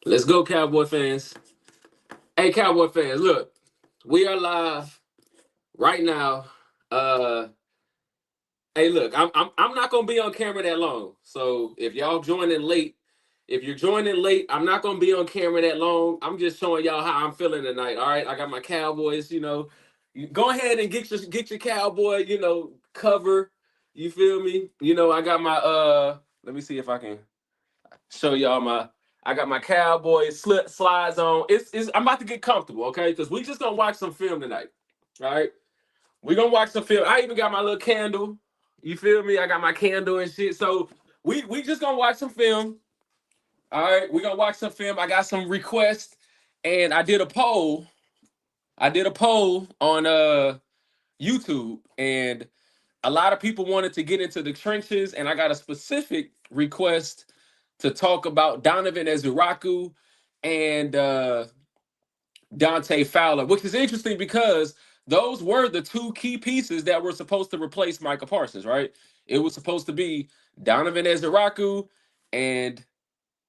Let's go, Cowboy fans. Hey, Cowboy fans, look, we are live right now. Uh, hey, look, I'm not gonna be on camera that long. So if y'all joining late, if you're joining late, I'm not gonna be on camera that long. I'm just showing y'all how I'm feeling tonight. All right, I got my Cowboys. You go ahead and get your Cowboy. Cover. You feel me? I got my. Let me see if I can show y'all my. I got my cowboy slip slides on. I'm about to get comfortable, okay? Because we just gonna watch some film tonight. All right, we gonna watch some film. I even got my little candle. You feel me? I got my candle and shit. So we just gonna watch some film. All right, we gonna watch some film. I got some requests, and I did a poll. I did a poll on YouTube, and a lot of people wanted to get into the trenches, and I got a specific request to talk about Donovan Ezeiruaku and Dante Fowler, which is interesting because those were the two key pieces that were supposed to replace Micah Parsons, right? It was supposed to be Donovan Ezeiruaku and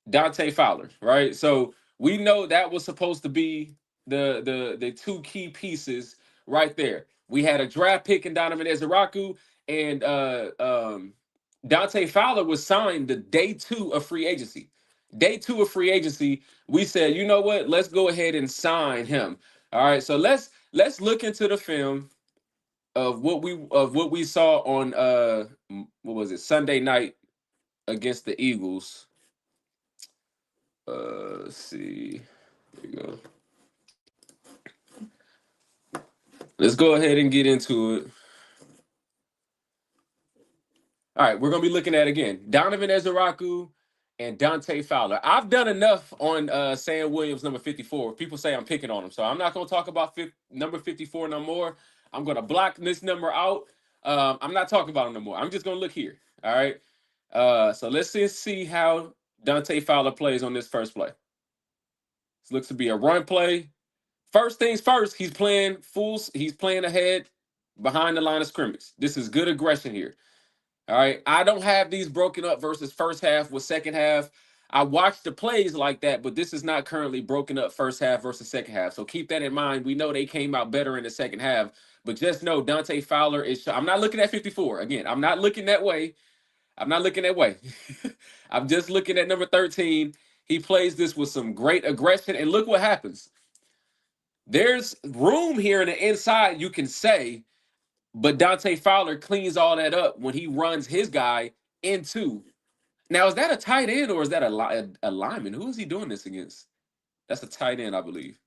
Dante Fowler, right? So we know that was supposed to be the two key pieces right there. We had a draft pick in Donovan Ezeiruaku, and Dante Fowler was signed the day two of free agency. Day two of free agency, we said, you know what? Let's go ahead and sign him. All right, so let's look into the film of what we saw on what was it, Sunday night against the Eagles. Let's see. There you go. Let's go ahead and get into it. All right, we're gonna be looking at again Donovan Ezeiruaku and Dante Fowler. I've done enough on Sam Williams number 54. People say I'm picking on him, so I'm not gonna talk about number 54 no more. I'm gonna block this number out. I'm not talking about him no more. I'm just gonna look here. All right. So let's just see how Dante Fowler plays on this first play. This looks to be a run play. First things first, he's playing full. He's playing ahead behind the line of scrimmage. This is good aggression here. All right. I don't have these broken up versus first half with second half. I watched the plays like that, but this is not currently broken up first half versus second half. So keep that in mind. We know they came out better in the second half, but just know Dante Fowler is. I'm not looking at 54. Again, I'm not looking that way. I'm not looking that way. I'm just looking at number 13. He plays this with some great aggression, and look what happens. There's room here in the inside, you can say, but Dante Fowler cleans all that up when he runs his guy into. Now, is that a tight end or is that a lineman? Who is he doing this against? That's a tight end, I believe.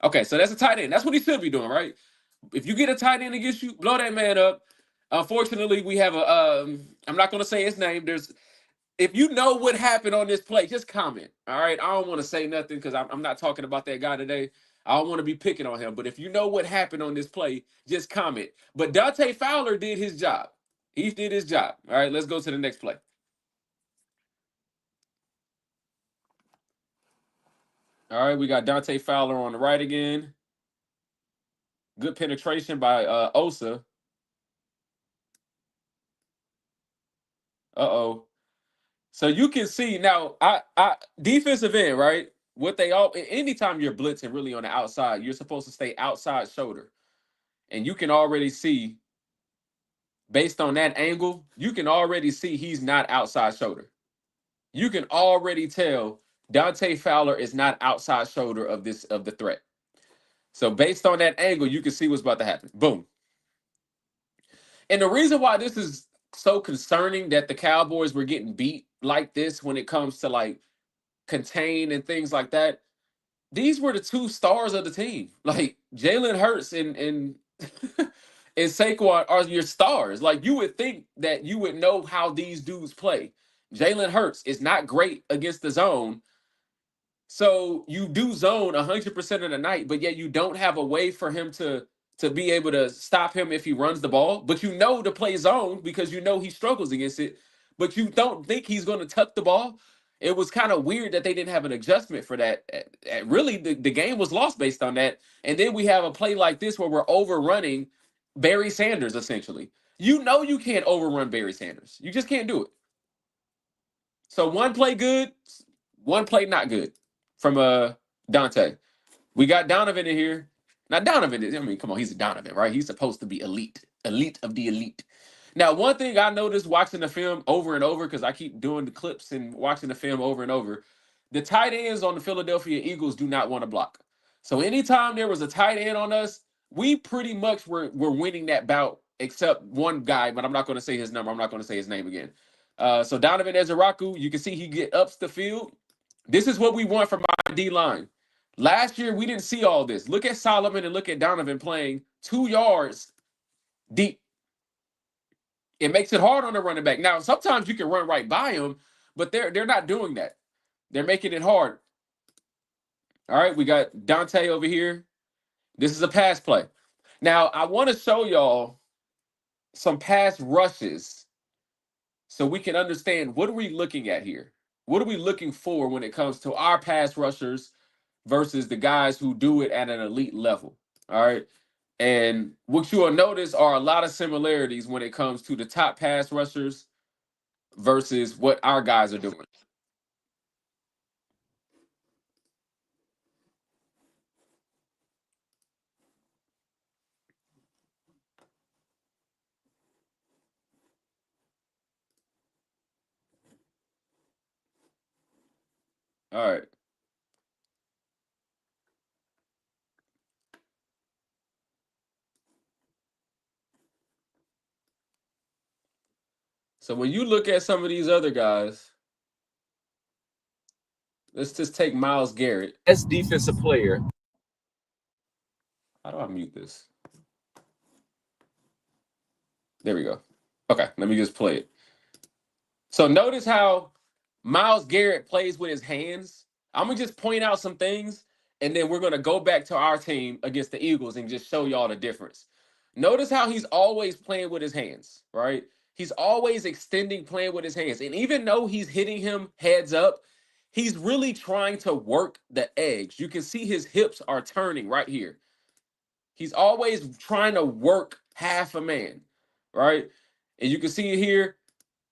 Okay, so that's a tight end. That's what he should be doing, right? If you get a tight end against you, blow that man up. Unfortunately, we have a. I'm not going to say his name. If you know what happened on this play, just comment. All right. I don't want to say nothing because I'm not talking about that guy today. I don't want to be picking on him. But if you know what happened on this play, just comment. But Dante Fowler did his job. He did his job. All right. Let's go to the next play. All right. We got Dante Fowler on the right again. Good penetration by Osa. Uh-oh. So you can see now, I defensive end, right? What they all anytime you're blitzing really on the outside, you're supposed to stay outside shoulder. And you can already see, based on that angle, you can already see he's not outside shoulder. You can already tell Dante Fowler is not outside shoulder of the threat. So based on that angle, you can see what's about to happen. Boom. And the reason why this is so concerning that the Cowboys were getting beat like this when it comes to like contain and things like that, these were the two stars of the team. Like Jalen Hurts and and Saquon are your stars. Like you would think that you would know how these dudes play. Jalen Hurts is not great against the zone. So you do zone 100% of the night, but yet you don't have a way for him to be able to stop him if he runs the ball. But you know to play zone because you know he struggles against it. But you don't think he's going to tuck the ball. It was kind of weird that they didn't have an adjustment for that. Really, the game was lost based on that. And then we have a play like this where we're overrunning Barry Sanders, essentially. You know you can't overrun Barry Sanders. You just can't do it. So one play good, One play not good from Dante. We got Donovan in here. Now Donovan is, I mean, come on, he's a Donovan, right? He's supposed to be elite, elite of the elite. Now, one thing I noticed watching the film over and over, because I keep doing the clips and watching the film over and over, the tight ends on the Philadelphia Eagles do not want to block. So anytime there was a tight end on us, we pretty much were winning that bout, except one guy, but I'm not going to say his number. I'm not going to say his name again. So Donovan Ezeiruaku, you can see he get ups the field. This is what we want from our D line. Last year, we didn't see all this. Look at Solomon and look at Donovan playing 2 yards deep. It makes it hard on the running back. Now, sometimes you can run right by him, but they're not doing that. They're making it hard. All right, we got Dante over here. This is a pass play. Now, I want to show y'all some pass rushes so we can understand what are we looking at here? What are we looking for when it comes to our pass rushers versus the guys who do it at an elite level? All right. And what you will notice are a lot of similarities when it comes to the top pass rushers versus what our guys are doing. All right. So when you look at some of these other guys, let's just take Myles Garrett. Best defensive player. How do I mute this? There we go. Okay, let me just play it. So notice how Myles Garrett plays with his hands. I'm gonna just point out some things, and then we're gonna go back to our team against the Eagles and just show y'all the difference. Notice how he's always playing with his hands, right? He's always extending, playing with his hands. And even though he's hitting him heads up, he's really trying to work the edge. You can see his hips are turning right here. He's always trying to work half a man, right? And you can see it here.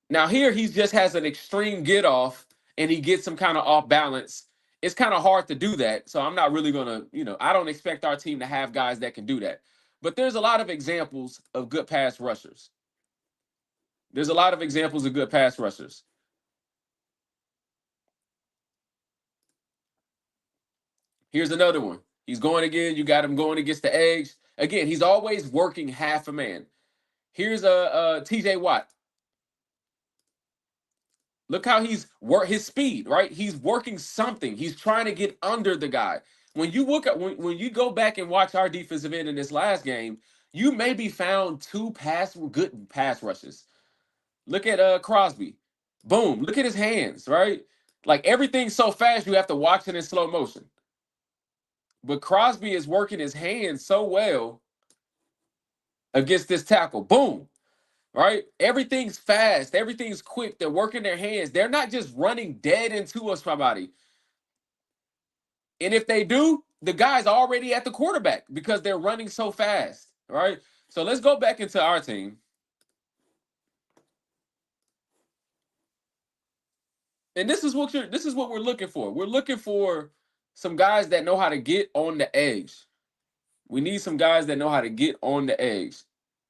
Now here he just has an extreme get off and he gets some kind of off balance. It's kind of hard to do that. So I'm not really going to, I don't expect our team to have guys that can do that. But there's a lot of examples of good pass rushers. There's a lot of examples of good pass rushers. Here's another one. He's going again. You got him going against the edge. Again, he's always working half a man. Here's a TJ Watt. Look how he's his speed, right? He's working something. He's trying to get under the guy. When you look at when you go back and watch our defensive end in this last game, you maybe found two good pass rushes. Look at Crosby. Boom. Look at his hands, right? Like everything's so fast you have to watch it in slow motion. But Crosby is working his hands so well against this tackle. Boom. Right? Everything's fast. Everything's quick. They're working their hands. They're not just running dead into us, somebody. And if they do, the guy's already at the quarterback because they're running so fast. Right? So let's go back into our team. And this is what we're looking for. We're looking for some guys that know how to get on the edge. We need some guys that know how to get on the edge.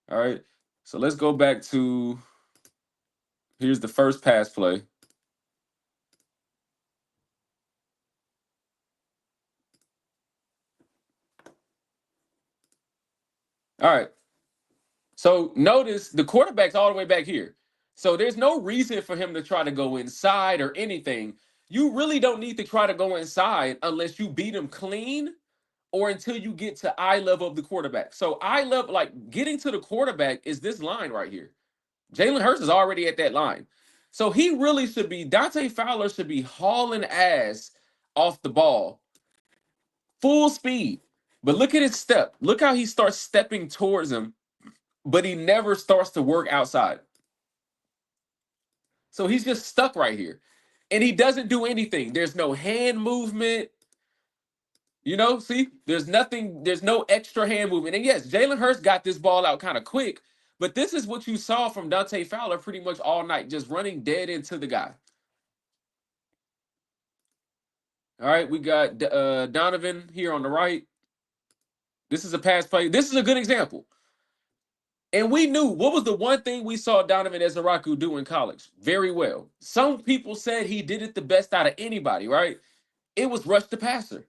All right. So let's go back to here's the first pass play. All right. So notice the quarterback's all the way back here. So there's no reason for him to try to go inside or anything. You really don't need to try to go inside unless you beat him clean or until you get to eye level of the quarterback. So eye level, like getting to the quarterback is this line right here. Jalen Hurts is already at that line. So he really should be, Dante Fowler should be hauling ass off the ball, full speed. But look at his step. Look how he starts stepping towards him, but he never starts to work outside. So he's just stuck right here. And he doesn't do anything. There's no hand movement. See, there's nothing, there's no extra hand movement. And yes, Jalen Hurts got this ball out kind of quick, but this is what you saw from Dante Fowler pretty much all night, just running dead into the guy. All right, we got Donovan here on the right. This is a pass play. This is a good example. And we knew what was the one thing we saw Donovan Ezeiruaku do in college very well. Some people said he did it the best out of anybody, right? It was rush the passer.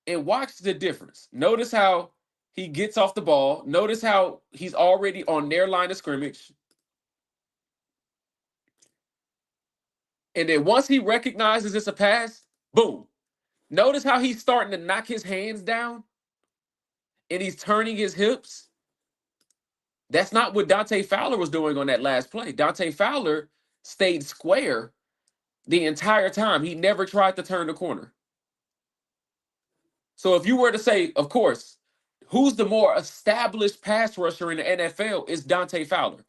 And watch the difference. Notice how he gets off the ball. Notice how he's already on their line of scrimmage. And then once he recognizes it's a pass, boom. Notice how he's starting to knock his hands down and he's turning his hips. That's not what Dante Fowler was doing on that last play. Dante Fowler stayed square the entire time. He never tried to turn the corner. So if you were to say, of course, who's the more established pass rusher in the NFL is Dante Fowler.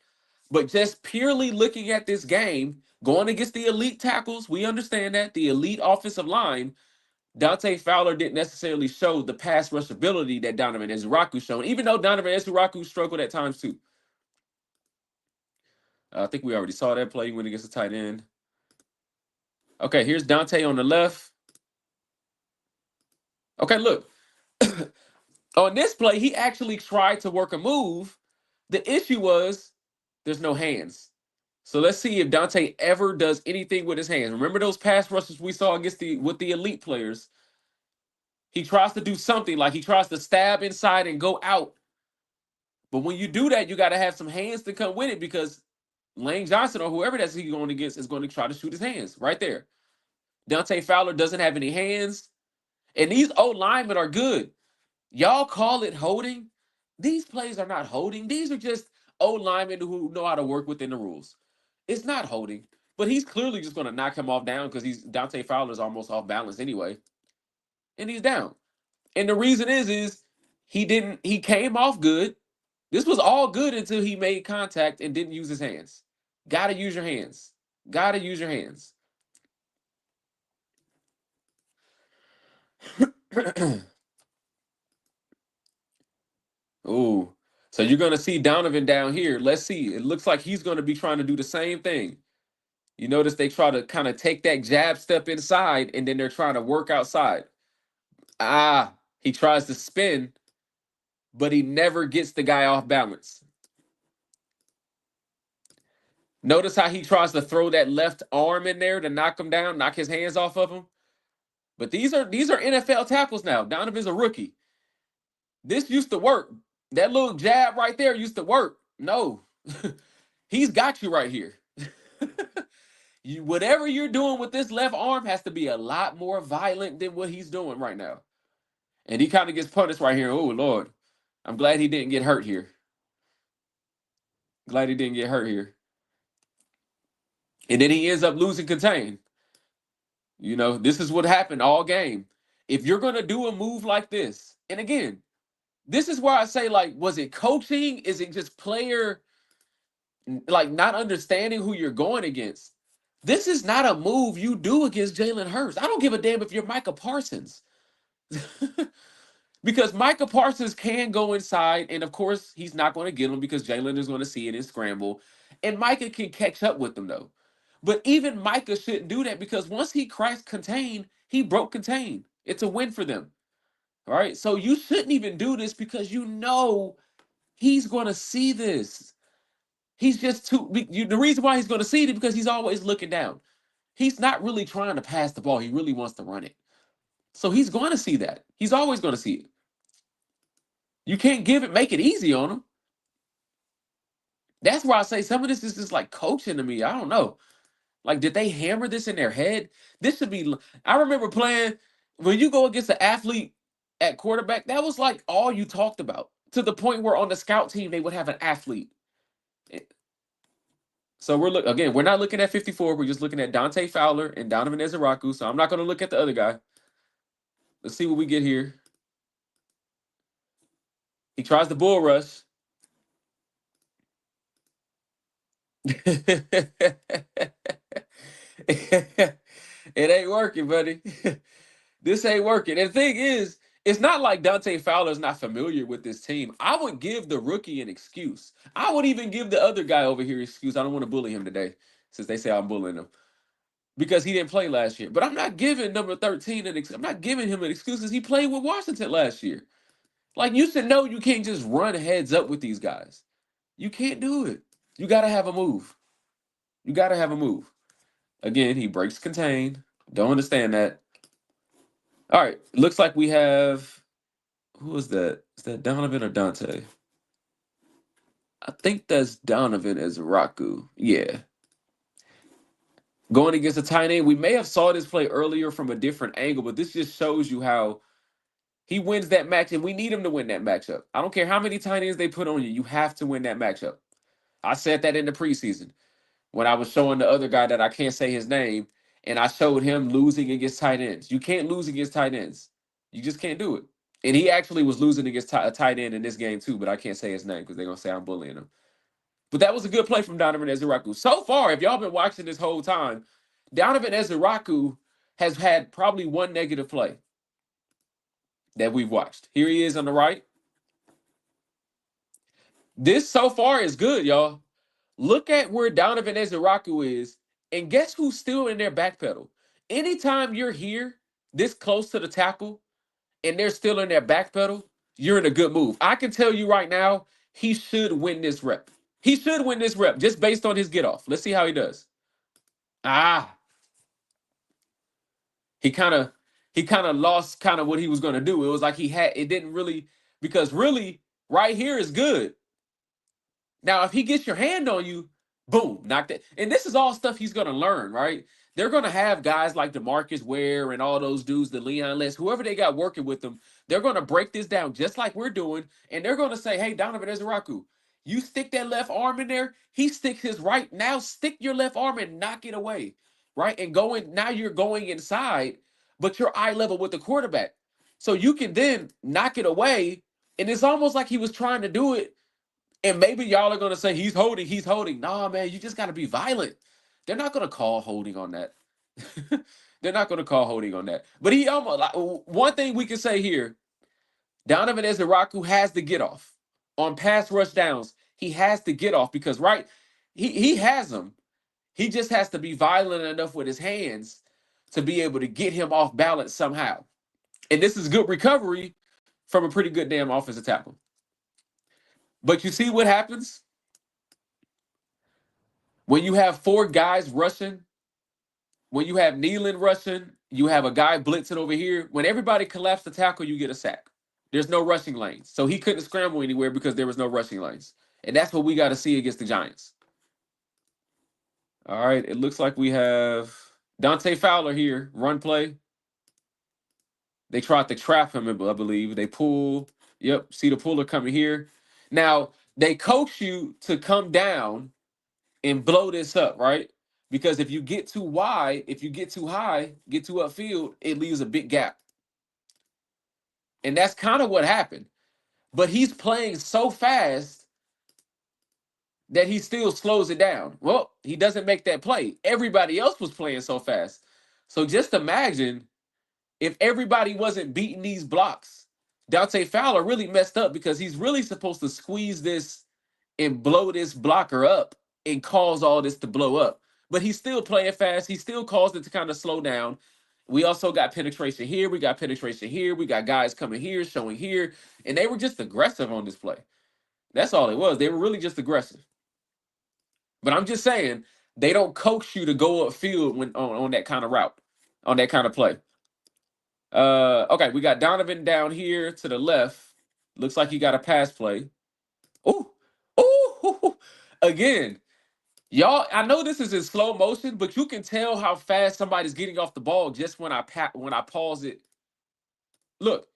But just purely looking at this game, going against the elite tackles, we understand that the elite offensive line, Dante Fowler didn't necessarily show the pass rush ability that Donovan Ezeiruaku showed, even though Donovan Ezeiruaku struggled at times too. I think we already saw that play. He went against the tight end. Okay, here's Dante on the left. Okay, look. On this play, he actually tried to work a move. The issue was there's no hands. So let's see if Dante ever does anything with his hands. Remember those pass rushes we saw against the elite players? He tries to do something like he tries to stab inside and go out. But when you do that, you got to have some hands to come with it because Lane Johnson or whoever that's he's going against is going to try to shoot his hands right there. Dante Fowler doesn't have any hands. And these O linemen are good. Y'all call it holding. These plays are not holding. These are just O linemen who know how to work within the rules. It's not holding. But he's clearly just going to knock him off down because he's Dante Fowler's almost off balance anyway. And he's down. And the reason is he came off good. This was all good until he made contact and didn't use his hands. Gotta use your hands. Gotta use your hands. Ooh. So you're gonna see Donovan down here. Let's see. It looks like he's gonna be trying to do the same thing. You notice they try to kind of take that jab step inside and then they're trying to work outside. He tries to spin, but he never gets the guy off balance. Notice how he tries to throw that left arm in there to knock him down, knock his hands off of him. But these are NFL tackles now. Donovan's a rookie. This used to work. That little jab right there used to work. No, he's got you right here. Whatever you're doing with this left arm has to be a lot more violent than what he's doing right now. And he kind of gets punished right here. Oh, Lord. I'm glad he didn't get hurt here. Glad he didn't get hurt here. And then he ends up losing contain. You know, this is what happened all game. If you're going to do a move like this, and again, this is where I say, like, was it coaching? Is it just player, like, not understanding who you're going against? This is not a move you do against Jalen Hurts. I don't give a damn if you're Micah Parsons. Because Micah Parsons can go inside, and of course, he's not going to get him because Jalen is going to see it and scramble. And Micah can catch up with them, though. But even Micah shouldn't do that because once he cracked contain, he broke contain. It's a win for them. All right. So you shouldn't even do this because you know he's going to see this. He's just the reason why he's going to see it because he's always looking down. He's not really trying to pass the ball. He really wants to run it. So he's going to see that. He's always going to see it. You can't make it easy on him. That's why I say some of this is just like coaching to me. I don't know. Like, did they hammer this in their head? This should be. I remember playing when you go against an athlete at quarterback. That was like all you talked about to the point where on the scout team they would have an athlete. So we're not looking at 54. We're just looking at Dante Fowler and Donovan Ezeiruaku. So I'm not going to look at the other guy. Let's see what we get here. He tries the bull rush. It ain't working, buddy. This ain't working. And the thing is, it's not like Dante Fowler's not familiar with this team. I would give the rookie an excuse. I would even give the other guy over here an excuse. I don't want to bully him today, since they say I'm bullying him. because he didn't play last year. But I'm not giving number 13 I'm not giving him an excuse because he played with Washington last year. Like, you should know you can't just run heads up with these guys. You can't do it. You got to have a move. You got to have a move. Again, he breaks contain. Don't understand that. All right. Looks like we have. Who is that? Is that Donovan or Dante? I think that's Donovan Ezeiruaku. Yeah. Going against a tight end. We may have saw this play earlier from a different angle, but this just shows you how he wins that match, and we need him to win that matchup. I don't care how many tight ends they put on you. You have to win that matchup. I said that in the preseason when I was showing the other guy that I can't say his name, and I showed him losing against tight ends. You can't lose against tight ends. You just can't do it. And he actually was losing against a tight end in this game too, but I can't say his name because they're going to say I'm bullying him. But that was a good play from Donovan Ezeiruaku. So far, if y'all been watching this whole time, Donovan Ezeiruaku has had probably one negative play that we've watched. Here he is on the right. This so far is good, y'all. Look at where Donovan Ezeiruaku is, and guess who's still in their back pedal? Anytime you're here, this close to the tackle, and they're still in their back pedal, you're in a good move. I can tell you right now, he should win this rep. He should win this rep just based on his get off. Let's see how he does. Ah, he kind of lost kind of what he was going to do. It was like it didn't really, because really right here is good. Now, if he gets your hand on you, boom, knock that. And this is all stuff he's going to learn, right? They're going to have guys like DeMarcus Ware and all those dudes, the Leon Les, whoever they got working with them. They're going to break this down just like we're doing. And they're going to say, hey, Donovan Ezeiruaku, you stick that left arm in there. He sticks his right. Now stick your left arm and knock it away, right? And now you're going inside, but you're eye level with the quarterback. So you can then knock it away. And it's almost like he was trying to do it, and maybe y'all are gonna say he's holding, he's holding. Nah, man, you just gotta be violent. They're not gonna call holding on that. They're not gonna call holding on that. But he almost like one thing we can say here: Donovan Ezeiruaku has to get off on pass rush downs. He has to get off because he has them. He just has to be violent enough with his hands to be able to get him off balance somehow. And this is good recovery from a pretty good damn offensive tackle. But you see what happens when you have four guys rushing, when you have Nealon rushing, you have a guy blitzing over here. When everybody collapses the tackle, you get a sack. There's no rushing lanes. So he couldn't scramble anywhere because there was no rushing lanes. And that's what we got to see against the Giants. All right, it looks like we have Dante Fowler here, run play. They tried to trap him, I believe. They pull. Yep, see the puller coming here. Now, they coach you to come down and blow this up, right? Because if you get too wide, if you get too high, get too upfield, it leaves a big gap. And that's kind of what happened. But he's playing so fast that he still slows it down. Well, he doesn't make that play. Everybody else was playing so fast. So just imagine if everybody wasn't beating these blocks. Dante Fowler really messed up because he's really supposed to squeeze this and blow this blocker up and cause all this to blow up. But he's still playing fast. He still caused it to kind of slow down. We also got penetration here. We got penetration here. We got guys coming here, showing here. And they were just aggressive on this play. That's all it was. They were really just aggressive. But I'm just saying, they don't coax you to go upfield when on that kind of route, on that kind of play. Okay, we got Donovan down here to the left. Looks like he got a pass play. Ooh, ooh, again, y'all. I know this is in slow motion, but you can tell how fast somebody's getting off the ball just when I pause it. Look,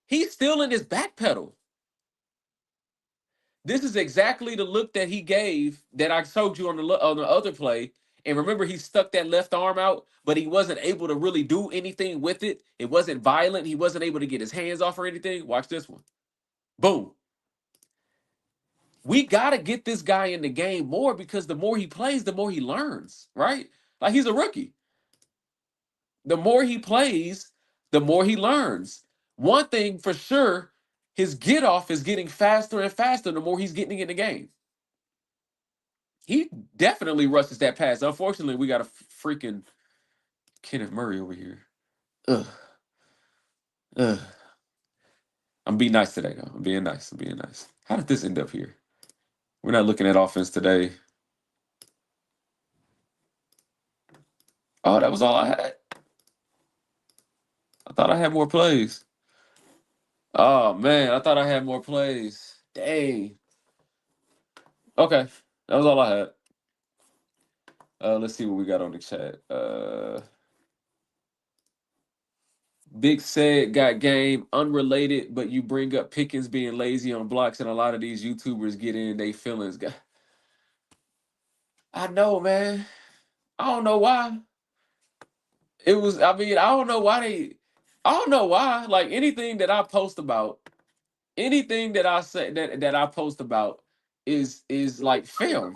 he's still in his back pedal. This is exactly the look that he gave that I showed you on the other play. And remember, he stuck that left arm out, but he wasn't able to really do anything with it. It wasn't violent. He wasn't able to get his hands off or anything. Watch this one. Boom. We got to get this guy in the game more because the more he plays, the more he learns, right? Like, he's a rookie. The more he plays, the more he learns. One thing for sure, his get off is getting faster and faster the more he's getting in the game. He definitely rushes that pass. Unfortunately, we got a freaking Kenneth Murray over here. Ugh. Ugh. I'm being nice today, though. I'm being nice. I'm being nice. How did this end up here? We're not looking at offense today. Oh, that was all I had. I thought I had more plays. Oh man, I thought I had more plays. Dang. Okay, that was all I had. Let's see what we got on the chat. Big said got game unrelated, but you bring up Pickens being lazy on blocks, and a lot of these YouTubers get in their feelings. I know, man. I don't know why. It was. I mean, I don't know why they. I don't know why. Like anything that I post about, anything that I say that I post about is like film.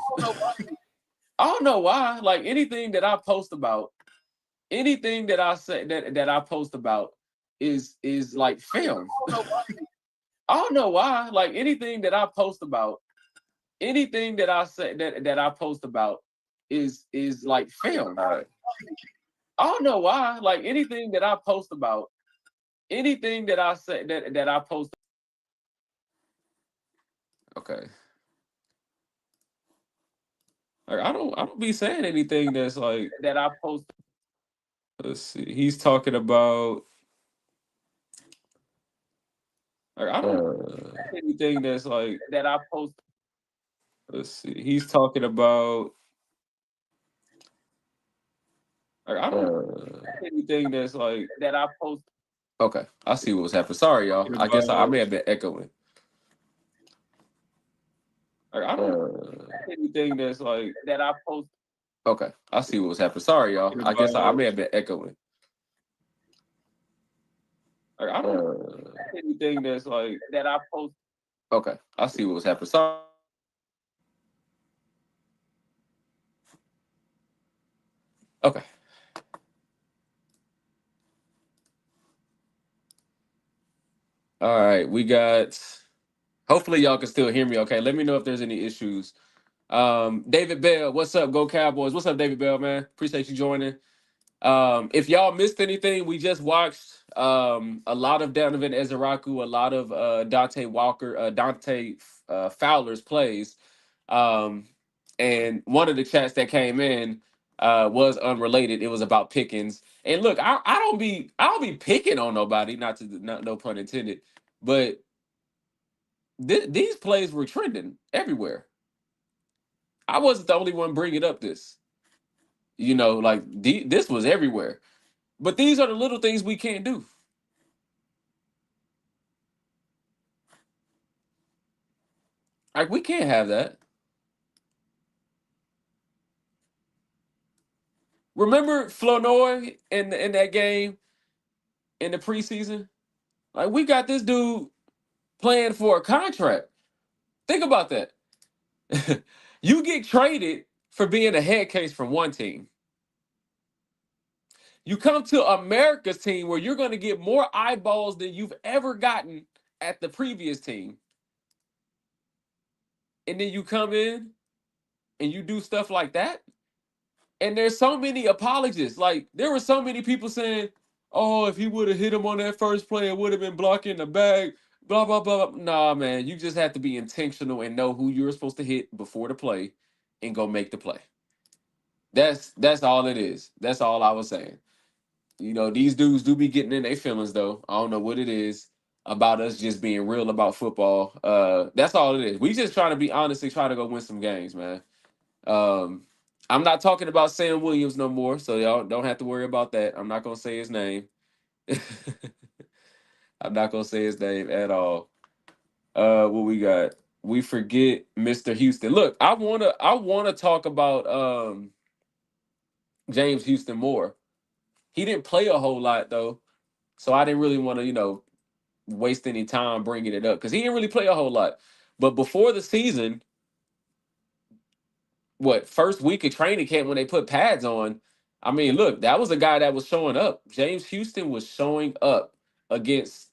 I don't know why. Like anything that I post about, anything that I say that I post about is like film. I don't know why. Like anything that I post about, anything that I say that I post about is like film. All right. I don't know why. Like anything that I post about, anything that I say that I post. Okay. Like I don't be saying anything that's like that I post. Let's see. He's talking about like I don't anything that's like that I post. Let's see. He's talking about like I don't anything that's like that I post. Okay, I see what was happening. Sorry, y'all. I guess I may have been echoing. Like I don't anything that's like that I post. Okay, I see what was happening. Sorry, y'all. I guess I may have been echoing. Like I don't anything that's like that I post. Okay, I see what was happening. Sorry. Okay. All right, we got. Hopefully, y'all can still hear me. Okay, let me know if there's any issues. David Bell, what's up? Go Cowboys! What's up, David Bell? Man, appreciate you joining. If y'all missed anything, we just watched a lot of Donovan Ezeiruaku, a lot of Dante Fowler's plays. Um, and one of the chats that came in was unrelated. It was about Pickens. And look, I don't be picking on nobody, not no pun intended, but these plays were trending everywhere. I wasn't the only one bringing up this. Like this was everywhere. But these are the little things we can't do. Like we can't have that. Remember Flournoy in that game in the preseason? Like we got this dude playing for a contract. Think about that. You get traded for being a head case from one team. You come to America's team where you're going to get more eyeballs than you've ever gotten at the previous team. And then you come in and you do stuff like that. And there's so many apologists. Like there were so many people saying, "Oh, if he would have hit him on that first play, it would have been blocking the bag." Blah blah blah. Nah, man, you just have to be intentional and know who you're supposed to hit before the play, and go make the play. That's all it is. That's all I was saying. These dudes do be getting in their feelings though. I don't know what it is about us just being real about football. That's all it is. We just trying to be honest and try to go win some games, man. Um, I'm not talking about Sam Williams no more, so y'all don't have to worry about that. I'm not gonna say his name. I'm not gonna say his name at all. What we got? We forget Mr. Houston. Look, I wanna talk about James Houston more. He didn't play a whole lot though, so I didn't really want to waste any time bringing it up because he didn't really play a whole lot. But before the season, first week of training camp when they put pads on, I mean, look, that was a guy that was showing up. James Houston was showing up against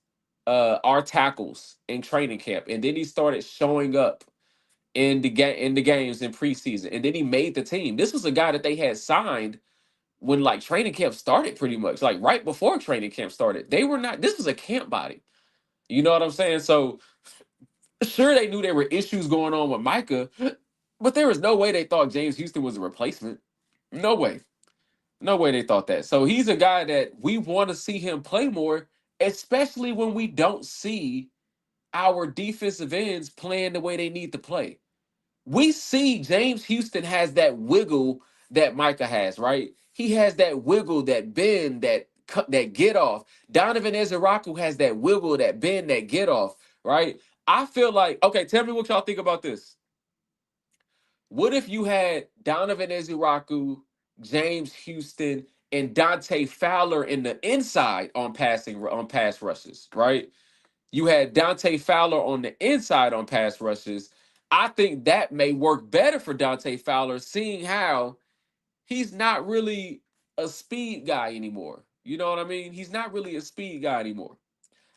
our tackles in training camp, and then he started showing up in the games in preseason, and then he made the team. This was a guy that they had signed when like training camp started, pretty much like right before training camp started. They were not. This was a camp body. You know what I'm saying? So sure, they knew there were issues going on with Micah, but there was no way they thought James Houston was a replacement. No way. No way they thought that. So he's a guy that we want to see him play more, especially when we don't see our defensive ends playing the way they need to play. We see James Houston has that wiggle that Micah has, right? He has that wiggle, that bend, that get off. Donovan Ezeiruaku has that wiggle, that bend, that get off, right? I feel like, okay, tell me what y'all think about this. What if you had Donovan Ezeiruaku, James Houston, and Dante Fowler in the inside on pass rushes, right? You had Dante Fowler on the inside on pass rushes. I think that may work better for Dante Fowler, seeing how he's not really a speed guy anymore. You know what I mean? He's not really a speed guy anymore.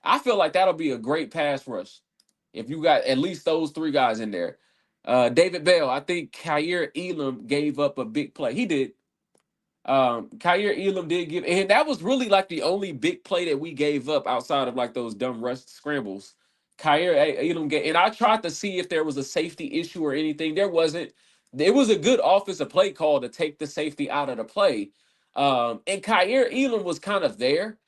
I feel like that'll be a great pass rush if you got at least those three guys in there. David Bell, I think Kyer Elam gave up a big play. He did. Kyer Elam did give, and that was really like the only big play that we gave up outside of like those dumb rush scrambles. Kyer Elam gave, and I tried to see if there was a safety issue or anything. There wasn't. It was a good offensive play call to take the safety out of the play. And Kyer Elam was kind of there.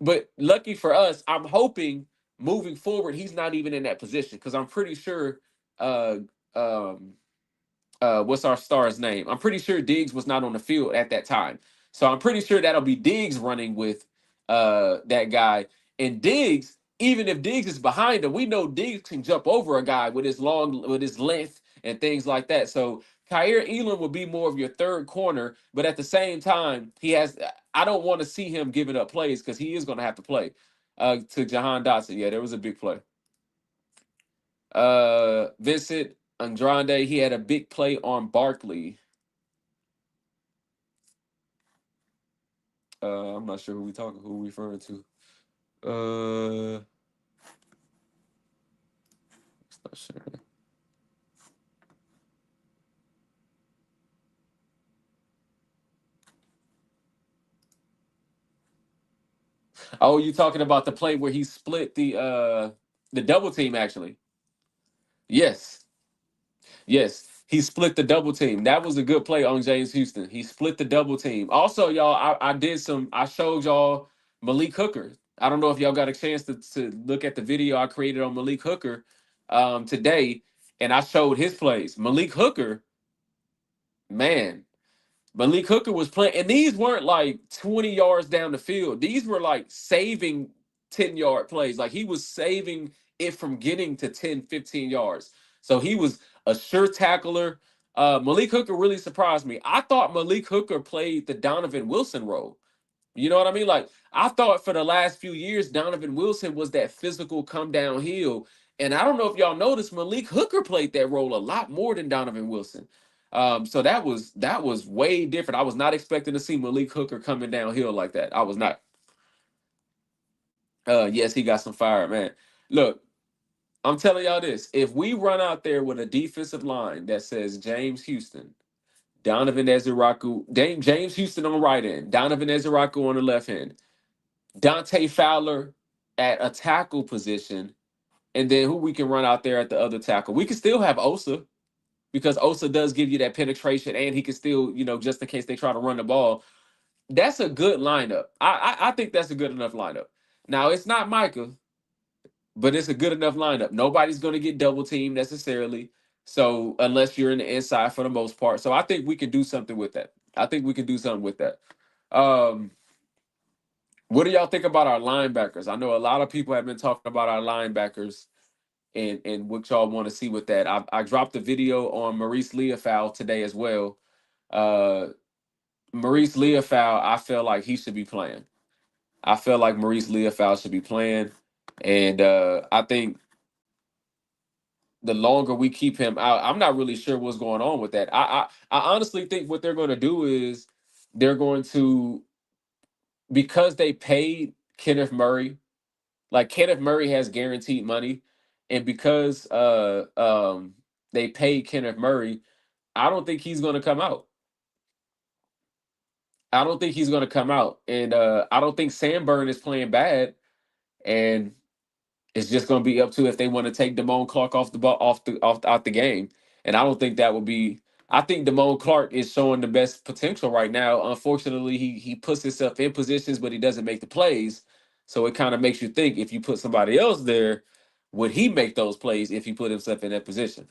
But lucky for us, I'm hoping moving forward, he's not even in that position because I'm pretty sure uh, um, what's our star's name? I'm pretty sure Diggs was not on the field at that time. So I'm pretty sure that'll be Diggs running with that guy. And Diggs, even if Diggs is behind him, we know Diggs can jump over a guy with his length and things like that. So Kyer Elam will be more of your third corner, but at the same time, I don't want to see him giving up plays because he is going to have to play to Jahan Dotson. Yeah, there was a big play. Vincent Andrade, he had a big play on Barkley. I'm not sure who we referring to. Uh, not sure. Oh, you talking about the play where he split the double team actually? Yes, yes. He split the double team. That was a good play on James Houston. He split the double team. Also, y'all, I showed y'all Malik Hooker. I don't know if y'all got a chance to look at the video I created on Malik Hooker today, and I showed his plays. Malik Hooker, man, Malik Hooker was playing, and these weren't like 20 yards down the field. These were like saving 10-yard plays. Like he was saving it from getting to 10, 15 yards. So he was a sure tackler. Malik Hooker really surprised me. I thought Malik Hooker played the Donovan Wilson role. You know what I mean? Like I thought for the last few years, Donovan Wilson was that physical come downhill. And I don't know if y'all noticed, Malik Hooker played that role a lot more than Donovan Wilson. So that was way different. I was not expecting to see Malik Hooker coming downhill like that. I was not. Yes, he got some fire, man. Look, I'm telling y'all this: if we run out there with a defensive line that says James Houston, Donovan Ezeiruaku, James Houston on the right end, Donovan Ezeiruaku on the left end, Dante Fowler at a tackle position, and then who we can run out there at the other tackle. We can still have Osa because Osa does give you that penetration, and he can still, just in case they try to run the ball. That's a good lineup. I think that's a good enough lineup. Now it's not Micah, but it's a good enough lineup. Nobody's going to get double teamed necessarily. So unless you're in the inside for the most part, so I think we can do something with that. I think we can do something with that. Um, what do y'all think about our linebackers? I know a lot of people have been talking about our linebackers and what y'all want to see with that. I dropped a video on Maurice Leafau today as well. Uh, Maurice Leafau, I feel like he should be playing. I feel like Maurice Leafau should be playing, and I think the longer we keep him out, I'm not really sure what's going on with that. I honestly think what they're going to do is they're going to, because they paid Kenneth Murray. Like Kenneth Murray has guaranteed money, and because they paid Kenneth Murray, I don't think he's going to come out. I don't think he's going to come out, and I don't think Sandburn is playing bad, and it's just going to be up to if they want to take Damone Clark off the ball, off out the game, and I don't think that would be. I think Damone Clark is showing the best potential right now. Unfortunately, he puts himself in positions, but he doesn't make the plays. So it kind of makes you think if you put somebody else there, would he make those plays if he put himself in that position?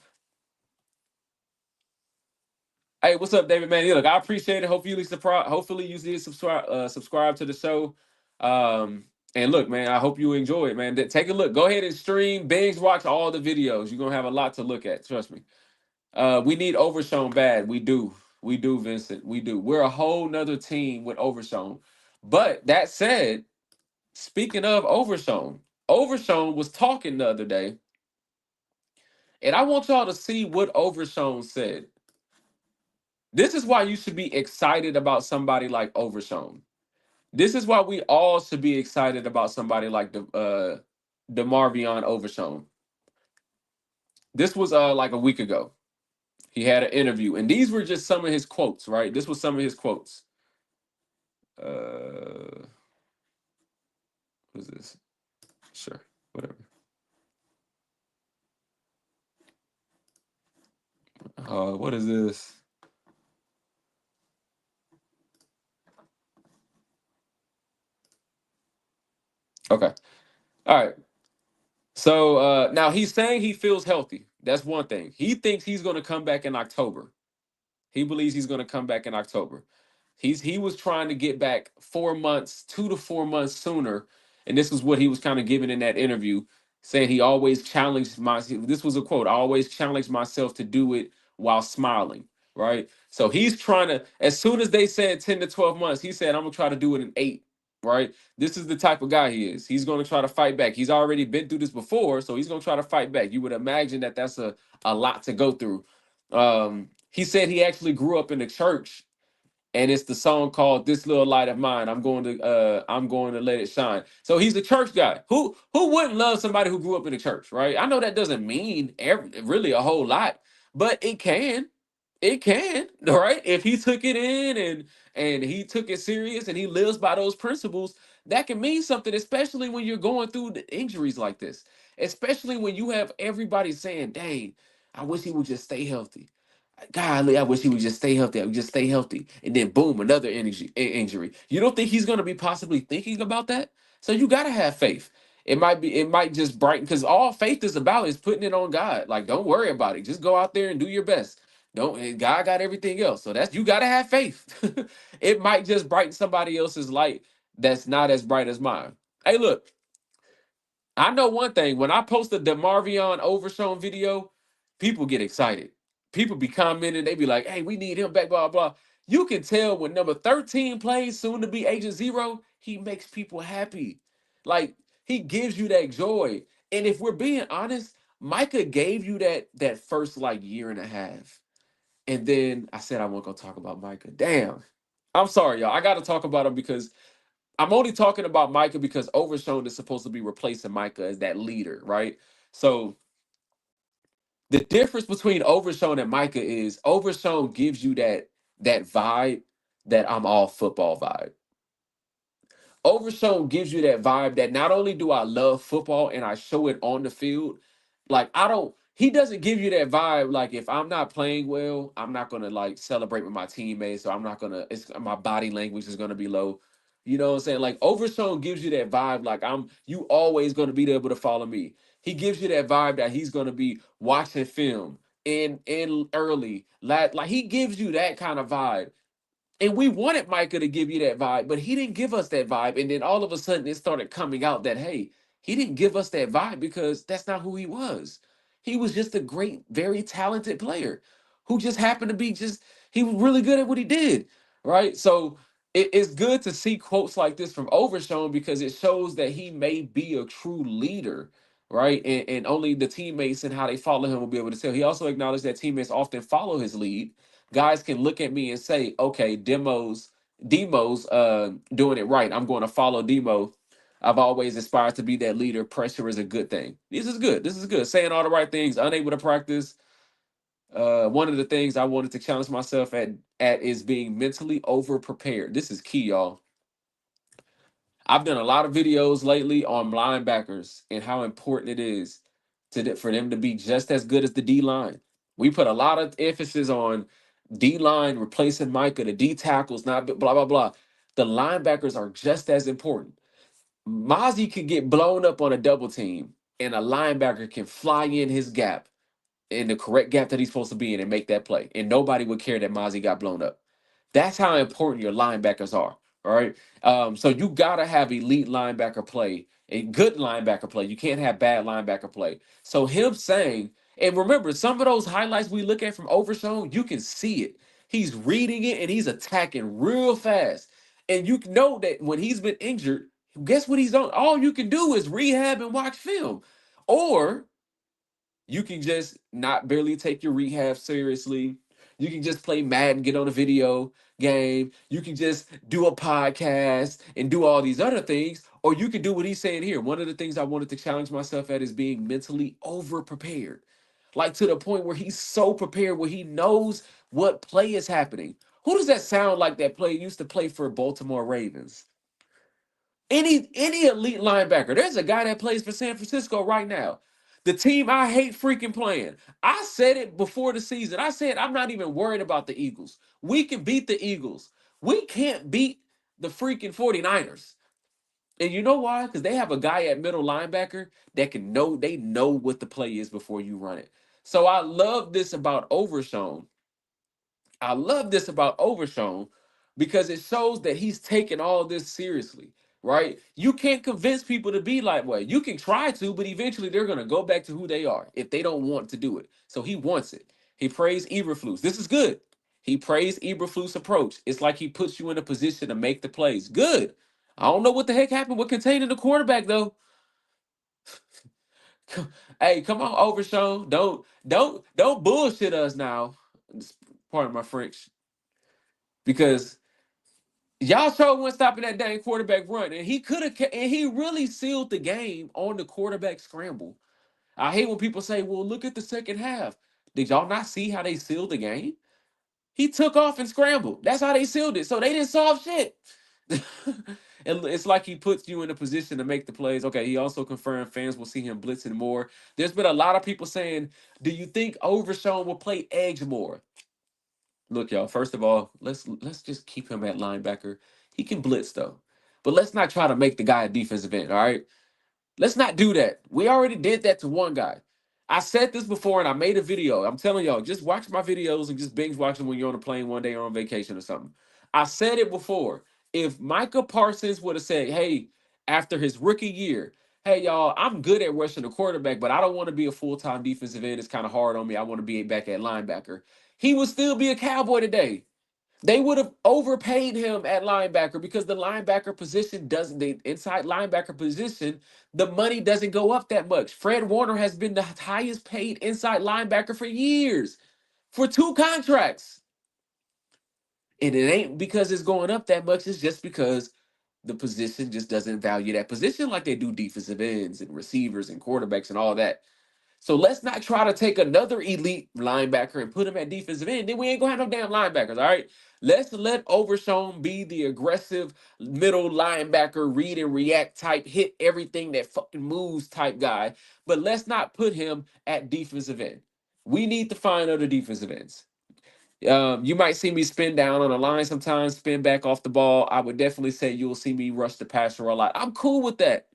Hey, what's up, David? Man, yeah, look, I appreciate it. Hopefully, you did subscribe to the show. And look, man, I hope you enjoy it, man. Take a look. Go ahead and stream, binge watch all the videos. You're gonna have a lot to look at. Trust me. We need Overshown bad. We do, Vincent. We do. We're a whole nother team with Overshown. But that said, speaking of Overshown, Overshown was talking the other day, and I want y'all to see what Overshown said. This is why you should be excited about somebody like Overshown. This is why we all should be excited about somebody like DeMarvion Overshown. This was like a week ago. He had an interview, and these were just some of his quotes, right? This was some of his quotes. What is this? Sure, whatever. What is this? Okay. All right. So now he's saying he feels healthy. That's one thing. He thinks he's going to come back in October. He believes he's going to come back in October. He was trying to get back 4 months, 2 to 4 months sooner, and this was what he was kind of giving in that interview, saying he always challenged my. This was a quote. I always challenged myself to do it while smiling. Right. So he's trying to. As soon as they said 10 to 12 months, he said I'm gonna try to do it in 8. Right. This is the type of guy he is. He's going to try to fight back. He's already been through this before, so he's going to try to fight back. You would imagine that that's a lot to go through. He said he actually grew up in the church, and it's the song called "This Little Light of Mine." I'm going to let it shine. So he's a church guy. Who wouldn't love somebody who grew up in the church, right? I know that doesn't mean really a whole lot, but it can. It can, all right? If he took it in and he took it serious and he lives by those principles, that can mean something, especially when you're going through the injuries like this. Especially when you have everybody saying, "Dang, I wish he would just stay healthy. Golly, I wish he would just stay healthy. I would just stay healthy." And then boom, another injury. You don't think he's gonna be possibly thinking about that? So you gotta have faith. It might just brighten because all faith is about is putting it on God. Like, don't worry about it. Just go out there and do your best. Don't and God got everything else. So that's you gotta have faith. It might just brighten somebody else's light that's not as bright as mine. Hey, look, I know one thing. When I post a DeMarvion Overshown video, people get excited. People be commenting. They be like, "Hey, we need him back." Blah blah. You can tell when number 13 plays, soon to be Agent Zero. He makes people happy. Like he gives you that joy. And if we're being honest, Micah gave you that first like year and a half. And then I said I won't go talk about Micah. Damn. I'm sorry, y'all. I got to talk about him because I'm only talking about Micah because Overshown is supposed to be replacing Micah as that leader, right? So the difference between Overshown and Micah is Overshown gives you that vibe, that I'm all football vibe. Overshown gives you that vibe that not only do I love football and I show it on the field, like I don't he doesn't give you that vibe like if I'm not playing well, I'm not gonna like celebrate with my teammates, or I'm not gonna it's my body language is gonna be low. You know what I'm saying? Like Overshown gives you that vibe like you always gonna be able to follow me. He gives you that vibe that he's gonna be watching film in early. Like he gives you that kind of vibe. And we wanted Micah to give you that vibe, but he didn't give us that vibe. And then all of a sudden it started coming out that, hey, he didn't give us that vibe because that's not who he was. He was just a great, very talented player who just happened to be he was really good at what he did. Right. So it's good to see quotes like this from Overshown because it shows that he may be a true leader. Right. And only the teammates and how they follow him will be able to tell. He also acknowledged that teammates often follow his lead. Guys can look at me and say, okay, Demo's doing it right. I'm going to follow Demo. I've always aspired to be that leader. Pressure is a good thing. This is good. This is good. Saying all the right things, unable to practice. One of the things I wanted to challenge myself at is being mentally over prepared. This is key, y'all. I've done a lot of videos lately on linebackers and how important it is for them to be just as good as the D line. We put a lot of emphasis on D line replacing Micah, the D tackles, not blah blah blah. The linebackers are just as important. Mozzie could get blown up on a double team, and a linebacker can fly in his gap, in the correct gap that he's supposed to be in, and make that play. And nobody would care that Mozzie got blown up. That's how important your linebackers are. All right. So you gotta have elite linebacker play, a good linebacker play. You can't have bad linebacker play. So him saying, and remember, some of those highlights we look at from Overshown, you can see it. He's reading it and he's attacking real fast. And you know that when he's been injured, guess what he's on? All you can do is rehab and watch film. Or you can just not barely take your rehab seriously. You can just play Madden, get on a video game. You can just do a podcast and do all these other things. Or you can do what he's saying here. One of the things I wanted to challenge myself at is being mentally over prepared. Like to the point where he's so prepared where he knows what play is happening. Who does that sound like that play used to play for Baltimore Ravens? Any elite linebacker. There's a guy that plays for San Francisco right now. The team I hate freaking playing. I said it before the season. I said I'm not even worried about the Eagles. We can beat the Eagles. We can't beat the freaking 49ers. And you know why? Because they have a guy at middle linebacker that they know what the play is before you run it. So I love this about Overshown. I love this about Overshown because it shows that he's taking all this seriously, right? You can't convince people to be like, well, you can try to, but eventually they're going to go back to who they are if they don't want to do it. So he wants it. He praised Eberflus. This is good. He praised Eberflus' approach. It's like he puts you in a position to make the plays. Good. I don't know what the heck happened with containing the quarterback, though. Hey, come on, Overshown. Don't bullshit us now. Pardon my French. Because y'all sure wasn't stopping that dang quarterback run, and he could have, and he really sealed the game on the quarterback scramble. I hate when people say, "Well, look at the second half." Did y'all not see how they sealed the game? He took off and scrambled. That's how they sealed it. So they didn't solve shit. And it's like he puts you in a position to make the plays. Okay, he also confirmed fans will see him blitzing more. There's been a lot of people saying, "Do you think Overshown will play edge more?" Look, y'all. First of all, let's just keep him at linebacker. He can blitz though, but let's not try to make the guy a defensive end. All right, let's not do that. We already did that to one guy. I said this before, and I made a video. I'm telling y'all, just watch my videos and just binge watch them when you're on a plane one day or on vacation or something. I said it before. If Micah Parsons would have said, "Hey," after his rookie year, "Hey y'all, I'm good at rushing the quarterback, but I don't want to be a full-time defensive end. It's kind of hard on me. I want to be back at linebacker." He would still be a Cowboy today. They would have overpaid him at linebacker because the linebacker position doesn't, the inside linebacker position, the money doesn't go up that much. Fred Warner has been the highest paid inside linebacker for years, for two contracts. And it ain't because it's going up that much, it's just because the position just doesn't value that position like they do defensive ends and receivers and quarterbacks and all that. So let's not try to take another elite linebacker and put him at defensive end. Then we ain't gonna have no damn linebackers, all right? Let's let Overshown be the aggressive middle linebacker, read and react type, hit everything that fucking moves type guy. But let's not put him at defensive end. We need to find other defensive ends. You might see me spin down on the line sometimes, spin back off the ball. I would definitely say you'll see me rush the passer a lot. I'm cool with that.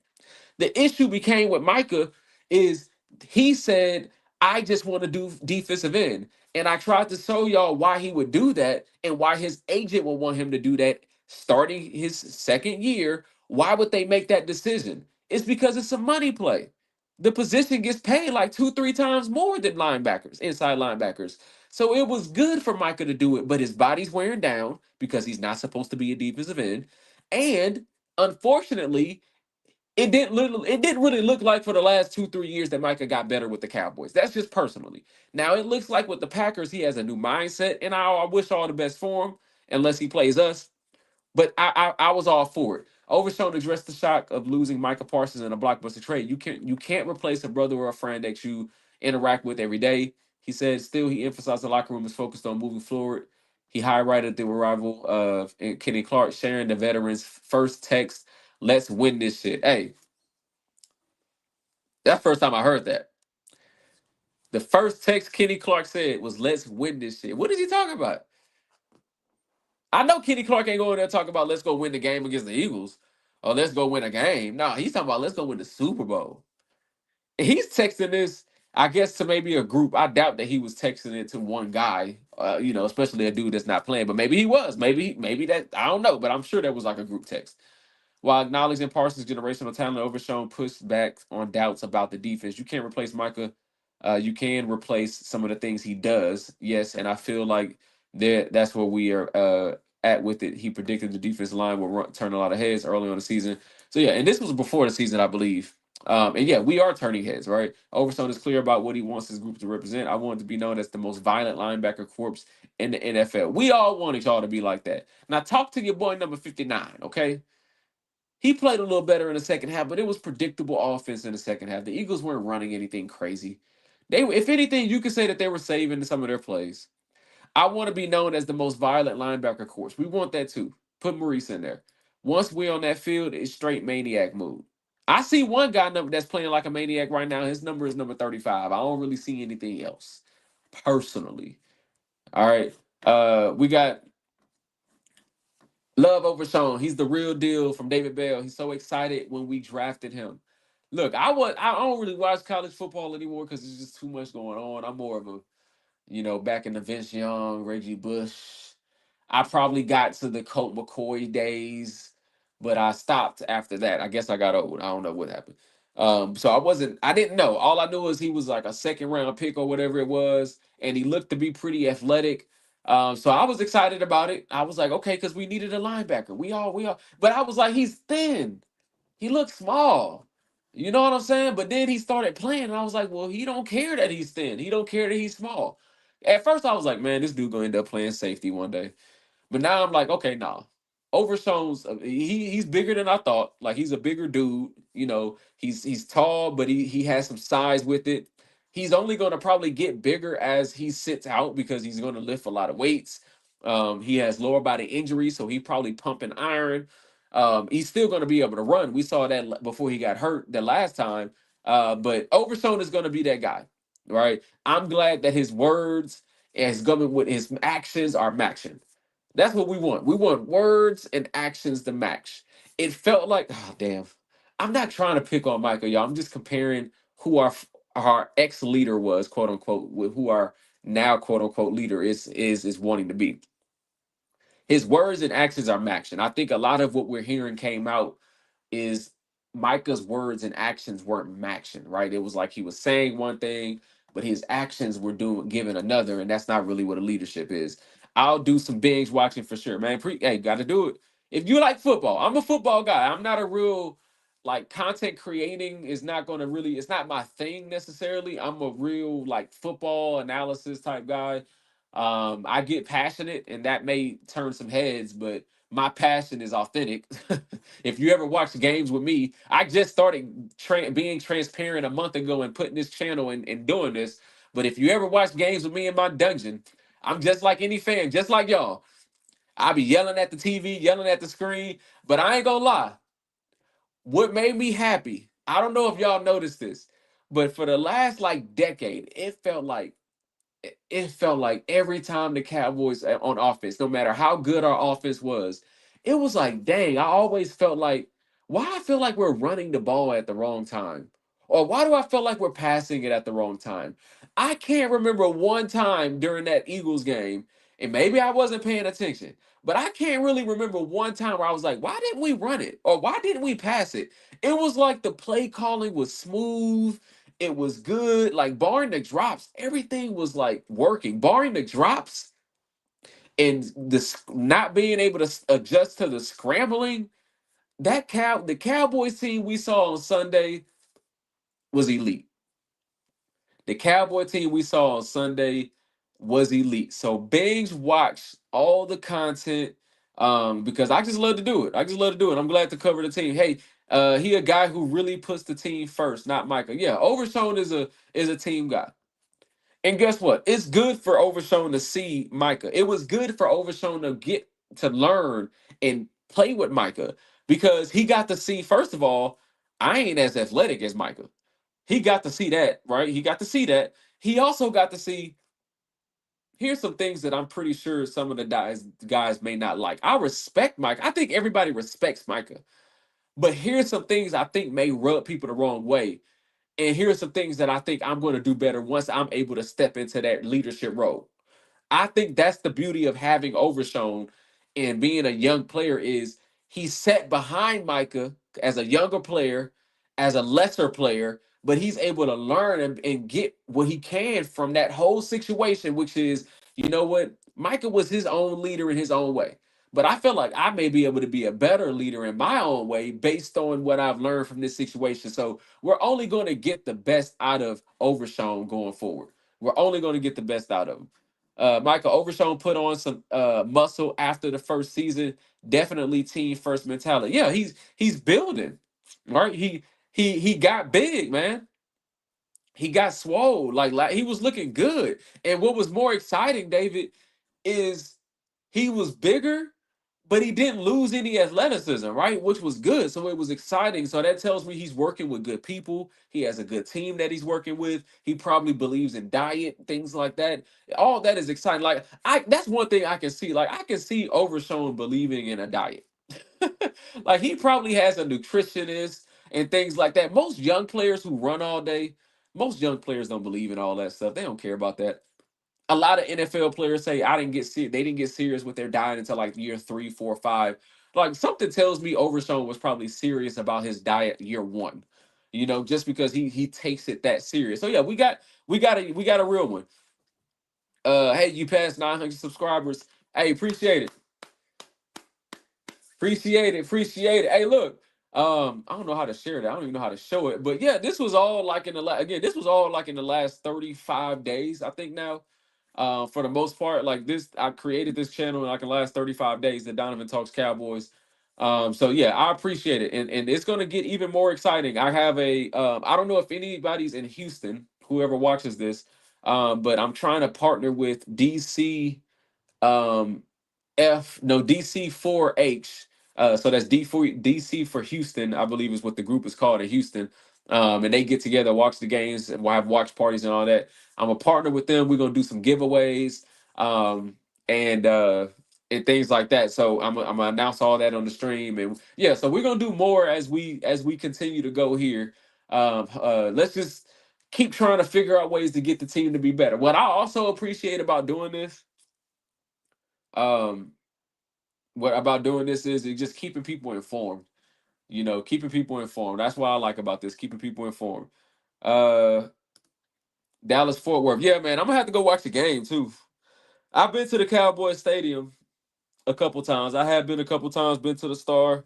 The issue became with Micah is he said, I just want to do defensive end. And I tried to show y'all why he would do that and why his agent would want him to do that starting his second year. Why would they make that decision? It's because it's a money play. The position gets paid like two, three times more than linebackers, inside linebackers. So it was good for Micah to do it, but his body's wearing down because he's not supposed to be a defensive end. And unfortunately, it didn't really look like for the last 2, 3 years that Micah got better with the Cowboys. That's just personally. Now it looks like with the Packers, he has a new mindset, and I wish all the best for him, unless he plays us. But I was all for it. Overshown addressed the shock of losing Micah Parsons in a blockbuster trade. You can't replace a brother or a friend that you interact with every day. He said still he emphasized the locker room is focused on moving forward. He highlighted the arrival of Kenny Clark sharing the veterans' first text, "Let's win this shit." Hey, that's the first time I heard that. The first text Kenny Clark said was "Let's win this shit." What is he talking about? I know Kenny Clark ain't going there talking about let's go win the game against the Eagles or let's go win a game. No, he's talking about let's go win the Super Bowl. He's texting this, I guess, to maybe a group. I doubt that he was texting it to one guy, especially a dude that's not playing. But maybe he was. Maybe that I don't know. But I'm sure that was like a group text. While acknowledging Parsons' generational talent, Overshown pushed back on doubts about the defense. You can't replace Micah. You can replace some of the things he does, yes, and I feel like that's where we are at with it. He predicted the defense line will turn a lot of heads early on the season. So yeah, and this was before the season, I believe. And yeah, we are turning heads, right? Overstone is clear about what he wants his group to represent. I want it to be known as the most violent linebacker corps in the NFL. We all want y'all to be like that. Now talk to your boy number 59, okay? He played a little better in the second half, but it was predictable offense in the second half. The Eagles weren't running anything crazy. If anything, you could say that they were saving some of their plays. I want to be known as the most violent linebacker course. We want that too. Put Maurice in there. Once we're on that field, it's straight maniac mood. I see one guy that's playing like a maniac right now. His number is number 35. I don't really see anything else, personally. All right. We got Love Overshown. He's the real deal from David Bell. He's so excited when we drafted him. Look, I don't really watch college football anymore because there's just too much going on. I'm more of a, back in the Vince Young, Reggie Bush. I probably got to the Colt McCoy days, but I stopped after that. I guess I got old. I don't know what happened. So I didn't know. All I knew was he was like a second round pick or whatever it was, and he looked to be pretty athletic. So I was excited about it. I was like, okay, because we needed a linebacker. We all, but I was like, he's thin. He looks small. You know what I'm saying? But then he started playing, and I was like, well, he don't care that he's thin. He don't care that he's small. At first, I was like, man, this dude gonna end up playing safety one day. But now I'm like, okay, nah. Overshown's he's bigger than I thought. Like he's a bigger dude. He's tall, but he has some size with it. He's only going to probably get bigger as he sits out because he's going to lift a lot of weights. He has lower body injuries, so he probably pumping iron. He's still going to be able to run. We saw that before he got hurt the last time. But Overshown is going to be that guy, right? I'm glad that his words and his government with his actions are matching. That's what we want. We want words and actions to match. It felt like, oh damn. I'm not trying to pick on Michael, y'all. I'm just comparing who our ex leader was, quote unquote, with who our now quote unquote leader is wanting to be. His words and actions are matching. I think a lot of what we're hearing came out is Micah's words and actions weren't matching, right? It was like he was saying one thing, but his actions were doing giving another, and that's not really what a leadership is. I'll do some binge watching for sure, man. Hey, got to do it. If you like football, I'm a football guy. I'm not a real like content creating is not going to really. It's not my thing necessarily. I'm a real like football analysis type guy. I get passionate, and that may turn some heads, but my passion is authentic. If you ever watch games with me, I just started being transparent a month ago and putting this channel and doing this. But if you ever watch games with me in my dungeon, I'm just like any fan, just like y'all. I be yelling at the TV, yelling at the screen, but I ain't gonna lie. What made me happy, I don't know if y'all noticed this, but for the last like decade, it felt like every time the Cowboys on offense, no matter how good our offense was, it was like, dang, I always felt like, why I feel like we're running the ball at the wrong time? Or why do I feel like we're passing it at the wrong time? I can't remember one time during that Eagles game, and maybe I wasn't paying attention, but I can't really remember one time where I was like, why didn't we run it? Or why didn't we pass it? It was like the play calling was smooth, it was good. Like barring the drops, everything was like working. Barring the drops and not being able to adjust to the scrambling, the Cowboys team we saw on Sunday was elite. The Cowboy team we saw on Sunday was elite. So binge watch all the content because I just love to do it. I just love to do it. I'm glad to cover the team. Hey, he a guy who really puts the team first, not Michael. Yeah, Overshown is a team guy. And guess what? It's good for Overshown to see Micah. It was good for Overshown to get to learn and play with Micah because he got to see, first of all, I ain't as athletic as Micah. He got to see that, right? He got to see that. He also got to see, here's some things that I'm pretty sure some of the guys may not like. I respect Micah. I think everybody respects Micah. But here's some things I think may rub people the wrong way. And here's some things that I think I'm going to do better once I'm able to step into that leadership role. I think that's the beauty of having Overshown and being a young player is he sat behind Micah as a younger player, as a lesser player, but he's able to learn and get what he can from that whole situation, which is, you know what? Micah was his own leader in his own way. But I feel like I may be able to be a better leader in my own way based on what I've learned from this situation. So we're only going to get the best out of Overshown going forward. We're only going to get the best out of him. Michael Overshown put on some muscle after the first season. Definitely team first mentality. Yeah, he's building, right? He got big, man. He got swole. Like he was looking good. And what was more exciting, David, is he was bigger, but he didn't lose any athleticism, right? Which was good. So it was exciting. So that tells me he's working with good people. He has a good team that he's working with. He probably believes in diet, things like that. All that is exciting. Like I that's one thing I can see. Like I can see Overshown believing in a diet. Like he probably has a nutritionist and things like that. Most young players who run all day, most young players don't believe in all that stuff. They don't care about that. A lot of NFL players say I didn't get serious. They didn't get serious with their diet until like year 3, 4, 5. Like something tells me Overshown was probably serious about his diet year one. You know, just because he takes it that serious. So yeah, we got a real one. Hey, you passed 900 subscribers. Hey, appreciate it. Appreciate it. Appreciate it. Hey, look. I don't know how to share that. I don't even know how to show it. But yeah, this was all like in the again. This was all like in the last 35 days. I think now, for the most part, like this, I created this channel in like the last 35 days. That Donovan Talks Cowboys. So yeah, I appreciate it, and it's gonna get even more exciting. I have a. I don't know if anybody's in Houston, whoever watches this, but I'm trying to partner with DC. Um, DC4H. So that's DC for Houston, I believe is what the group is called in Houston. And they get together, watch the games, and we'll have watch parties and all that. I'm a partner with them. We're gonna do some giveaways, and and things like that. So I'm gonna announce all that on the stream, and yeah. So we're gonna do more as we continue to go here. Let's just keep trying to figure out ways to get the team to be better. What I also appreciate about doing this, um, is it just keeping people informed. You know, keeping people informed. That's what I like about this, keeping people informed. Uh Dallas Fort Worth. Yeah, man, I'm gonna have to go watch the game too. I've been to the Cowboys Stadium a couple times. I have been a couple times, been to the Star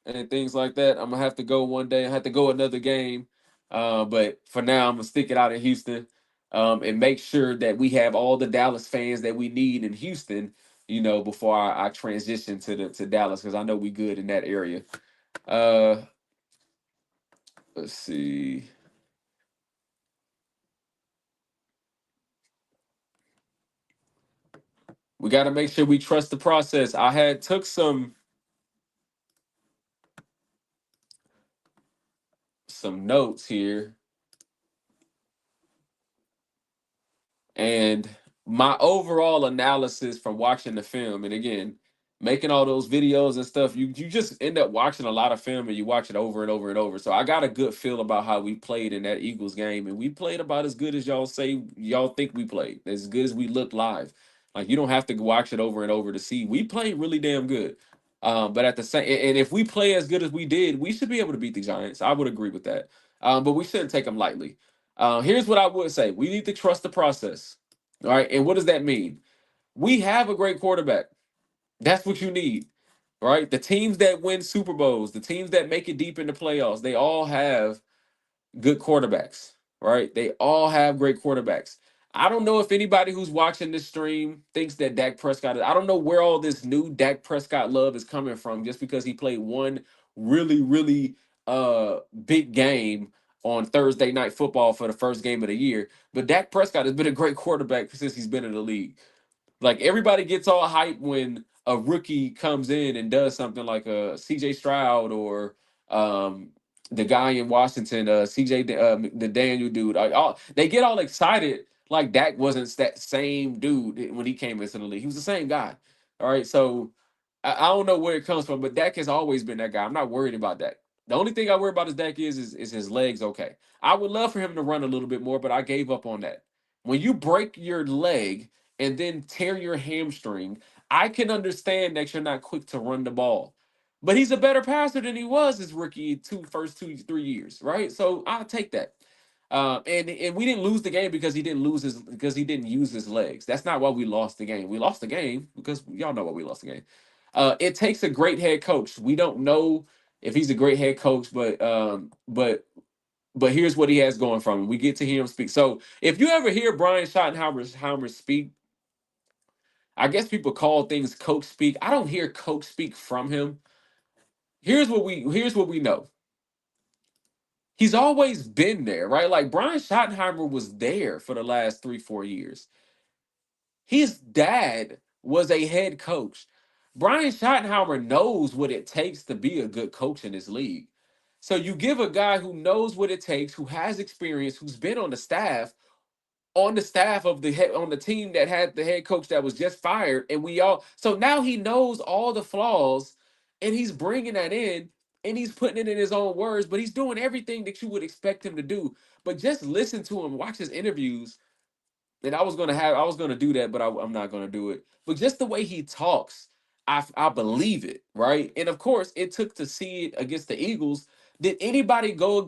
and things like that. I'm gonna have to go one day. I have to go another game. But for now, I'm gonna stick it out in Houston, and make sure that we have all the Dallas fans that we need in Houston. You know, before I transition to Dallas because I know we good in that area. Uh, let's see. We got to make sure we trust the process. I had took some notes here, and my overall analysis from watching the film, and again, making all those videos and stuff, you just end up watching a lot of film and you watch it over and over and over. So I got a good feel about how we played in that Eagles game, and we played about as good as y'all say y'all think we played, as good as we looked live. Like you don't have to watch it over and over to see we played really damn good. But at the same, and if we play as good as we did, we should be able to beat the Giants. I would agree with that. But we shouldn't take them lightly. Here's what I would say: we need to trust the process. All right. And what does that mean? We have a great quarterback. That's what you need. Right. The teams that win Super Bowls, the teams that make it deep in the playoffs, they all have good quarterbacks. Right. They all have great quarterbacks. I don't know if anybody who's watching this stream thinks that Dak Prescott is. I don't know where all this new Dak Prescott love is coming from just because he played one really, really big game on Thursday night football for the first game of the year. But Dak Prescott has been a great quarterback since he's been in the league. Like everybody gets all hype when a rookie comes in and does something like a CJ Stroud or um, the guy in Washington, CJ the Daniel dude. They get all excited like Dak wasn't that same dude when he came into the league. He was the same guy. All right, so I don't know where it comes from, but Dak has always been that guy. I'm not worried about that. The only thing I worry about is Dak is his legs okay. I would love for him to run a little bit more, but I gave up on that. When you break your leg and then tear your hamstring, I can understand that you're not quick to run the ball. But he's a better passer than he was his rookie first 2 3 years, right? So I'll take that. And we didn't lose the game because he didn't use his legs. That's not why we lost the game. We lost the game because y'all know why we lost the game. It takes a great head coach. We don't know if he's a great head coach, but here's what he has going from him. We get to hear him speak. So if you ever hear Brian Schottenheimer speak, I guess people call things coach speak. I don't hear coach speak from him. Here's what we know. He's always been there, right? Like Brian Schottenheimer was there for the last 3 4 years. His dad was a head coach. Brian Schottenheimer knows what it takes to be a good coach in this league. So you give a guy who knows what it takes, who has experience, who's been on the staff of the head on the team that had the head coach that was just fired, and we all so now he knows all the flaws, and he's bringing that in, and he's putting it in his own words, but he's doing everything that you would expect him to do. But just listen to him, watch his interviews, and I was gonna do that, but I'm not gonna do it. But just the way he talks, I believe it, right? And of course, it took to see it against the Eagles. Did anybody go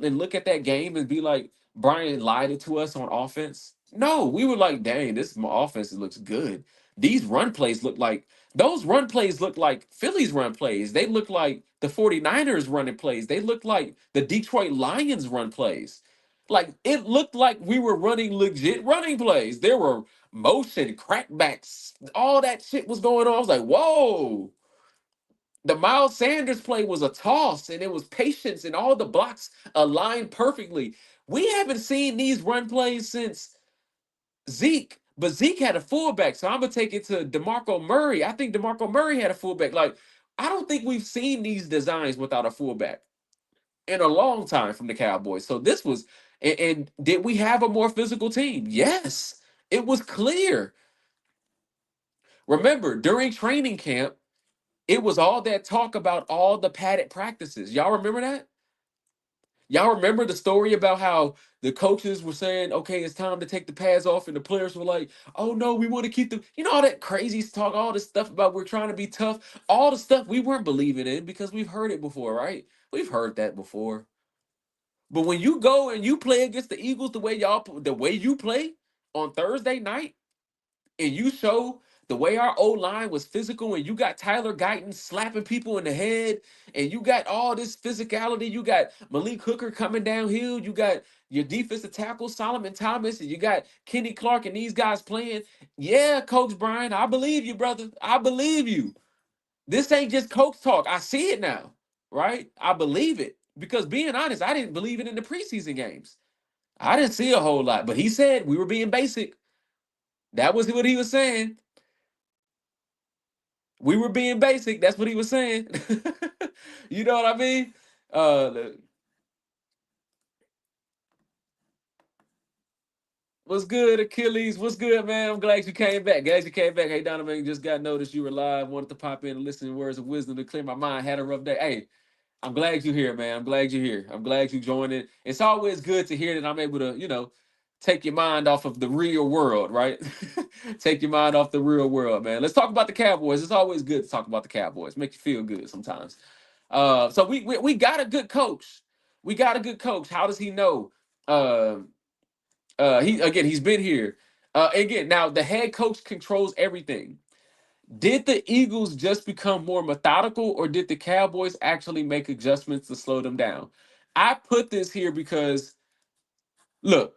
and look at that game and be like, Brian lied to us on offense? No, we were like, dang, this offense looks good. Those run plays look like Philly's run plays. They look like the 49ers running plays. They look like the Detroit Lions run plays. Like it looked like we were running legit running plays. There were motion crackbacks, all that shit was going on. I was like, whoa. The Miles Sanders play was a toss, and it was patience, and all the blocks aligned perfectly. We haven't seen these run plays since Zeke, but Zeke had a fullback, so I'm gonna take it to DeMarco Murray. I think DeMarco Murray had a fullback. Like, I don't think we've seen these designs without a fullback in a long time from the Cowboys. So this was, and did we have a more physical team? Yes, it was clear. Remember, during training camp, it was all that talk about all the padded practices. Y'all remember that? Y'all remember the story about how the coaches were saying, okay, it's time to take the pads off, and the players were like, oh no, we want to keep them. You know, all that crazy talk, all this stuff about we're trying to be tough, all the stuff we weren't believing in because we've heard it before, right? We've heard that before. But when you go and you play against the Eagles the way you play on Thursday night, and you show the way our O line was physical, and you got Tyler Guyton slapping people in the head, and you got all this physicality, you got Malik Hooker coming downhill, you got your defensive tackle Solomon Thomas, and you got Kenny Clark and these guys playing. Yeah, Coach Brian, I believe you, brother. I believe you. This ain't just coach talk. I see it now, right? I believe it. Because being honest, I didn't believe it in the preseason games. I didn't see a whole lot. But he said we were being basic. That was what he was saying. We were being basic. That's what he was saying. You know what I mean? Uh what's good, Achilles? What's good, man? I'm glad you came back. Glad you came back. Hey, Donovan, just got noticed you were live. Wanted to pop in and listen to words of wisdom to clear my mind. Had a rough day. Hey, I'm glad you're here, man. I'm glad you're here. I'm glad you joined it. It's always good to hear that I'm able to, take your mind off of the real world, right? Take your mind off the real world, man. Let's talk about the Cowboys. It's always good to talk about the Cowboys. Make you feel good sometimes. So we got a good coach. We got a good coach. How does he know? He's been here. Again, now the head coach controls everything. Did the Eagles just become more methodical, or did the Cowboys actually make adjustments to slow them down? I put this here because, look,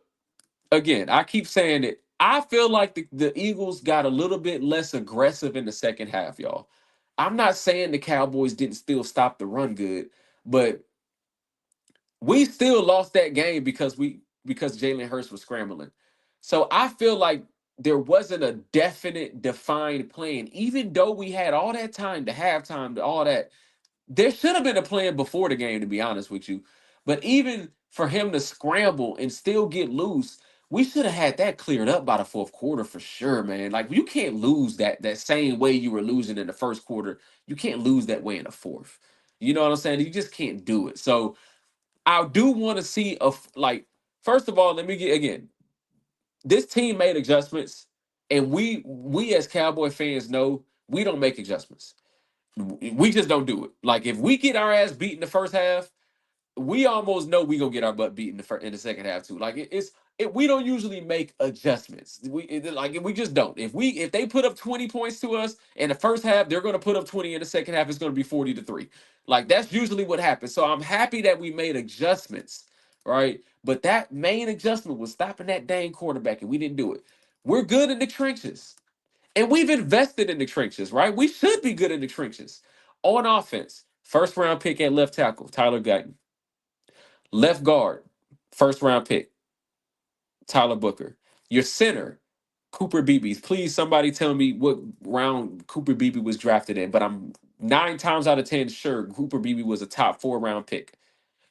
again, I keep saying it. I feel like the Eagles got a little bit less aggressive in the second half, y'all. I'm not saying the Cowboys didn't still stop the run good, but We still lost that game because Jalen Hurts was scrambling. So I feel like there wasn't a definite defined plan, even though we had all that time to halftime to all that. There should have been a plan before the game, to be honest with you. But even for him to scramble and still get loose, we should have had that cleared up by the fourth quarter for sure, man. Like you can't lose that same way you were losing in the first quarter. You can't lose that way in the fourth. You know what I'm saying? You just can't do it. So I do want to see like. First of all, let me get again. This team made adjustments, and we as Cowboy fans know we don't make adjustments. We just don't do it. Like if we get our ass beat in the first half, we almost know we gonna get our butt beat in the second half too. Like we don't usually make adjustments. We just don't. If they put up 20 points to us in the first half, they're gonna put up 20 in the second half. It's gonna be 40-3. Like that's usually what happens. So I'm happy that we made adjustments, right? But that main adjustment was stopping that dang quarterback, and we didn't do it. We're good in the trenches. And we've invested in the trenches, right? We should be good in the trenches. On offense, first round pick at left tackle, Tyler Guyton. Left guard, first round pick, Tyler Booker. Your center, Cooper Beebe. Please, somebody tell me what round Cooper Beebe was drafted in, but I'm 9 times out of 10 sure Cooper Beebe was a top 4 round pick.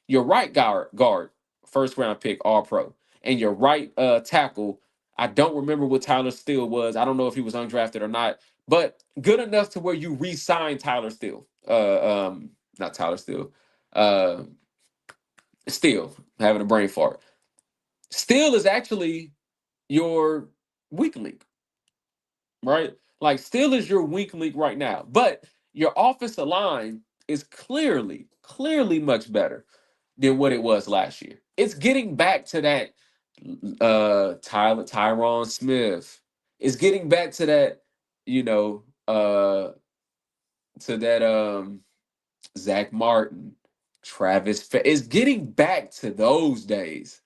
Your right guard, first round pick, all pro. And your right tackle, I don't remember what Tyler Steele was. I don't know if he was undrafted or not, but good enough to where you re-signed Tyler Steele. Not Tyler Steele. Uh, Steele, having a brain fart. Steele is actually your weak link, right? Like Steele is your weak link right now, but your offensive line is clearly much better than what it was last year. It's getting back to that Tyron Smith. It's getting back to that, you know, to that Zach Martin, It's getting back to those days.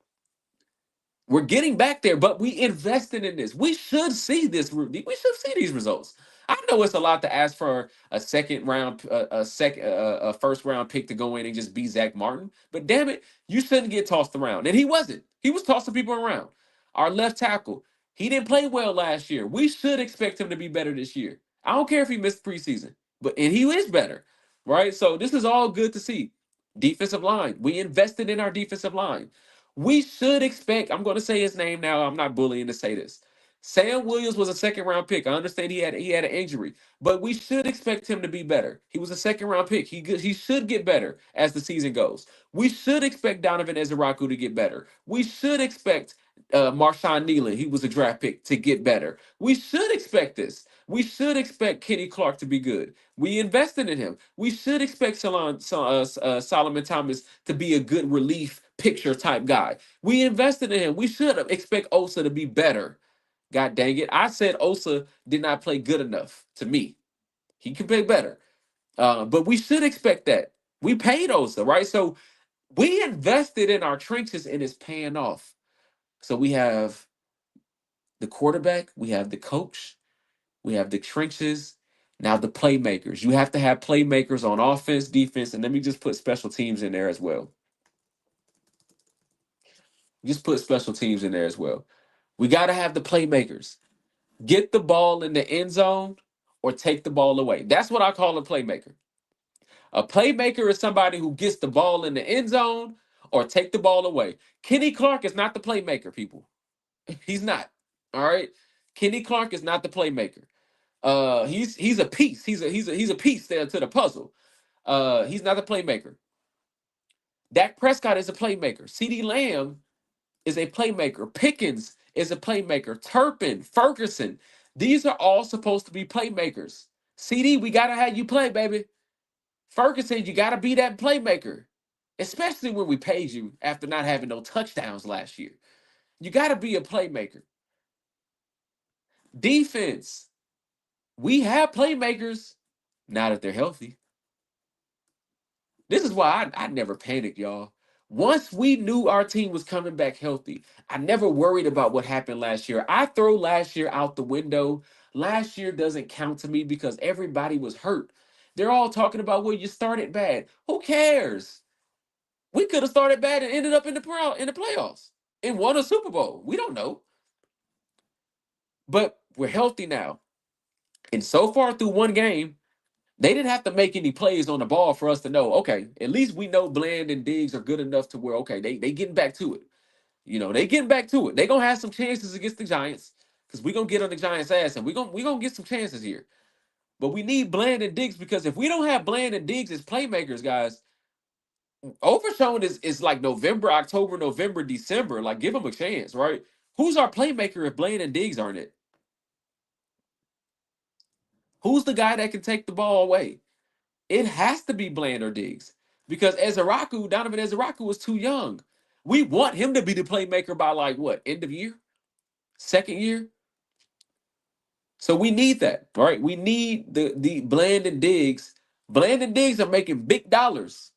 We're getting back there, but we invested in this. We should see this. We should see these results. I know it's a lot to ask for a second round, a first round pick to go in and just be Zach Martin. But damn it, you shouldn't get tossed around. And he wasn't. He was tossing people around. Our left tackle, he didn't play well last year. We should expect him to be better this year. I don't care if he missed preseason, and he is better, right? So this is all good to see. Defensive line, we invested in our defensive line. We should expect, I'm going to say his name now. I'm not bullying to say this. Sam Williams was a second round pick. I understand he had an injury, but we should expect him to be better. He was a second round pick. He should get better as the season goes. We should expect Donovan Ezeiruaku to get better. We should expect Marshawn Nealon, he was a draft pick, to get better. We should expect this. We should expect Kenny Clark to be good. We invested in him. We should expect Solomon Thomas to be a good relief picture type guy. We invested in him. We should expect Osa to be better. God dang it. I said Osa did not play good enough to me. He can play better. But we should expect that. We paid Osa, right? So we invested in our trenches and it's paying off. So we have the quarterback, we have the coach, we have the trenches. Now the playmakers. You have to have playmakers on offense, defense, and let me just put special teams in there as well. Just put special teams in there as well. We got to have the playmakers. Get the ball in the end zone or take the ball away. That's what I call a playmaker. A playmaker is somebody who gets the ball in the end zone or take the ball away. Kenny Clark is not the playmaker, people. He's not. All right. Kenny Clark is not the playmaker. He's a piece. He's a piece there to the puzzle. He's not the playmaker. Dak Prescott is a playmaker. CeeDee Lamb is a playmaker. Pickens is a playmaker. Turpin, Ferguson, these are all supposed to be playmakers. CD, we gotta have you play, baby. Ferguson, you gotta be that playmaker, especially when we paid you after not having no touchdowns last year. You gotta be a playmaker. Defense, we have playmakers now that they're healthy. This is why I never panicked, y'all. Once we knew our team was coming back healthy, I never worried about what happened last year. I throw last year out the window. Last year doesn't count to me because everybody was hurt. They're all talking about, well, you started bad. Who cares? We could have started bad and ended up in the playoffs and won a Super Bowl. We don't know. But we're healthy now. And so far through one game, they didn't have to make any plays on the ball for us to know, okay, at least we know Bland and Diggs are good enough to where, okay, they getting back to it. They getting back to it. They gonna have some chances against the Giants because we gonna get on the Giants' ass and we gonna get some chances here. But we need Bland and Diggs because if we don't have Bland and Diggs as playmakers, guys, Overshown is like November, October, November, December. Like, give them a chance, right? Who's our playmaker if Bland and Diggs aren't it? Who's the guy that can take the ball away? It has to be Bland or Diggs because Donovan Ezeiruaku is too young. We want him to be the playmaker by like what, end of year, second year. So we need that, all right? We need the Bland and Diggs. Bland and Diggs are making big dollars.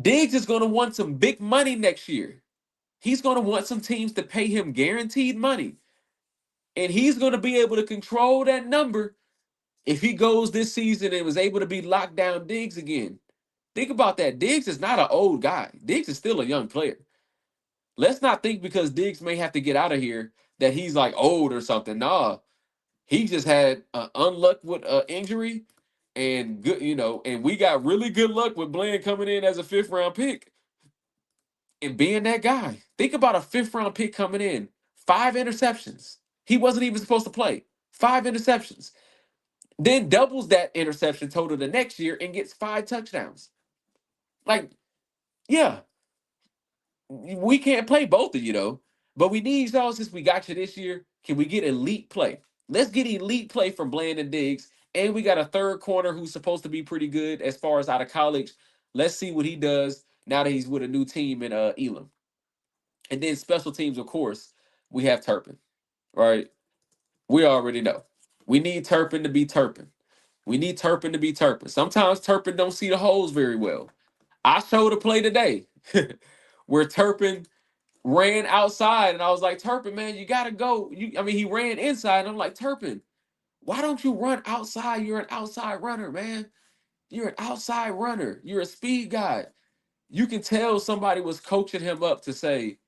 Diggs is going to want some big money next year. He's going to want some teams to pay him guaranteed money. And he's going to be able to control that number if he goes this season and was able to be locked down Diggs again. Think about that. Diggs is not an old guy. Diggs is still a young player. Let's not think because Diggs may have to get out of here that he's like old or something. Nah, he just had unluck with injury and good, and we got really good luck with Bland coming in as a fifth round pick and being that guy. Think about a fifth round pick coming in, 5 interceptions. He wasn't even supposed to play. 5 interceptions. Then doubles that interception total the next year and gets 5 touchdowns. Like, yeah, we can't play both of you though. But we need y'all since we got you this year. Can we get elite play? Let's get elite play from Bland and Diggs. And we got a third corner who's supposed to be pretty good as far as out of college. Let's see what he does now that he's with a new team in Elam. And then special teams, of course, we have Turpin, right? We already know. We need Turpin to be Turpin. We need Turpin to be Turpin. Sometimes Turpin don't see the holes very well. I showed a play today where Turpin ran outside, and I was like, Turpin, man, you gotta go. He ran inside, and I'm like, Turpin, why don't you run outside? You're an outside runner, man. You're an outside runner. You're a speed guy. You can tell somebody was coaching him up to say,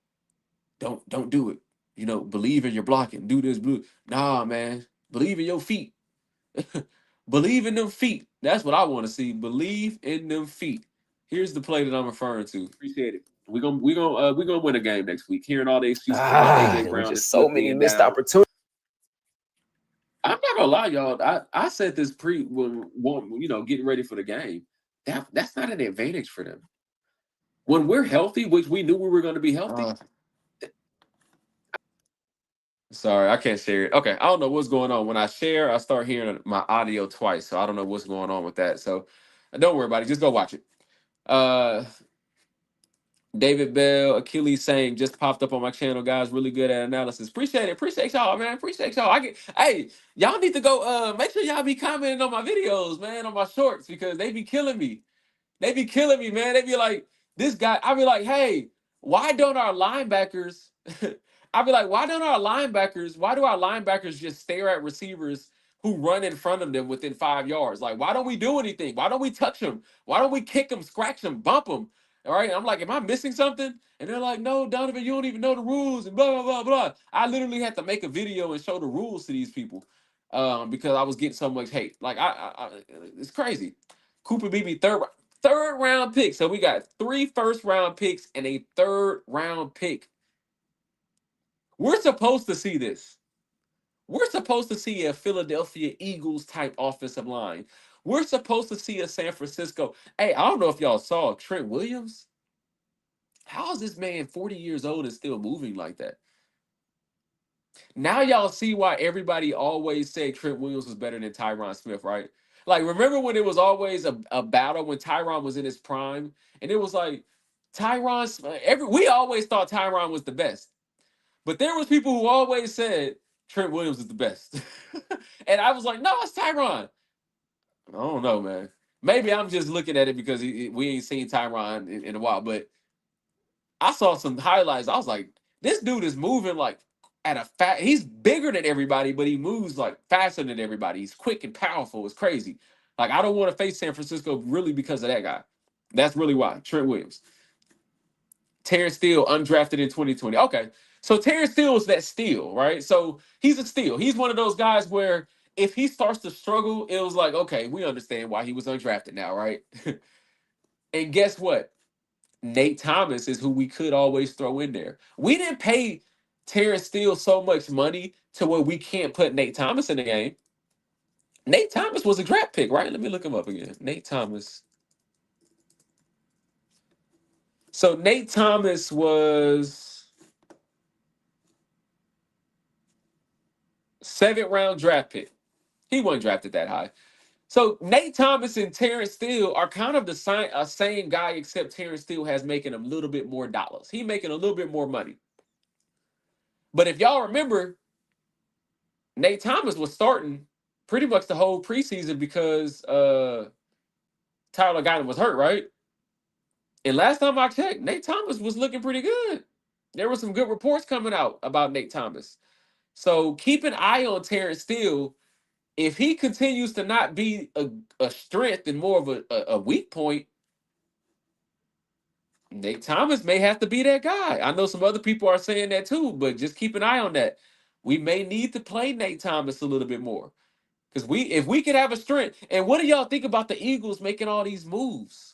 don't do it. Believe in your blocking. Do this, blue. Nah, man. Believe in your feet. Believe in them feet. That's what I want to see. Believe in them feet. Here's the play that I'm referring to. Appreciate it. We're gonna win a game next week. Hearing all the excuses about AJ There were Brown and just so Swift many being missed down. opportunities. I'm not gonna lie, y'all. I said this when getting ready for the game. That's not an advantage for them. When we're healthy, which we knew we were going to be healthy. Sorry, I can't share it. Okay, I don't know what's going on. When I share, I start hearing my audio twice, so I don't know what's going on with that. So don't worry about it. Just go watch it. Uh, David Bell, Achilles saying just popped up on my channel, guys. Really good at analysis. Appreciate it. Appreciate y'all, man. Appreciate y'all. Hey, y'all need to go make sure y'all be commenting on my videos, man, on my shorts, because they be killing me. They be killing me, man. They be like, this guy, I be like, hey, why don't our linebackers I be like, why do our linebackers just stare at receivers who run in front of them within 5 yards? Like, why don't we do anything? Why don't we touch them? Why don't we kick them, scratch them, bump them? All right. I'm like, am I missing something? And they're like, no, Donovan, you don't even know the rules and blah, blah, blah, blah. I literally had to make a video and show the rules to these people because I was getting so much hate. Like, it's crazy. Cooper Beebe, third round pick. So we got 3 first-round picks and a third-round pick. We're supposed to see this. We're supposed to see a Philadelphia Eagles type offensive line. We're supposed to see a San Francisco. Hey, I don't know if y'all saw Trent Williams. How is this man 40 years old and still moving like that? Now y'all see why everybody always said Trent Williams was better than Tyron Smith, right? Like, remember when it was always a battle when Tyron was in his prime? And it was like, we always thought Tyron was the best. But there was people who always said Trent Williams is the best. And I was like, no, it's Tyron. I don't know, man. Maybe I'm just looking at it because we ain't seen Tyron in a while. But I saw some highlights. I was like, this dude is moving like he's bigger than everybody, but he moves like faster than everybody. He's quick and powerful. It's crazy. Like, I don't want to face San Francisco really because of that guy. That's really why. Trent Williams. Terrence Steele undrafted in 2020. Okay. So Terrence Steele is that steal, right? So he's a steal. He's one of those guys where if he starts to struggle, it was like, okay, we understand why he was undrafted now, right? And guess what? Nate Thomas is who we could always throw in there. We didn't pay Terrence Steele so much money to where we can't put Nate Thomas in the game. Nate Thomas was a draft pick, right? Let me look him up again. Nate Thomas. So Nate Thomas was 7th-round draft pick. He wasn't drafted that high. So Nate Thomas and Terrence Steele are kind of the same guy, except Terrence Steele has making a little bit more dollars. He making a little bit more money. But if y'all remember, Nate Thomas was starting pretty much the whole preseason because Tyler Guyton was hurt, right? And last time I checked, Nate Thomas was looking pretty good. There were some good reports coming out about Nate Thomas. So keep an eye on Terrence Steele. If he continues to not be a strength and more of a weak point, Nate Thomas may have to be that guy. I know some other people are saying that too, but just keep an eye on that. We may need to play Nate Thomas a little bit more. Because if we could have a strength, and what do y'all think about the Eagles making all these moves?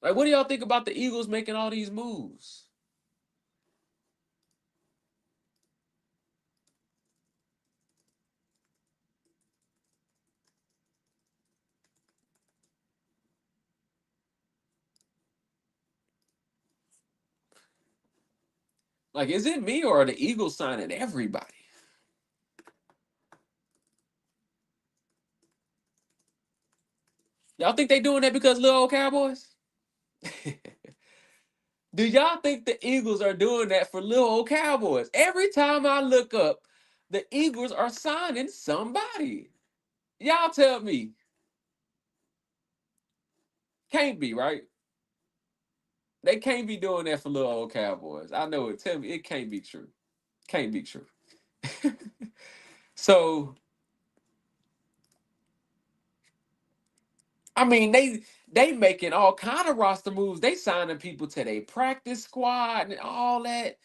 Like, what do y'all think about the Eagles making all these moves? Like, is it me or are the Eagles signing everybody? Y'all think they doing that because little old Cowboys? Do y'all think the Eagles are doing that for little old Cowboys? Every time I look up, the Eagles are signing somebody. Y'all tell me. Can't be, right? They can't be doing that for little old Cowboys. I know it. Tell me it can't be true. Can't be true. So, I mean, they making all kind of roster moves. They signing people to their practice squad and all that.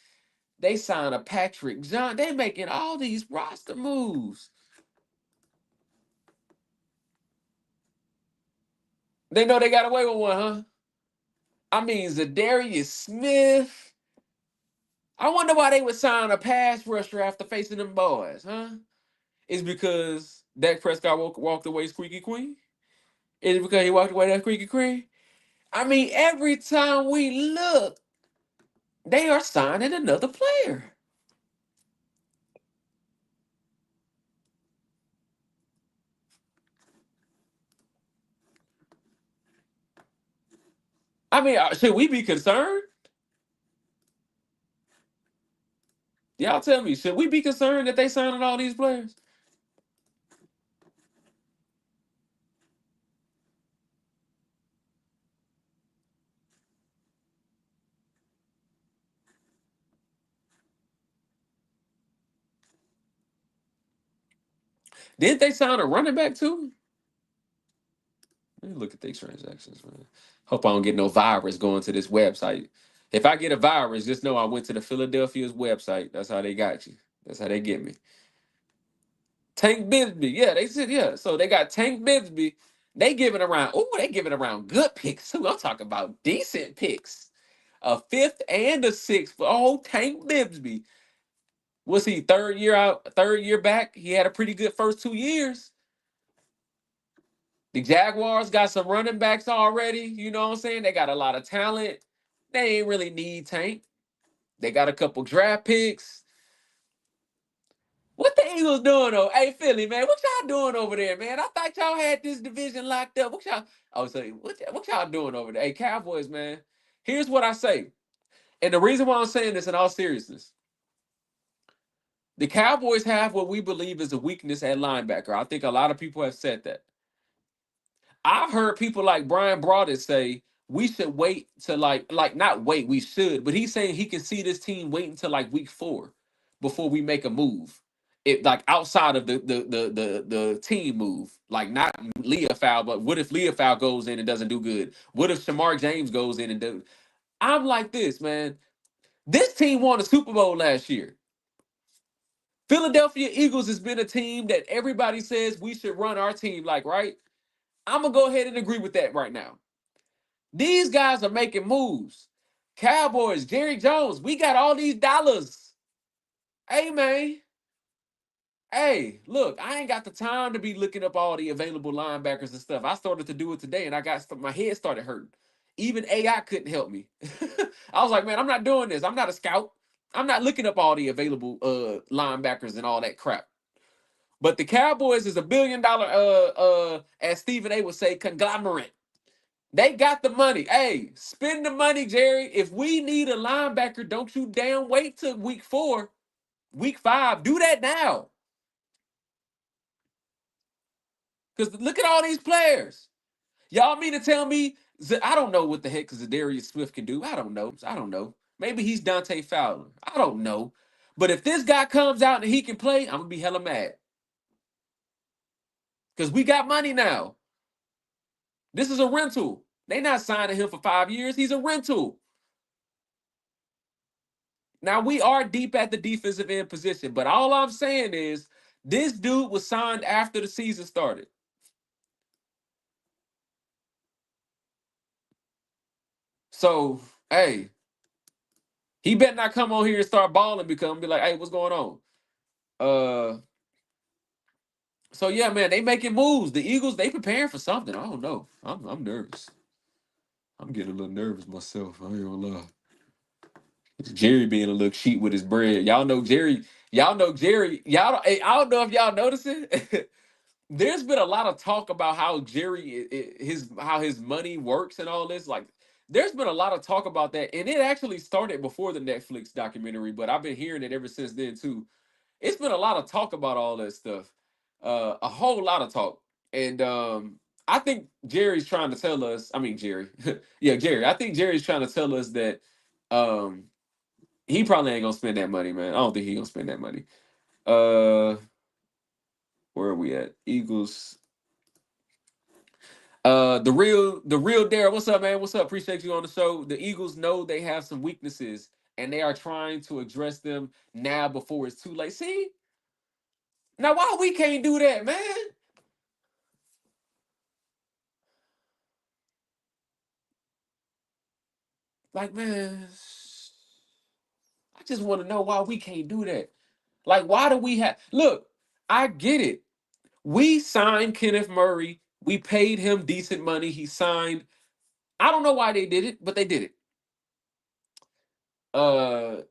They signed a Patrick John. They making all these roster moves. They know they got away with one, huh? I mean, Zadarius Smith. I wonder why they would sign a pass rusher after facing them boys, huh? Is because Dak Prescott walked away squeaky clean? Is it because he walked away that squeaky clean? I mean, every time we look, they are signing another player. I mean, should we be concerned? Y'all tell me, should we be concerned that they signing all these players? Didn't they sign a running back too? Let me look at these transactions, man. Hope I don't get no virus going to this website. If I get a virus, just know I went to the Philadelphia's website. That's how they got you. That's how they get me. Tank Bigsby. Yeah, they said, yeah. So they got Tank Bigsby. They giving around, they giving around good picks too. I'm talking about decent picks. A 5th and a 6th for Tank Bigsby. Was he third year out, third year back? He had a pretty good first 2 years. The Jaguars got some running backs already. You know what I'm saying? They got a lot of talent. They ain't really need Tank. They got a couple draft picks. What the Eagles doing though? Hey Philly, man, what y'all doing over there, man? I thought y'all had this division locked up. What y'all? I was saying, what y'all doing over there? Hey Cowboys, man. Here's what I say, and the reason why I'm saying this in all seriousness, the Cowboys have what we believe is a weakness at linebacker. I think a lot of people have said that. I've heard people like Brian Broaddus say we should wait to like not wait, we should, but he's saying he can see this team wait until like week 4 before we make a move. it like outside of the team move, like not Leah Foul, but what if Leah Foul goes in and doesn't do good? What if Shamar James goes in and do? I'm like this, man. This team won a Super Bowl last year. Philadelphia Eagles has been a team that everybody says we should run our team like, right? I'm gonna go ahead and agree with that right now. These guys are making moves. Cowboys, Jerry Jones, we got all these dollars. Hey, man. Hey, look, I ain't got the time to be looking up all the available linebackers and stuff. I started to do it today, and my head started hurting. Even AI couldn't help me. I was like, man, I'm not doing this. I'm not a scout. I'm not looking up all the available linebackers and all that crap. But the Cowboys is $1 billion, as Stephen A would say, conglomerate. They got the money. Hey, spend the money, Jerry. If we need a linebacker, don't you damn wait till week 4, week 5. Do that now. Because look at all these players. Y'all mean to tell me, I don't know what the heck Zadarius Smith can do. I don't know. Maybe he's Dante Fowler. I don't know. But if this guy comes out and he can play, I'm going to be hella mad. Because we got money now. This is a rental. They not signing him for 5 years. He's a rental. Now, we are deep at the defensive end position, but all I'm saying is this dude was signed after the season started. So, hey, he better not come on here and start balling because I'm be like, hey, what's going on? So yeah, man, they making moves. The Eagles, they preparing for something. I don't know. I'm nervous. I'm getting a little nervous myself. I ain't gonna lie. Jerry being a little cheap with his bread. Y'all know Jerry. Y'all know Jerry. I don't know if y'all notice it. There's been a lot of talk about how Jerry how his money works and all this. Like, there's been a lot of talk about that, and it actually started before the Netflix documentary, but I've been hearing it ever since then too. It's been a lot of talk about all that stuff, a whole lot of talk, and I think Jerry's trying to tell us. I mean, Jerry, yeah, Jerry. I think Jerry's trying to tell us that um, he probably ain't gonna spend that money, man. I don't think he gonna spend that money. Uh, where are we at? Eagles. The real Dare. What's up, man? What's up? Appreciate you on the show. The Eagles know they have some weaknesses, and they are trying to address them now before it's too late. See, now why we can't do that, man? Like, man, I just want to know why we can't do that. Like, why do we have? Look, I get it. We signed Kenneth Murray. We paid him decent money. He signed. I don't know why they did it, but they did it. Uh,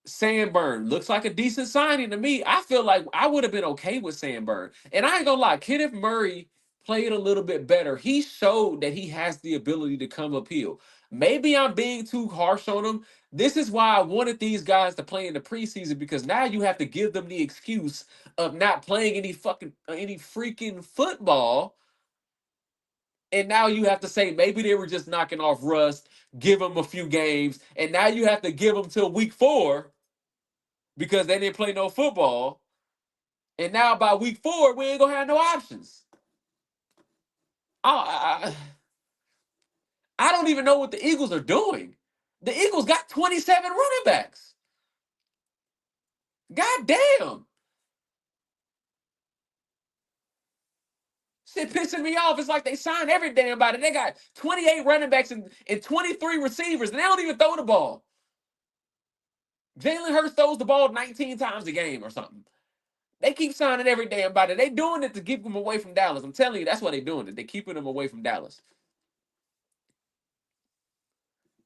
Sandburn looks like a decent signing to me. I feel like I would have been okay with Sandburn. And I ain't gonna lie, Kenneth Murray played a little bit better. He showed that he has the ability to come uphill. Maybe I'm being too harsh on him. This is why I wanted these guys to play in the preseason, because now you have to give them the excuse of not playing any freaking football. And now you have to say maybe they were just knocking off rust, give them a few games, and now you have to give them till week 4 because they didn't play no football. And now by week 4, we ain't gonna have no options. I, I don't even know what the Eagles are doing. The Eagles got 27 running backs. God damn. Shit pissing me off. It's like they signed every damn body. They got 28 running backs and 23 receivers, and they don't even throw the ball. Jalen Hurts throws the ball 19 times a game or something. They keep signing every damn body. They doing it to keep them away from Dallas. I'm telling you, that's why they doing it. They keeping them away from Dallas.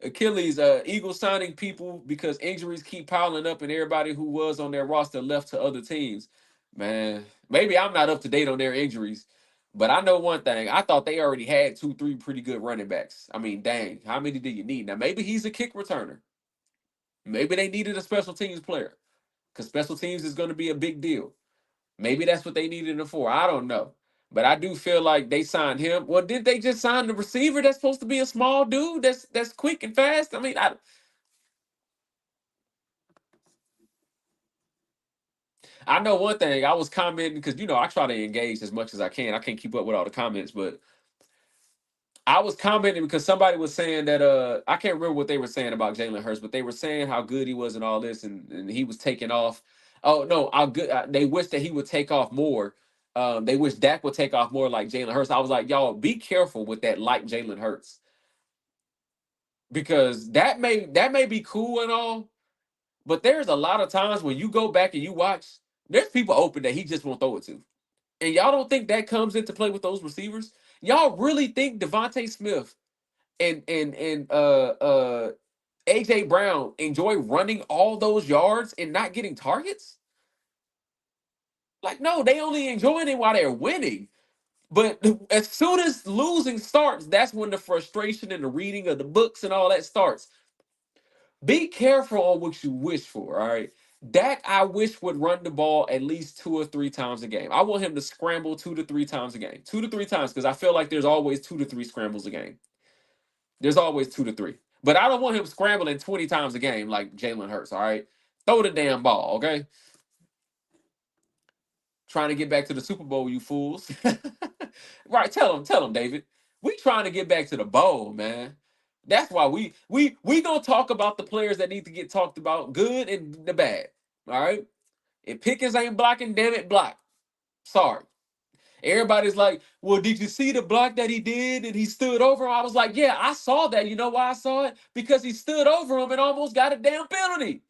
Achilles, Eagles signing people because injuries keep piling up and everybody who was on their roster left to other teams. Man, maybe I'm not up to date on their injuries, but I know one thing. I thought they already had 2, 3 pretty good running backs. I mean, dang, how many do you need? Now, maybe he's a kick returner. Maybe they needed a special teams player because special teams is going to be a big deal. Maybe that's what they needed him for. I don't know. But I do feel like they signed him. Well, did they just sign the receiver that's supposed to be a small dude that's quick and fast? I mean, I know one thing. I was commenting because I try to engage as much as I can. I can't keep up with all the comments, but I was commenting because somebody was saying that I can't remember what they were saying about Jalen Hurts, but they were saying how good he was and all this, and he was taking off. Oh no, how good they wish that he would take off more. They wish Dak would take off more like Jalen Hurts. I was like, y'all, be careful with that like Jalen Hurts because that may be cool and all, but there's a lot of times when you go back and you watch, there's people open that he just won't throw it to. And y'all don't think that comes into play with those receivers? Y'all really think Devontae Smith and AJ Brown enjoy running all those yards and not getting targets? Like, no, they only enjoying it while they're winning. But as soon as losing starts, that's when the frustration and the reading of the books and all that starts. Be careful on what you wish for, all right? Dak, I wish would run the ball at least 2 or 3 times a game. I want him to scramble 2 to 3 times a game. 2 to 3 times, because I feel like there's always 2 to 3 scrambles a game. There's always 2 to 3. But I don't want him scrambling 20 times a game like Jalen Hurts, all right? Throw the damn ball, okay? Trying to get back to the Super Bowl, you fools. Right, tell him, David. We trying to get back to the bowl, man. That's why we gonna talk about the players that need to get talked about, good and the bad. All right. If Pickens ain't blocking, damn it, block. Sorry. Everybody's like, well, did you see the block that he did and he stood over him? I was like, yeah, I saw that. You know why I saw it? Because he stood over him and almost got a damn penalty.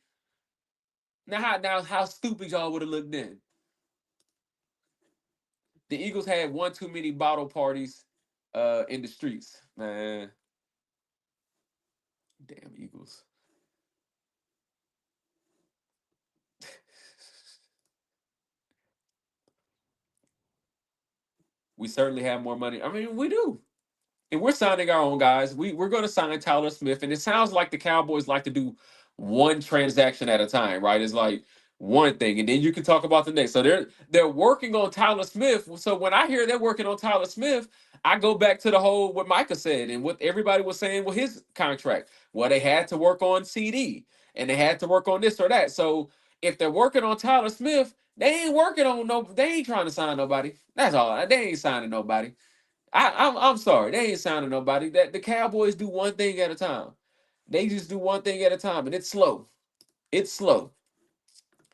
Now how stupid y'all would have looked then. The Eagles had one too many bottle parties in the streets, man. Damn Eagles. We certainly have more money. I mean, we do. And we're signing our own guys. We're going to sign Tyler Smith, and it sounds like the Cowboys like to do one transaction at a time, right? It's like one thing, and then you can talk about the next. So they're working on Tyler Smith. So when I hear they're working on Tyler Smith, I go back to the whole what Micah said and what everybody was saying with his contract. Well, they had to work on CD, and they had to work on this or that. So if they're working on Tyler Smith, they ain't working on no. They ain't trying to sign nobody. That's all. They ain't signing nobody. I'm sorry, they ain't signing nobody. That the Cowboys do one thing at a time. They just do one thing at a time, and it's slow. It's slow.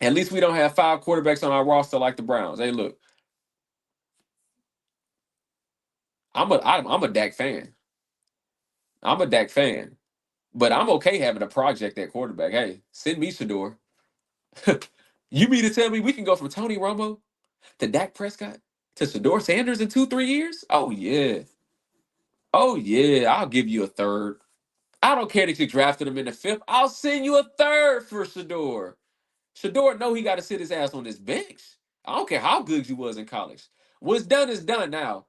At least we don't have 5 quarterbacks on our roster like the Browns. Hey, look, I'm a Dak fan. I'm a Dak fan, but I'm okay having a project at quarterback. Hey, send me Shador. You mean to tell me we can go from Tony Romo to Dak Prescott to Shador Sanders in 2 3 years? Oh yeah, oh yeah. I'll give you a third. I don't care that you drafted him in the fifth. I'll send you a third for Shador. Shador know he got to sit his ass on this bench. I don't care how good you was in college. What's done is done now.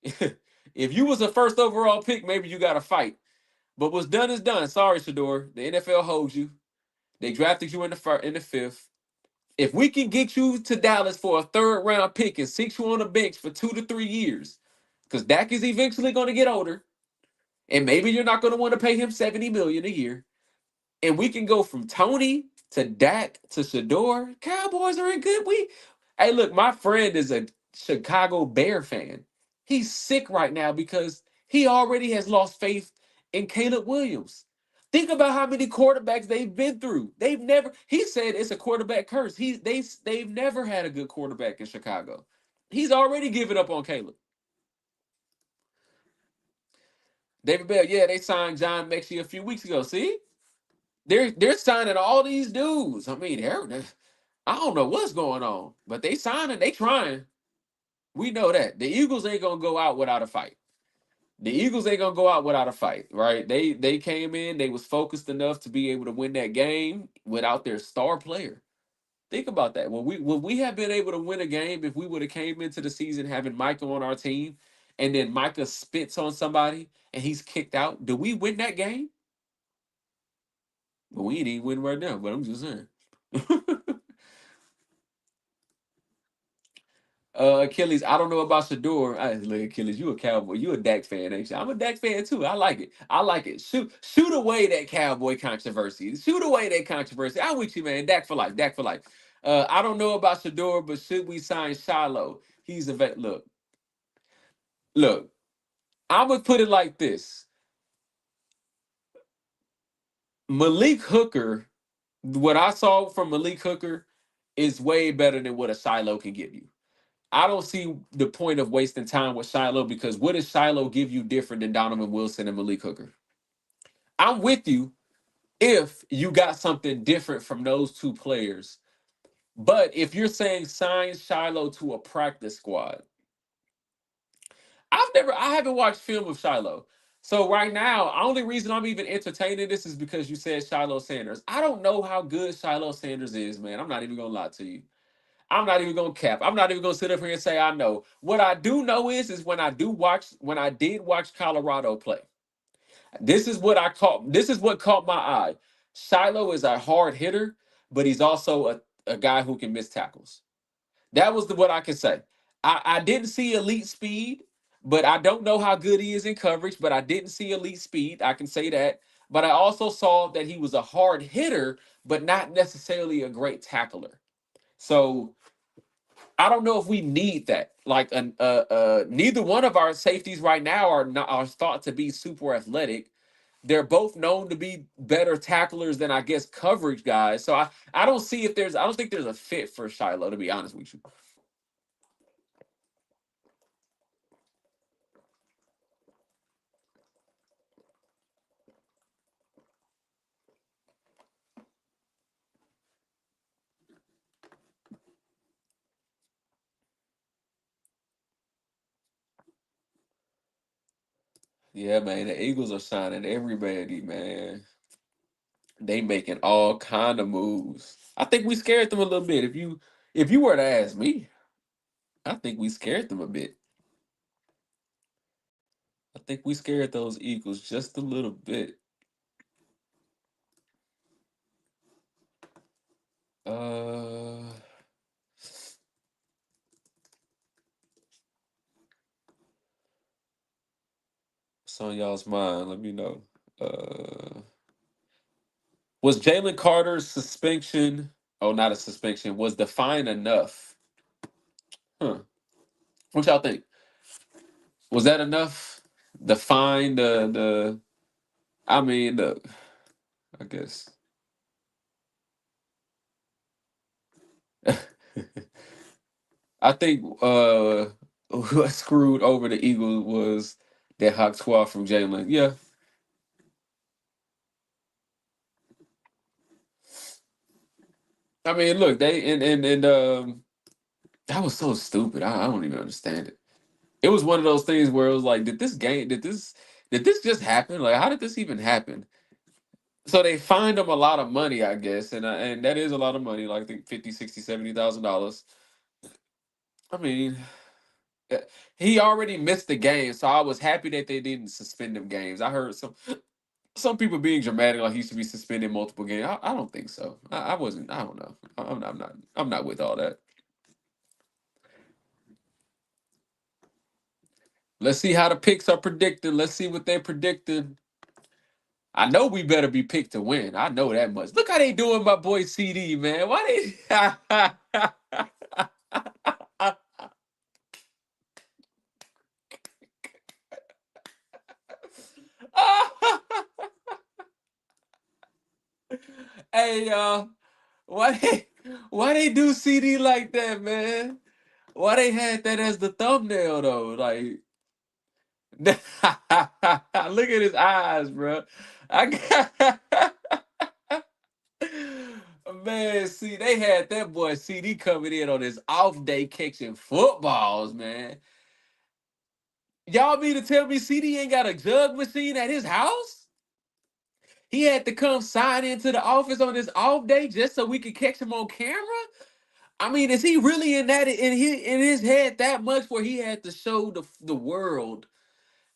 If you was a first overall pick, maybe you got to fight. But what's done is done. Sorry, Shador. The NFL holds you. They drafted you in the fifth. If we can get you to Dallas for a third round pick and sit you on the bench for 2 to 3 years, because Dak is eventually going to get older, and maybe you're not going to want to pay him $70 million a year. And we can go from Tony to Dak to Shador. Cowboys are in good. Hey, look, my friend is a Chicago Bear fan. He's sick right now because he already has lost faith in Caleb Williams. Think about how many quarterbacks they've been through. They've never. He said it's a quarterback curse. They've never had a good quarterback in Chicago. He's already given up on Caleb. David Bell, yeah, they signed John Mechie a few weeks ago. See, they're signing all these dudes. I mean, I don't know what's going on, but they signing, they trying. We know that the Eagles ain't gonna go out without a fight. The Eagles ain't gonna go out without a fight, right? They came in, they was focused enough to be able to win that game without their star player. Think about that. Would we have been able to win a game if we would have came into the season having Micah on our team, and then Micah spits on somebody and he's kicked out? Do we win that game? But we ain't even win right now. But I'm just saying. Achilles, I don't know about Shador. Look, Achilles, you a Cowboy. You a Dak fan, ain't you? I'm a Dak fan too. I like it. I like it. Shoot away that Cowboy controversy. Shoot away that controversy. I'm with you, man. Dak for life. Dak for life. I don't know about Shador, but should we sign Shiloh? He's a vet. Look. I'm gonna put it like this: Malik Hooker. What I saw from Malik Hooker is way better than what a Shiloh can give you. I don't see the point of wasting time with Shiloh because what does Shiloh give you different than Donovan Wilson and Malik Hooker? I'm with you if you got something different from those two players. But if you're saying sign Shiloh to a practice squad, I haven't watched film of Shiloh. So right now, only reason I'm even entertaining this is because you said Shiloh Sanders. I don't know how good Shiloh Sanders is, man. I'm not even gonna lie to you. I'm not even gonna cap. I'm not even gonna sit up here and say I know. What I do know is when I did watch Colorado play. This is what caught my eye. Shiloh is a hard hitter, but he's also a guy who can miss tackles. That was what I could say. I didn't see elite speed, but I don't know how good he is in coverage, but I didn't see elite speed. I can say that. But I also saw that he was a hard hitter, but not necessarily a great tackler. So I don't know if we need that. Like, neither one of our safeties right now are thought to be super athletic. They're both known to be better tacklers than I guess coverage guys. So I don't see if there's I don't think there's a fit for Shiloh, to be honest with you. Yeah, man, the Eagles are signing everybody, man. They making all kind of moves. I think we scared them a little bit. If you were to ask me, I think we scared them a bit. I think we scared those Eagles just a little bit. Uh, what's on y'all's mind? Let me know. Was Jalen Carter's suspension? Oh, not a suspension. Was the fine enough? Huh. What y'all think? Was that enough? The fine, the. I mean, I guess. I think what screwed over the Eagles was that hot squad from Jalen. Yeah, I mean, look, they and that was so stupid. I don't even understand it. It was one of those things where it was like, did this just happen? Like, how did this even happen? So they fined him a lot of money, I guess, and that is a lot of money, like I think 50, 60, $70,000. I mean, eh, he already missed the game, so I was happy that they didn't suspend him games. I heard some people being dramatic, like he should be suspended multiple games. I don't think so. I wasn't. I don't know. I'm not with all that. Let's see how the picks are predicted. Let's see what they're predicting. I know we better be picked to win. I know that much. Look how they doing my boy CD, man. Why they? Hey, why they why they do CD like that, man? Why they had that as the thumbnail though? Like, look at his eyes, bro. I got man. See, they had that boy CD coming in on his off day catching footballs, man. Y'all mean to tell me CD ain't got a jug machine at his house? He had to come sign into the office on his off day just so we could catch him on camera? I mean, is he really in his head that much where he had to show the world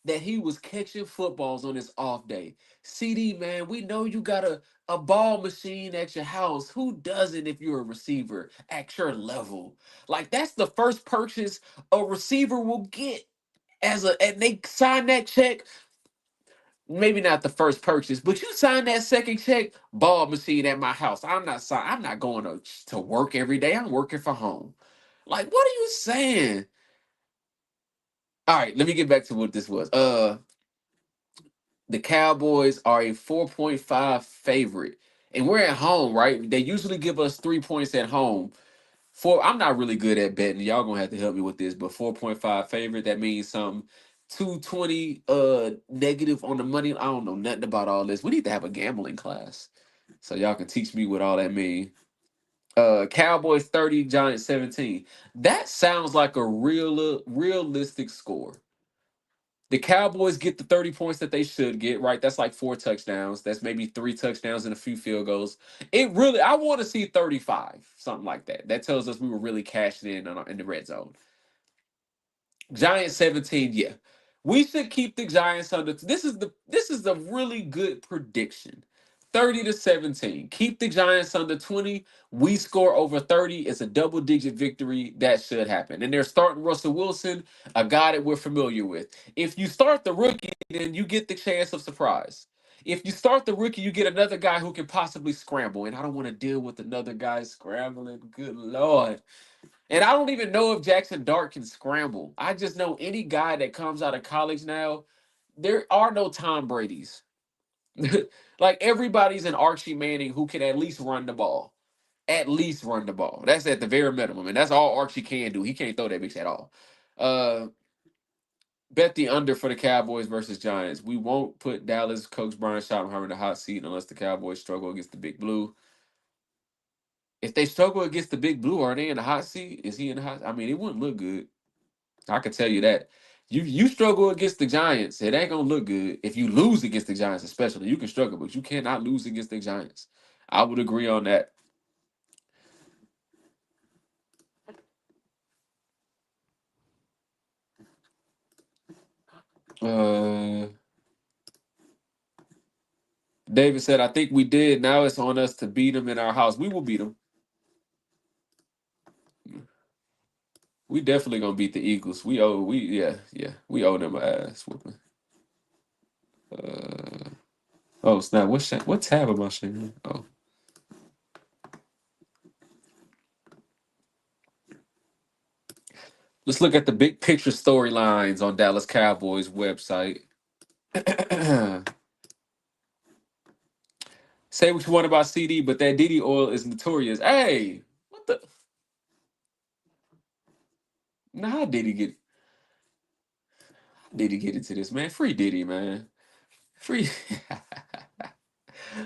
that he was catching footballs on his off day? CD, man, we know you got a ball machine at your house. Who doesn't if you're a receiver at your level? Like, that's the first purchase a receiver will get and they sign that check. maybe not the first purchase, but you sign that second check, ball machine at my house. I'm not going to work every day. I'm working from home. Like, what are you saying? All right, let me get back to what this was. The Cowboys are a 4.5 favorite. And we're at home, right? They usually give us 3 points at home. I'm not really good at betting. Y'all gonna have to help me with this, but 4.5 favorite, that means something. 220 negative on the money. I don't know nothing about all this. We need to have a gambling class. So y'all can teach me what all that means. Cowboys 30, Giants 17. That sounds like a realistic score. The Cowboys get the 30 points that they should get, right? That's like 4 touchdowns. That's maybe 3 touchdowns and a few field goals. I want to see 35, something like that. That tells us we were really cashing in the red zone. Giants 17, yeah. We should keep the Giants under. This is the really good prediction. 30-17. Keep the Giants under 20. We score over 30. It's a double-digit victory. That should happen. And they're starting Russell Wilson, a guy that we're familiar with. If you start the rookie, then you get the chance of surprise. If you start the rookie, you get another guy who can possibly scramble. And I don't want to deal with another guy scrambling. Good Lord. And I don't even know if Jackson Dart can scramble. I just know any guy that comes out of college now, there are no Tom Brady's. Like everybody's an Archie Manning who can at least run the ball. At least run the ball. That's at the very minimum. And that's all Archie can do. He can't throw that bitch at all. Uh Bet the under for the Cowboys versus Giants. We won't put Dallas coach Brian Schottenheimer in the hot seat unless the Cowboys struggle against the Big Blue. If they struggle against the Big Blue, are they in the hot seat? Is he in the hot? I mean, it wouldn't look good. I can tell you that. You struggle against the Giants, it ain't gonna look good. If you lose against the Giants, especially, you can struggle, but you cannot lose against the Giants. I would agree on that. Uh, David said, "I think we did. Now it's on us to beat them in our house. We will beat them. We definitely gonna beat the Eagles. We owe them a ass whooping. Uh, oh snap! What tab am I sharing? Oh, let's look at the big picture storylines on Dallas Cowboys website. Say what you want about CD, but that Diddy oil is notorious. Hey, what the? Now how did he get into this, man? Free Diddy, man. Free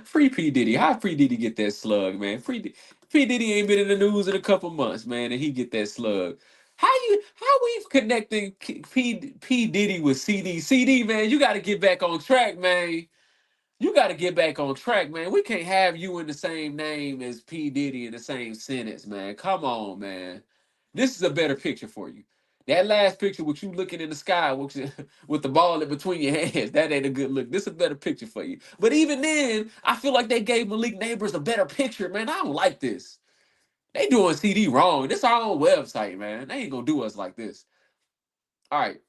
free P Diddy. How Free Diddy get that slug, man? P Diddy ain't been in the news in a couple months, man, and he get that slug. How we connecting P Diddy with CD? CD, man, you got to get back on track, man. You got to get back on track, man. We can't have you in the same name as P. Diddy in the same sentence, man. Come on, man. This is a better picture for you. That last picture with you looking in the sky with the ball in between your hands, that ain't a good look. This is a better picture for you. But even then, I feel like they gave Malik Neighbors a better picture, man. I don't like this. They doing CD wrong. This our own website, man. They ain't gonna do us like this. All right,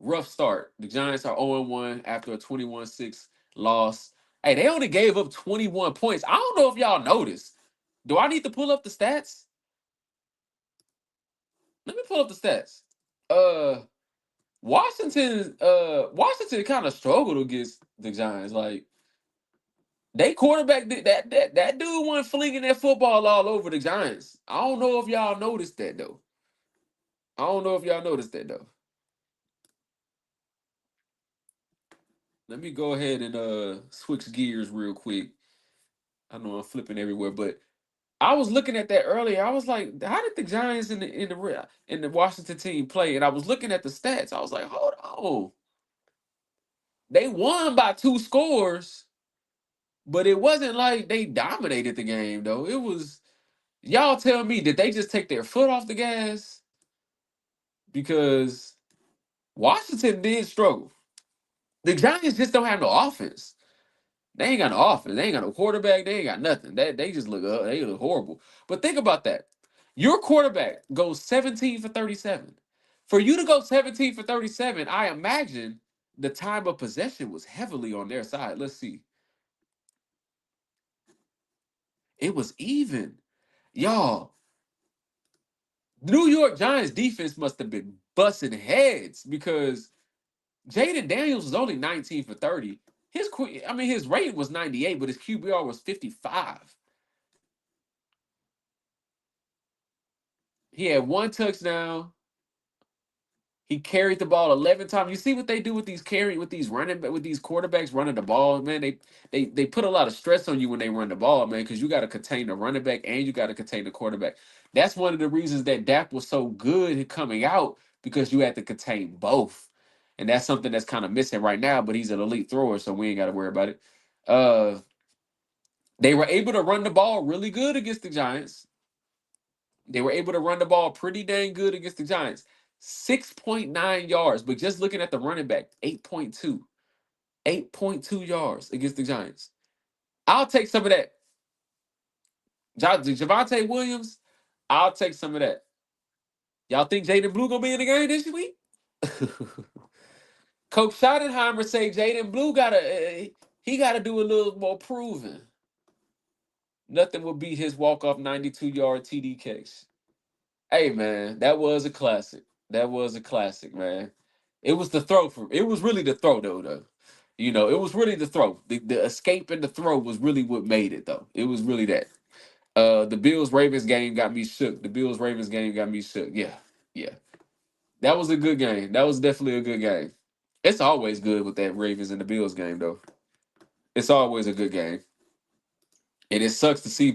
rough start. The Giants are 0-1 after a 21-6 loss. Hey, they only gave up 21 points. I don't know if y'all noticed. Do I need to pull up the stats? Let me pull up the stats. Uh Washington kind of struggled against the Giants. Like they quarterback that dude wasn't flinging that football all over the Giants. I don't know if y'all noticed that though. I don't know if y'all noticed that though. Let me go ahead and switch gears real quick. I know I'm flipping everywhere, but I was looking at that earlier. I was like, how did the Giants in the Washington team play? And I was looking at the stats. I was like, hold on. They won by 2 scores, but it wasn't like they dominated the game though. It was y'all tell me, did they just take their foot off the gas? Because Washington did struggle. The Giants just don't have no offense. They ain't got no offense. They ain't got no quarterback. They ain't got nothing. They just they look horrible. But think about that. Your quarterback goes 17 for 37. For you to go 17 for 37, I imagine the time of possession was heavily on their side. Let's see. It was even. Y'all, New York Giants defense must have been busting heads because Jaden Daniels was only 19 for 30. His rating was 98, but his QBR was 55. He had one touchdown. He carried the ball 11 times. You see what they do with these quarterbacks running the ball, man. They put a lot of stress on you when they run the ball, man, because you got to contain the running back and you got to contain the quarterback. That's one of the reasons that Dak was so good coming out because you had to contain both, and that's something that's kind of missing right now. But he's an elite thrower, so we ain't got to worry about it. Uh, they were able to run the ball really good against the Giants. They were able to run the ball pretty dang good against the Giants. 6.9 yards, but just looking at the running back, 8.2. 8.2 yards against the Giants. I'll take some of that. Javonte Williams, I'll take some of that. Y'all think Jaden Blue gonna be in the game this week? Coach Schottenheimer say Jaden Blue gotta do a little more proving. Nothing will beat his walk-off 92-yard TD case. Hey man, that was a classic. That was a classic, man. It was the throw for it was really the throw though. It was really the throw. The escape and the throw was really what made it though. It was really that. The Bills Ravens game got me shook. The Bills Ravens game got me shook. Yeah. Yeah. That was a good game. That was definitely a good game. It's always good with that Ravens and the Bills game though. It's always a good game. And it sucks to see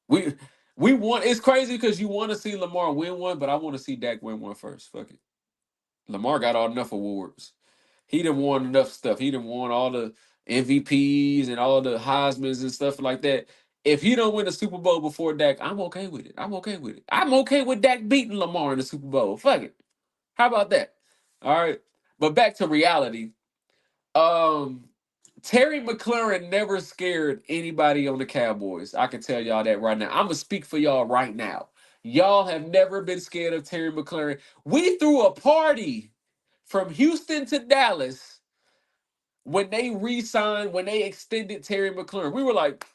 we we want it's crazy because you want to see Lamar win one, but I want to see Dak win one first. Fuck it. Lamar got all enough awards. He done won enough stuff. He done won all the MVPs and all the Heismans and stuff like that. If he don't win the Super Bowl before Dak, I'm okay with it. I'm okay with it. I'm okay with Dak beating Lamar in the Super Bowl. Fuck it. How about that? All right. But back to reality. Um, Terry McLaurin never scared anybody on the Cowboys. I can tell y'all that right now. I'm gonna speak for y'all right now. Y'all have never been scared of Terry McLaurin. We threw a party from Houston to Dallas when they re-signed, when they extended Terry McLaurin. We were like,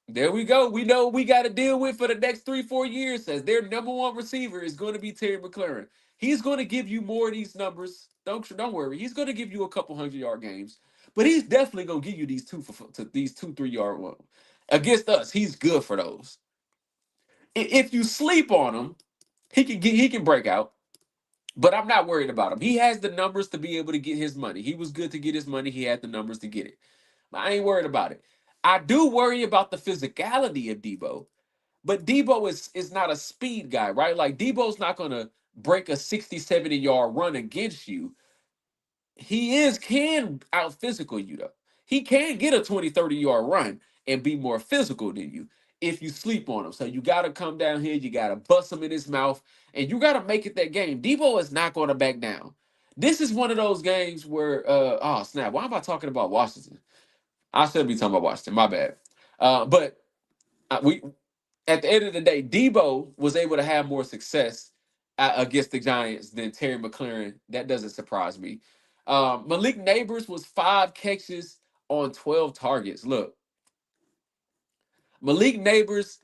there we go. We know what we got to deal with for the next 3-4 years as their number one receiver is going to be Terry McLaurin. He's going to give you more of these numbers. Don't worry. He's going to give you a couple 100-yard games, but he's definitely going to give you these 2-3 yard ones. Against us, he's good for those. If you sleep on him, he can break out. But I'm not worried about him. He has the numbers to be able to get his money. He was good to get his money. He had the numbers to get it. I ain't worried about it. I do worry about the physicality of Debo, but Debo is not a speed guy, right? Like Debo's not gonna break a 60, 70-yard run against you. He can out physical you though. He can get a 20, 30-yard run and be more physical than you if you sleep on him. So you gotta come down here, you gotta bust him in his mouth, and you gotta make it that game. Debo is not gonna back down. This is one of those games where oh snap, why am I talking about Washington? I should be talking about Washington. My bad. But we at the end of the day, Debo was able to have more success against the Giants than Terry McLaurin. That doesn't surprise me. Malik Neighbors was 5 catches on 12 targets. Look, Malik Neighbors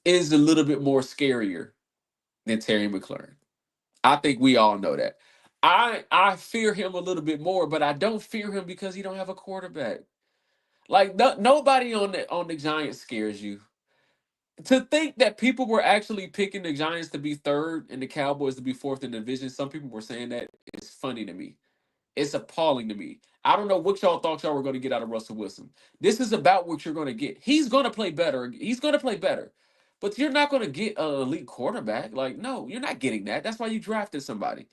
is a little bit more scarier than Terry McLaurin. I think we all know that. I fear him a little bit more, but I don't fear him because he don't have a quarterback. Like nobody on the Giants scares you. To think that people were actually picking the Giants to be third and the Cowboys to be fourth in the division, some people were saying that is funny to me. It's appalling to me. I don't know what y'all thought y'all were going to get out of Russell Wilson. This is about what you're going to get. He's going to play better. He's going to play better. But you're not going to get an elite quarterback. Like, no, you're not getting that. That's why you drafted somebody.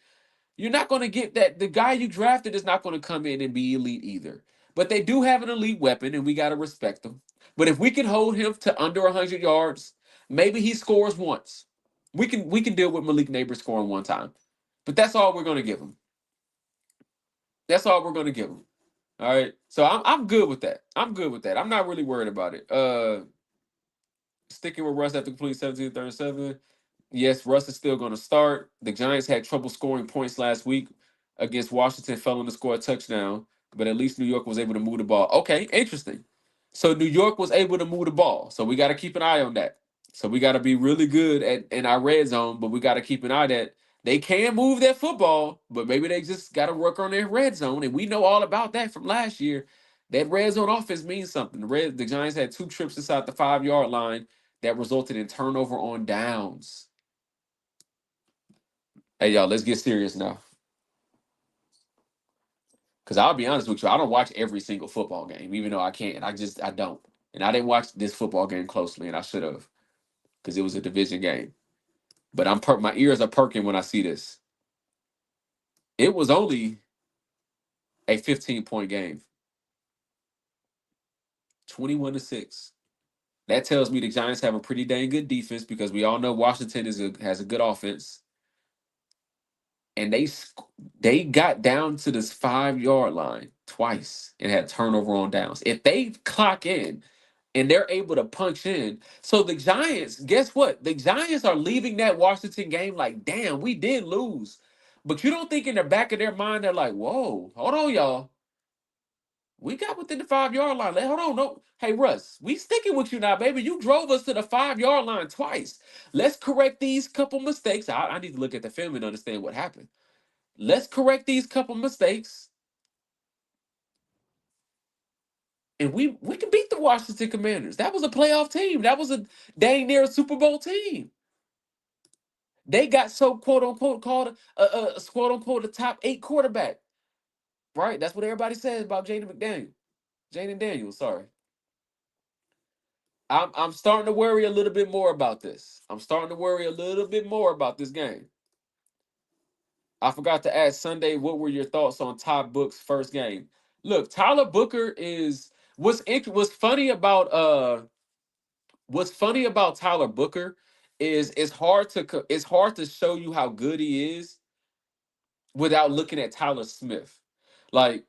You're not going to get that. The guy you drafted is not going to come in and be elite either. But they do have an elite weapon, and we got to respect them. But if we can hold him to under 100 yards, maybe he scores once. We can deal with Malik Neighbors scoring one time. But that's all we're going to give him. That's all we're going to give him. All right. So I'm good with that. I'm good with that. I'm not really worried about it. Sticking with Russ after completing 17-37. Yes, Russ is still going to start. The Giants had trouble scoring points last week against Washington, failing to score a touchdown, but at least New York was able to move the ball. Okay, interesting. So New York was able to move the ball. So we got to keep an eye on that. So we got to be really good at in our red zone, but we got to keep an eye that they can move that football, but maybe they just got to work on their red zone. And we know all about that from last year. That red zone offense means something. The Giants had 2 trips inside the 5 yard line that resulted in turnover on downs. Hey y'all, let's get serious now. Cause I'll be honest with you, I don't watch every single football game, even though I can. I don't. And I didn't watch this football game closely, and I should have, because it was a division game. But my ears are perking when I see this. It was only a 15-point game, 21-6. That tells me the Giants have a pretty dang good defense because we all know Washington has a good offense, and they got down to this 5 yard line twice and had turnover on downs. If they clock in and they're able to punch in. So the Giants, guess what? The Giants are leaving that Washington game like, damn, we did lose. But you don't think in the back of their mind, they're like, whoa, hold on, y'all. We got within the 5 yard line. Hold on, no. Hey, Russ, we sticking with you now, baby. You drove us to the 5 yard line twice. Let's correct these couple mistakes. I need to look at the film and understand what happened. Let's correct these couple mistakes. And we can beat the Washington Commanders. That was a playoff team. That was a dang near Super Bowl team. They got so quote unquote called quote unquote the top 8 quarterback. Right? That's what everybody says about Jaden McDaniel. Jaden Daniels, sorry. I'm starting to worry a little bit more about this. I'm starting to worry a little bit more about this game. I forgot to ask Sunday, what were your thoughts on Todd Book's first game? Look, Tyler Booker is what's funny about Tyler Booker is it's hard to show you how good he is without looking at Tyler Smith. Like,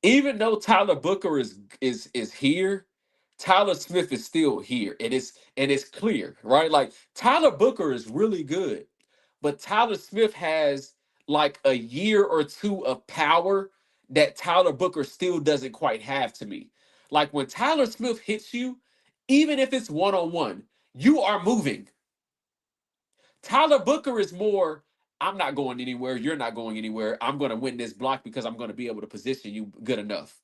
even though Tyler Booker is here, Tyler Smith is still here. It's clear, right? Like, Tyler Booker is really good, but Tyler Smith has like a year or two of power that Tyler Booker still doesn't quite have to me. Like, when Tyler Smith hits you, even if it's one on one, you are moving. Tyler Booker is more, I'm not going anywhere. You're not going anywhere. I'm going to win this block because I'm going to be able to position you good enough.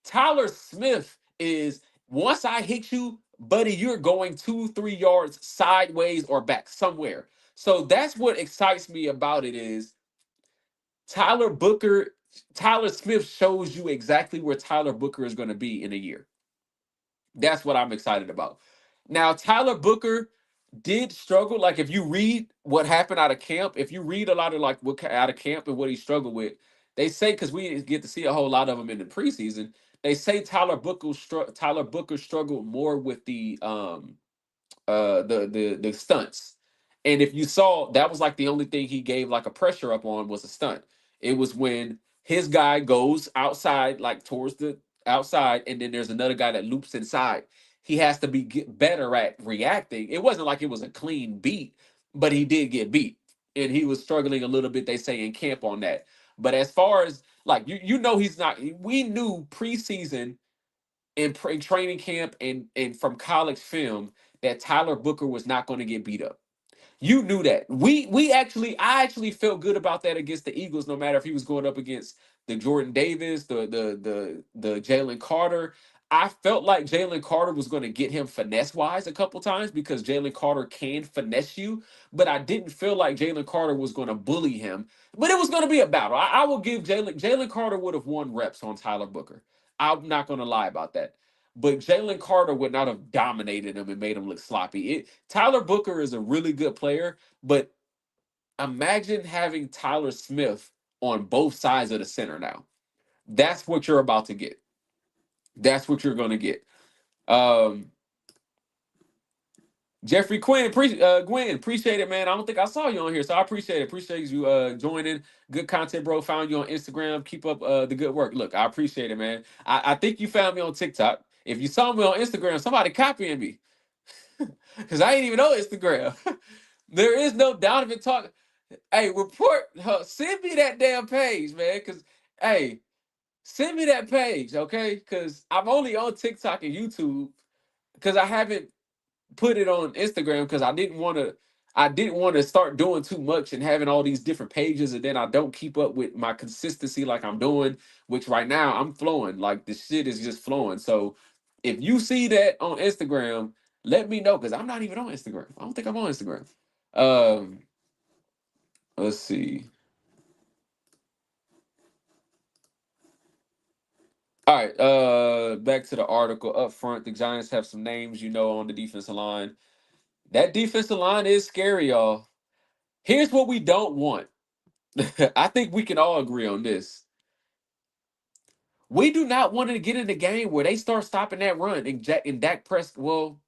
Tyler Smith is, once I hit you, buddy, you're going 2-3 yards sideways or back somewhere. So that's what excites me about it is Tyler Booker, Tyler Smith shows you exactly where Tyler Booker is going to be in a year. That's what I'm excited about. Now, Tyler Booker did struggle. Like, if you read what happened out of camp, if you read a lot of like what out of camp and what he struggled with, they say, because we didn't get to see a whole lot of them in the preseason, they say Tyler Booker struggled more with the stunts. And if you saw, that was like the only thing he gave like a pressure up on was a stunt. It was when his guy goes outside, like towards the outside, and then there's another guy that loops inside. He has to get better at reacting. It wasn't like it was a clean beat, but he did get beat. And he was struggling a little bit, they say, in camp on that. But as far as like you know, he's not, we knew preseason in training camp and from college film that Tyler Booker was not going to get beat up. You knew that. I actually felt good about that against the Eagles, no matter if he was going up against the Jordan Davis, the Jalen Carter. I felt like Jalen Carter was going to get him finesse wise a couple times because Jalen Carter can finesse you, but I didn't feel like Jalen Carter was going to bully him. But it was going to be a battle. I will give Jalen Carter would have won reps on Tyler Booker. I'm not going to lie about that. But Jalen Carter would not have dominated him and made him look sloppy. Tyler Booker is a really good player, but imagine having Tyler Smith on both sides of the center now. That's what you're about to get. That's what you're going to get. Um, Jeffrey Gwen, appreciate it, man. I don't think I saw you on here, so I appreciate it. Appreciate you joining. Good content, bro. Found you on Instagram. Keep up the good work. Look, I appreciate it, man. I think you found me on TikTok. If you saw me on Instagram, somebody copying me. Because I ain't even on Instagram. There is no Donovan talk. Hey, send me that damn page, man. Cause hey, send me that page, okay? Cause I'm only on TikTok and YouTube. Cause I haven't put it on Instagram because I didn't want to start doing too much and having all these different pages and then I don't keep up with my consistency like I'm doing, which right now I'm flowing. Like the shit is just flowing. So if you see that on Instagram, let me know because I'm not even on Instagram. I don't think I'm on Instagram. Um, let's see. All right, back to the article up front. The Giants have some names on the defensive line. That defensive line is scary, y'all. Here's what we don't want. I think we can all agree on this. We do not want to get in the game where they start stopping that run and Dak Prescott. Well,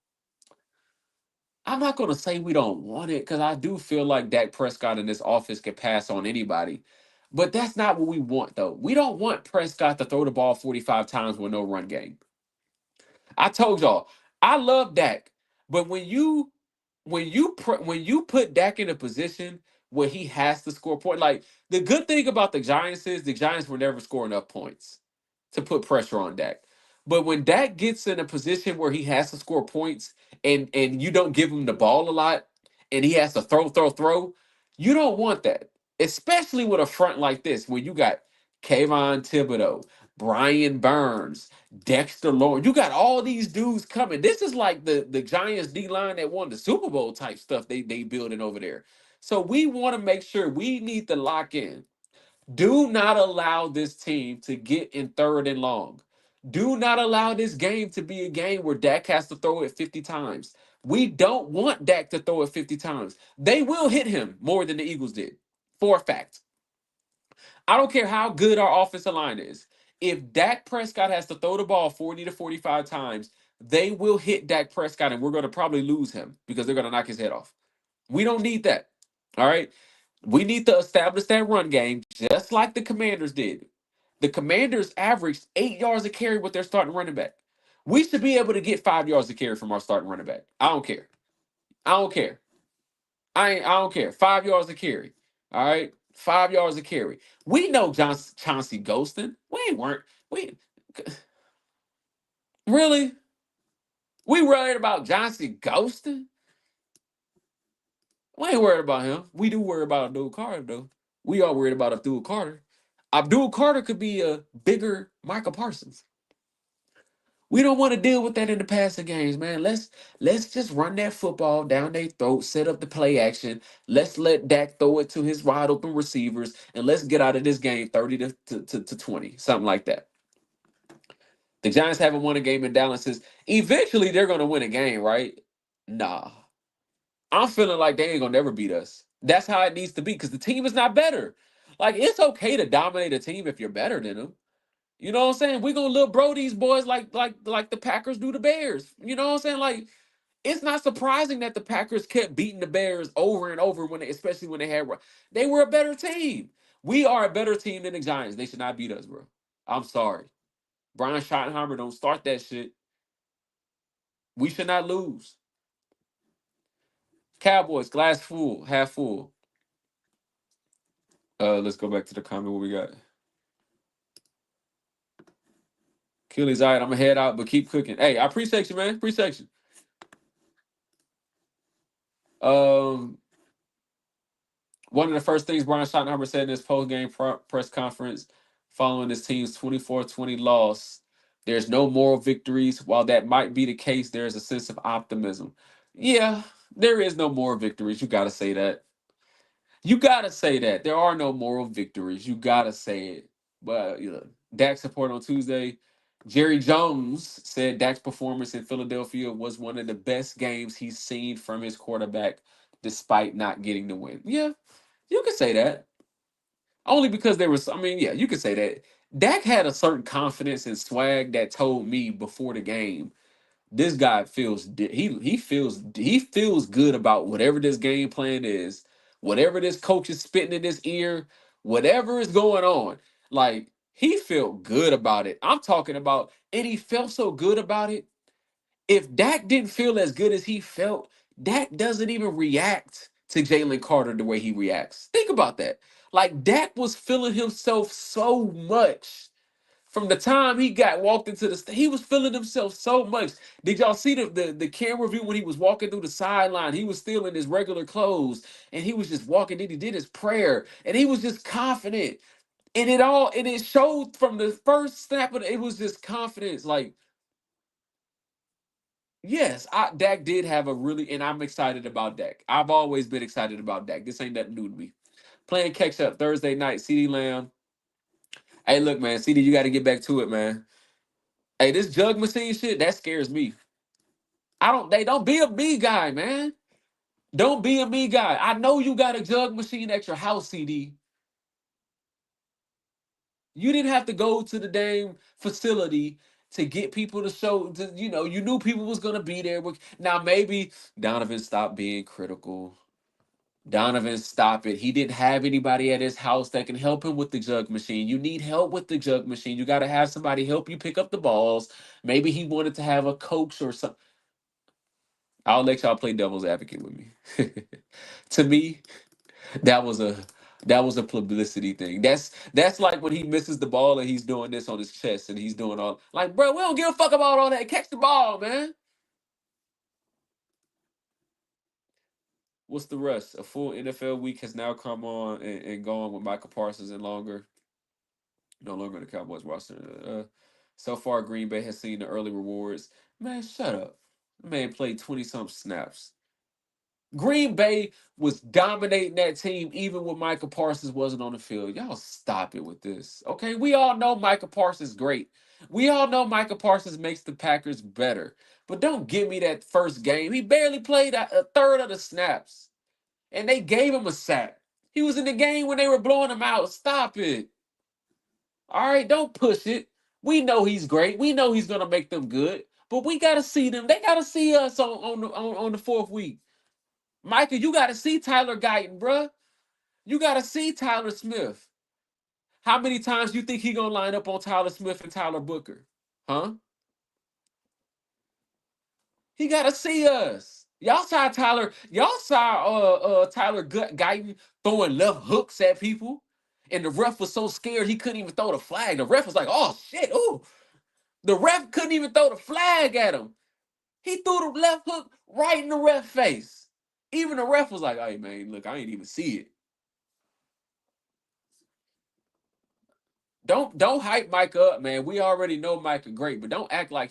I'm not going to say we don't want it because I do feel like Dak Prescott in this office can pass on anybody. But that's not what we want, though. We don't want Prescott to throw the ball 45 times with no run game. I told y'all, I love Dak, but when you put Dak in a position where he has to score points, like the good thing about the Giants is the Giants will never score enough points to put pressure on Dak. But when Dak gets in a position where he has to score points and you don't give him the ball a lot and he has to throw, you don't want that. Especially with a front like this, where you got Kayvon Thibodeau, Brian Burns, Dexter Lawrence. You got all these dudes coming. This is like the Giants D line that won the Super Bowl type stuff they building over there. So we want to make sure we need to lock in. Do not allow this team to get in third and long. Do not allow this game to be a game where Dak has to throw it 50 times. We don't want Dak to throw it 50 times. They will hit him more than the Eagles did, for a fact. I don't care how good our offensive line is. If Dak Prescott has to throw the ball 40 to 45 times, they will hit Dak Prescott and we're going to probably lose him because they're going to knock his head off. We don't need that. All right. We need to establish that run game just like the Commanders did. The Commanders averaged 8 yards a carry with their starting running back. We should be able to get 5 yards a carry from our starting running back. I don't care. I don't care. I don't care. 5 yards a carry. All right. 5 yards a carry. We know Chauncey Ghostin. We really we worried about Chauncey Ghostin? We ain't worried about him. We do worry about Abdul Carter though. We are worried about Abdul Carter. Abdul Carter could be a bigger Michael Parsons. We don't want to deal with that in the passing games, man. Let's just run that football down their throat, set up the play action. Let's let Dak throw it to his wide open receivers, and let's get out of this game 30 to 20, something like that. The Giants haven't won a game in Dallas since eventually they're gonna win a game, right? Nah. I'm feeling like they ain't gonna never beat us. That's how it needs to be because the team is not better. Like it's okay to dominate a team if you're better than them. You know what I'm saying? We gonna little bro these boys like the Packers do the Bears. You know what I'm saying? Like it's not surprising that the Packers kept beating the Bears over and over especially when they were a better team. We are a better team than the Giants. They should not beat us, bro. I'm sorry. Brian Schottenheimer, don't start that shit. We should not lose. Cowboys, glass full, half full. Let's go back to the comment. What we got? Achilles, all right, I'm gonna head out, but keep cooking. Hey, I appreciate you, man. Appreciate you. Um, One of the first things Brian Schottenheimer said in his post-game press conference following his team's 24-20 loss, there's no moral victories. While that might be the case, there's a sense of optimism. Yeah, there is no moral victories. You got to say that. You got to say that. There are no moral victories. You got to say it. But Dak's support on Tuesday. Jerry Jones said Dak's performance in Philadelphia was one of the best games he's seen from his quarterback, despite not getting the win. Yeah, you could say that. Only because there was, I mean, yeah, you could say that. Dak had a certain confidence and swag that told me before the game, this guy he feels good about whatever this game plan is, whatever this coach is spitting in his ear, whatever is going on. Like he felt good about it. I'm talking about, and he felt so good about it. If Dak didn't feel as good as he felt, Dak doesn't even react to Jalen Carter the way he reacts. Think about that. Like Dak was feeling himself so much from the time he got walked into he was feeling himself so much. Did y'all see the camera view when he was walking through the sideline? He was still in his regular clothes and he was just walking. Then he did his prayer and he was just confident. And it showed from the first snap of it was just confidence. Like, yes, Dak did have a really, and I'm excited about Dak. I've always been excited about Dak. This ain't nothing new to me. Playing catch up Thursday night, CD Lamb. Hey, look, man, CD, you got to get back to it, man. Hey, this jug machine shit, that scares me. They don't be a me guy, man. Don't be a me guy. I know you got a jug machine at your house, CD. You didn't have to go to the damn facility to get people to show. You knew people was gonna be there. Now maybe Donovan stopped being critical. Donovan, stop it. He didn't have anybody at his house that can help him with the jug machine. You need help with the jug machine. You got to have somebody help you pick up the balls. Maybe he wanted to have a coach or something. I'll let y'all play devil's advocate with me. To me, that was a that was a publicity thing. That's like when he misses the ball and he's doing this on his chest and he's doing all like, bro, we don't give a fuck about all that. Catch the ball, man. What's the rest? A full NFL week has now come on and gone with Michael Parsons and no longer on the Cowboys roster. So far, Green Bay has seen the early rewards. Man, shut up. Man played 20 some snaps. Green Bay was dominating that team even when Michael Parsons wasn't on the field. Y'all stop it with this. Okay, we all know Michael Parsons is great. We all know Michael Parsons makes the Packers better. But don't give me that first game. He barely played a third of the snaps. And they gave him a sack. He was in the game when they were blowing him out. Stop it. All right, don't push it. We know he's great. We know he's gonna make them good. But we gotta see them. They gotta see us on the fourth week. Michael, you got to see Tyler Guyton, bruh. You got to see Tyler Smith. How many times you think he gonna line up on Tyler Smith and Tyler Booker? Huh? He got to see us. Y'all saw Tyler Guyton throwing left hooks at people, and the ref was so scared he couldn't even throw the flag. The ref was like, "Oh shit, ooh!" The ref couldn't even throw the flag at him. He threw the left hook right in the ref face. Even the ref was like, "Hey man, look, I ain't even see it." Don't hype Mike up, man. We already know Mike is great, but don't act like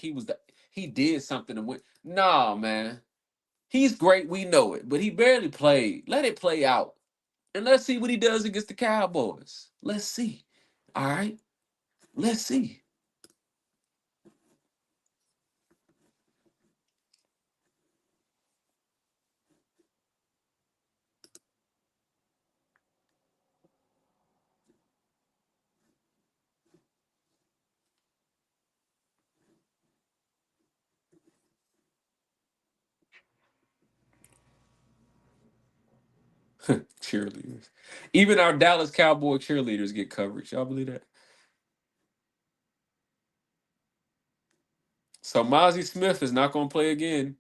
he did something to win. Nah, man. He's great, we know it, but he barely played. Let it play out. And let's see what he does against the Cowboys. Let's see. All right. Let's see. Cheerleaders. Even our Dallas Cowboy cheerleaders get coverage. Y'all believe that? So Mozzie Smith is not going to play again.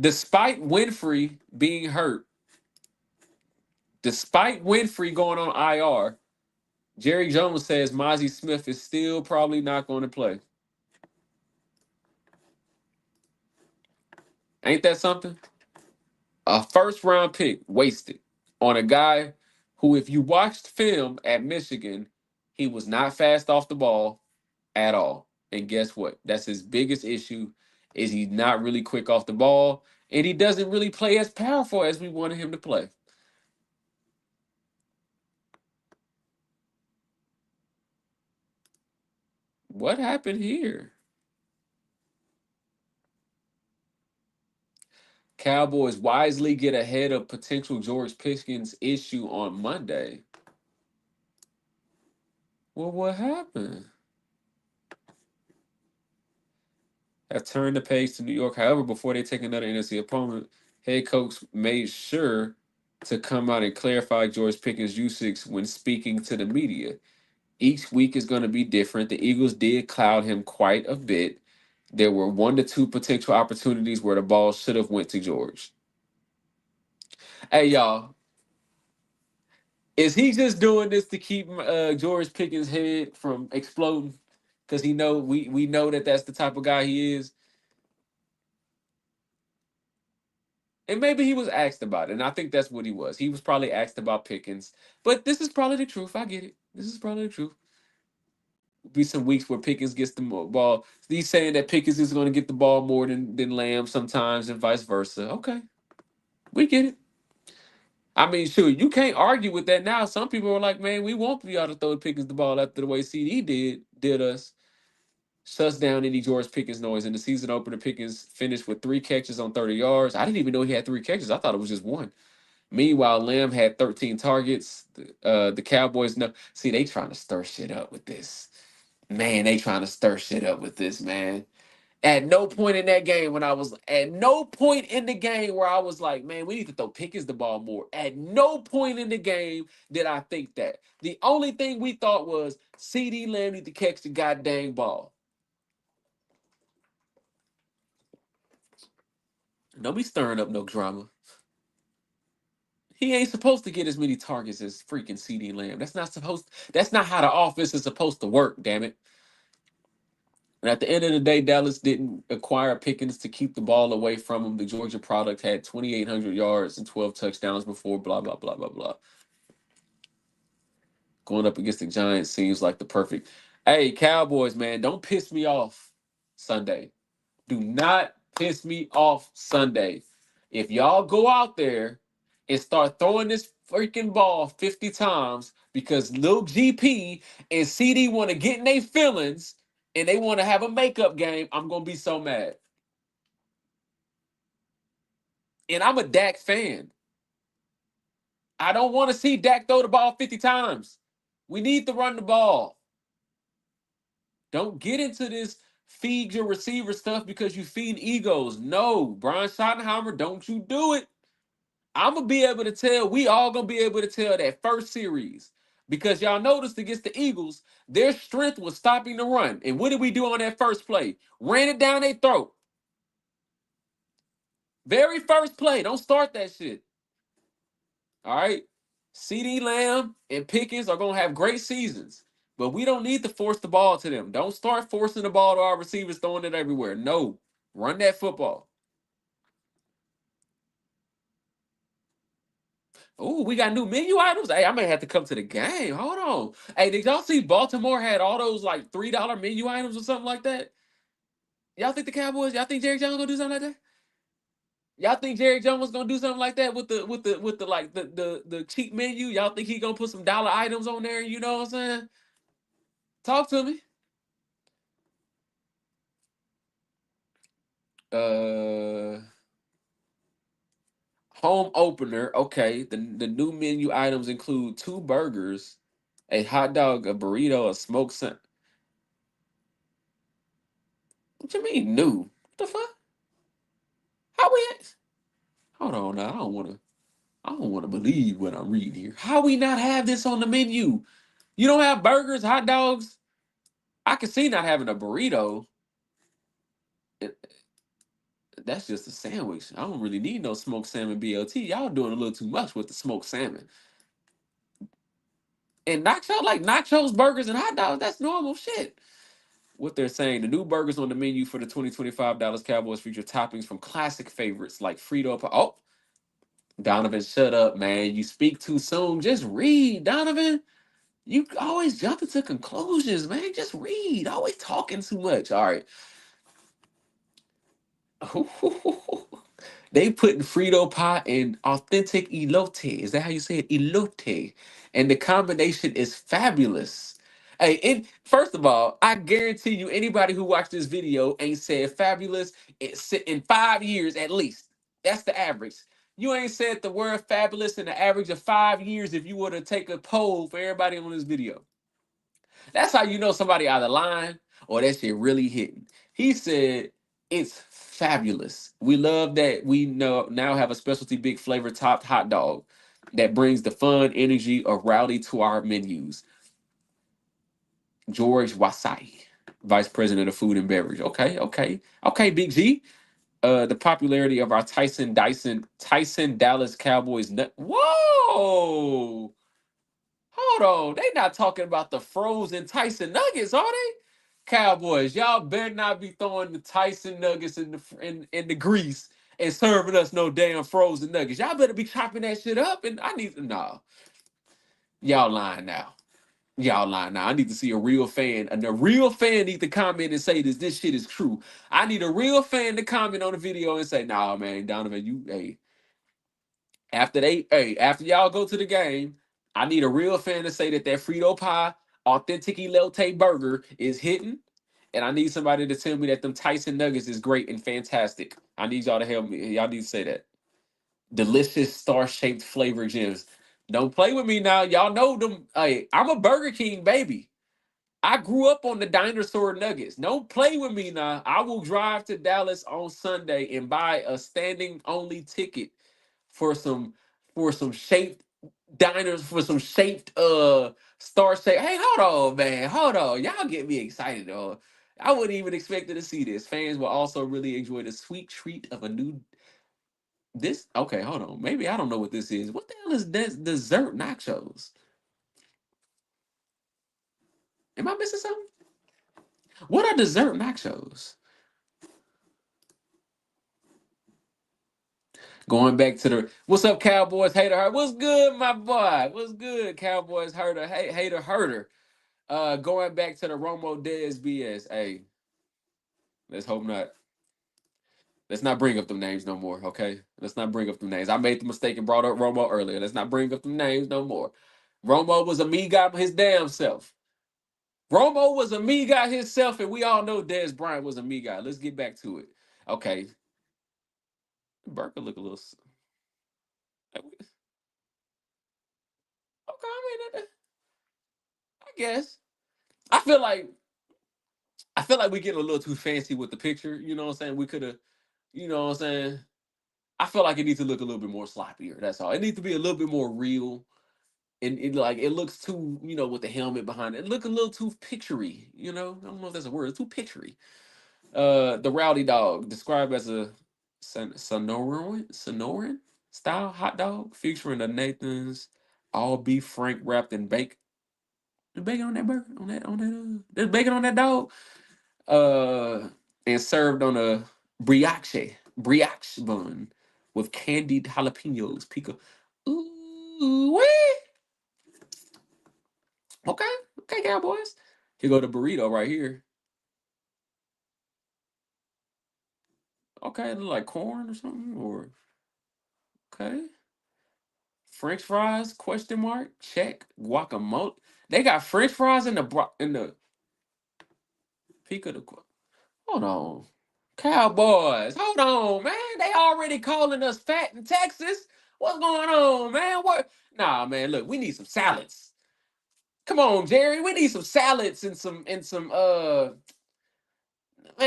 Despite Winfrey being hurt, despite Winfrey going on IR, Jerry Jones says Mozzie Smith is still probably not going to play. Ain't that something? A first round pick wasted on a guy who, if you watched film at Michigan, he was not fast off the ball at all. And guess what? That's his biggest issue is he's not really quick off the ball and he doesn't really play as powerful as we wanted him to play. What happened here? Cowboys wisely get ahead of potential George Pickens issue on Monday. Well, what happened? Have turned the page to New York. However, before they take another NFC opponent, head coach made sure to come out and clarify George Pickens' usage when speaking to the media. Each week is going to be different. The Eagles did cloud him quite a bit. There were 1 to 2 potential opportunities where the ball should have went to George. Hey y'all, is he just doing this to keep George Pickens' head from exploding? Because we know that that's the type of guy he is. And maybe he was asked about it, and I think that's what he was. He was probably asked about Pickens, but this is probably the truth. I get it. This is probably the truth. Be some weeks where Pickens gets the ball. He's saying that Pickens is going to get the ball more than Lamb sometimes, and vice versa. Okay, we get it. I mean, sure, you can't argue with that now. Some people are like, man, we won't be able to throw Pickens the ball after the way CD did us. Shuts down any George Pickens noise. In the season opener, Pickens finished with 3 catches on 30 yards. I didn't even know he had 3 catches. I thought it was just one. Meanwhile, Lamb had 13 targets. The Cowboys know. See, they trying to stir shit up with this. Man, they trying to stir shit up with this, man. At no point in that game at no point in the game where I was like, man, we need to throw Pickens the ball more. At no point in the game did I think that. The only thing we thought was CD Lamb need to catch the goddamn ball. Don't be stirring up no drama. He ain't supposed to get as many targets as freaking CD Lamb. That's not how the offense is supposed to work, damn it. And at the end of the day, Dallas didn't acquire Pickens to keep the ball away from him. The Georgia product had 2,800 yards and 12 touchdowns before, blah, blah, blah, blah, blah. Going up against the Giants seems like the perfect. Hey, Cowboys, man, don't piss me off Sunday. Do not piss me off Sunday. If y'all go out there and start throwing this freaking ball 50 times because Lil GP and CD want to get in their feelings and they want to have a makeup game, I'm going to be so mad. And I'm a Dak fan. I don't want to see Dak throw the ball 50 times. We need to run the ball. Don't get into this feed your receiver stuff because you feed egos. No, Brian Schottenheimer, don't you do it. I'm going to be able to tell, we all going to be able to tell that first series. Because y'all noticed against the Eagles, their strength was stopping the run. And what did we do on that first play? Ran it down their throat. Very first play. Don't start that shit. All right? CD Lamb and Pickens are going to have great seasons. But we don't need to force the ball to them. Don't start forcing the ball to our receivers, throwing it everywhere. No. Run that football. Oh, we got new menu items. Hey, I may have to come to the game. Hold on. Hey, did y'all see Baltimore had all those like $3 menu items or something like that? Y'all think the Cowboys? Y'all think Jerry Jones gonna do something like that? Y'all think Jerry Jones was gonna do something like that with the like the cheap menu? Y'all think he gonna put some dollar items on there? You know what I'm saying? Talk to me. Uh, Home opener. Okay, the new menu items include 2 burgers, a hot dog, a burrito, a smoked. What you mean new? What the fuck? How we? Hold on now. I don't want to believe what I'm reading here. How we not have this on the menu? You don't have burgers, hot dogs. I can see not having a burrito. It- that's just a sandwich. I don't really need no smoked salmon BLT. Y'all doing a little too much with the smoked salmon. And nachos, burgers, and hot dogs. That's normal shit. What they're saying, the new burgers on the menu for the 2025 Dallas Cowboys feature toppings from classic favorites like Frito. Oh, Donovan, shut up, man. You speak too soon. Just read, Donovan. You always jump into conclusions, man. Just read. Always talking too much. All right. They putting Frito pie in authentic elote. Is that how you say it? Elote. And the combination is fabulous. Hey, first of all, I guarantee you anybody who watched this video ain't said fabulous in 5 years at least. That's the average. You ain't said the word fabulous in the average of 5 years if you were to take a poll for everybody on this video. That's how you know somebody either lying or that shit really hitting. He said it's fabulous. We love that we now have a specialty big flavor topped hot dog that brings the fun, energy of rowdy to our menus. George Wasai. Vice President of Food and Beverage. Okay, okay, okay, Big G. The popularity of our Tyson Dallas Cowboys. Whoa, hold on. They not talking about the frozen Tyson nuggets, are they? Cowboys, y'all better not be throwing the Tyson nuggets in the grease and serving us no damn frozen nuggets. Y'all better be chopping that shit up. And I need to know. Y'all lying now. Y'all lying now. I need to see a real fan. And a real fan need to comment and say this shit is true. I need a real fan to comment on the video and say, nah, man, Donovan, after y'all go to the game, I need a real fan to say that Frito pie, authentic elote burger is hitting. And I need somebody to tell me that them Tyson nuggets is great and fantastic. I need y'all to help me. Y'all need to say that. Delicious star-shaped flavor gems. Don't play with me now. Y'all know them. Hey, I'm a Burger King baby. I grew up on the dinosaur nuggets. Don't play with me now. I will drive to Dallas on Sunday and buy a standing only ticket for some shaped diners for some shaped star shape. Hey, hold on, man. Hold on. Y'all get me excited though. I wouldn't even expect to see this. Fans will also really enjoy the sweet treat of a new this okay, hold on. Maybe I don't know what this is. What the hell is this dessert nachos? Am I missing something? What are dessert nachos? Going back to the what's up, Cowboys hater herder? What's good, my boy? What's good, Cowboys herder? Hey, hater herder. Going back to the Romo Dez BS. Hey, let's hope not. Let's not bring up them names no more, okay? Let's not bring up them names. I made the mistake and brought up Romo earlier. Let's not bring up them names no more. Romo was a me guy his damn self. Romo was a me guy himself, and we all know Dez Bryant was a me guy. Let's get back to it. Okay, Burker look a little. Okay, I mean, I guess. I feel like we get a little too fancy with the picture. You know what I'm saying? We could have. You know what I'm saying? I feel like it needs to look a little bit more sloppier. That's all. It needs to be a little bit more real. And it looks too, with the helmet behind it. It look a little too picturey, I don't know if that's a word. It's too picturey. The rowdy dog, described as a Sonoran style hot dog, featuring the Nathan's all beef frank wrapped in bacon. There's bacon on that burger, there's bacon on that dog. And served on a brioche bun with candied jalapenos, pico. Ooh, wee. Okay, okay, Cowboys. Here go the burrito right here. Okay, look like corn or something, or okay. French fries? Question mark. Check. Guacamole. They got French fries in the pico de. Hold on, Cowboys. Hold on, man. They already calling us fat in Texas. What's going on, man? What? Nah, man. Look, we need some salads. Come on, Jerry. We need some salads and some. Man,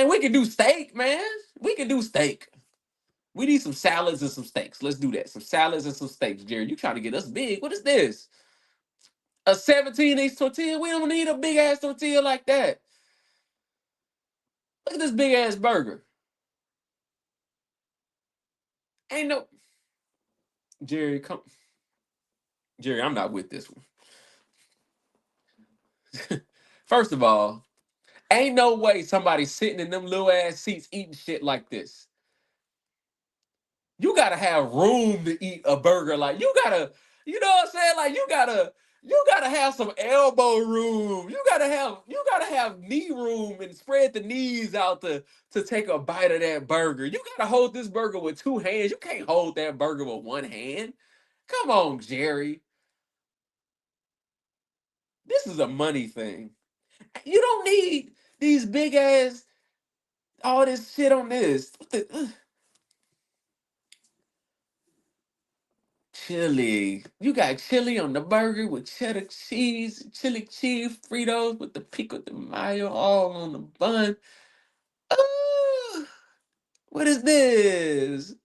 we can do steak, man. We can do steak. We need some salads and some steaks. Let's do that. Some salads and some steaks, Jerry. You trying to get us big? What is this? A 17-inch tortilla? We don't need a big ass tortilla like that. Look at this big ass burger. Ain't no Jerry. Come, Jerry. I'm not with this one. First of all, ain't no way somebody sitting in them little ass seats eating shit like this. You gotta have room to eat a burger. Like you gotta, you know what I'm saying? Like you gotta have some elbow room. You gotta have knee room and spread the knees out to take a bite of that burger. You gotta hold this burger with two hands. You can't hold that burger with one hand. Come on, Jerry. This is a money thing. You don't need these big ass all this shit on this. Chili. You got chili on the burger with cheddar cheese, chili cheese, Fritos with the pico de mayo all on the bun. Ooh, what is this?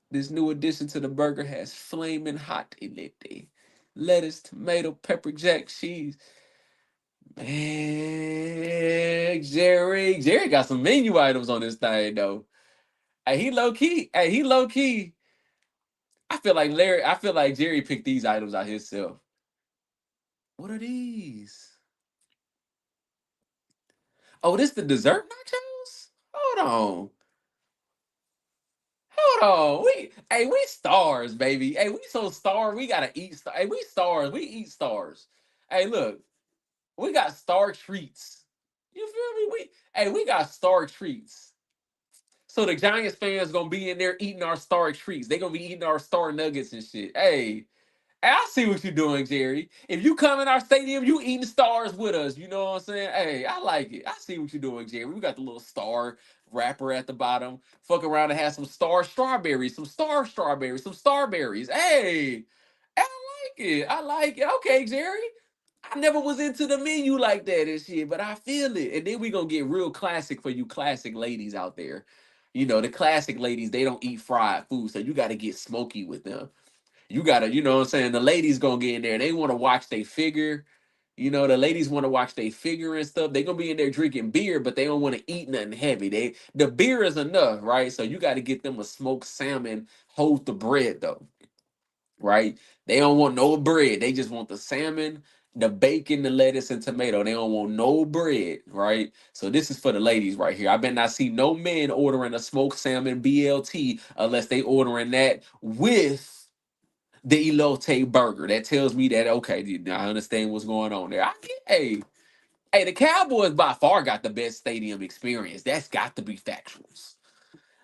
This new addition to the burger has flaming hot elite. lettuce, tomato, pepper jack, cheese. Man, Jerry got some menu items on this thing though. Hey, he low key. Hey, he low key. I feel like Jerry picked these items out himself. What are these? Oh, this the dessert nachos? Hold on. Hold on. We stars, baby. Hey, we so star. We gotta eat. Hey, we stars. We eat stars. Hey, look, we got star treats. You feel me? We got star treats. So the Giants fans gonna be in there eating our star treats. They gonna be eating our star nuggets and shit. Hey, I see what you're doing, Jerry. If you come in our stadium, you eating stars with us. You know what I'm saying? Hey, I like it. I see what you're doing, Jerry. We got the little star wrapper at the bottom. Fuck around and have some star strawberries, some star strawberries, some starberries. Hey, I like it. I like it. Okay, Jerry. I never was into the menu like that and shit, but I feel it. And then we gonna get real classic for you classic ladies out there. You know, the classic ladies, they don't eat fried food, so you gotta get smoky with them. You gotta, you know what I'm saying? The ladies gonna get in there. They wanna watch they figure. You know, the ladies wanna watch they figure and stuff. They gonna be in there drinking beer, but they don't wanna eat nothing heavy. The beer is enough, right? So you gotta get them a smoked salmon, hold the bread though, right? They don't want no bread. They just want the salmon, the bacon, the lettuce, and tomato. They don't want no bread, right? So this is for the ladies right here. I bet not see no men ordering a smoked salmon BLT unless they ordering that with the elote burger. That tells me that okay, I understand what's going on there. Hey, the Cowboys by far got the best stadium experience. That's got to be factuals.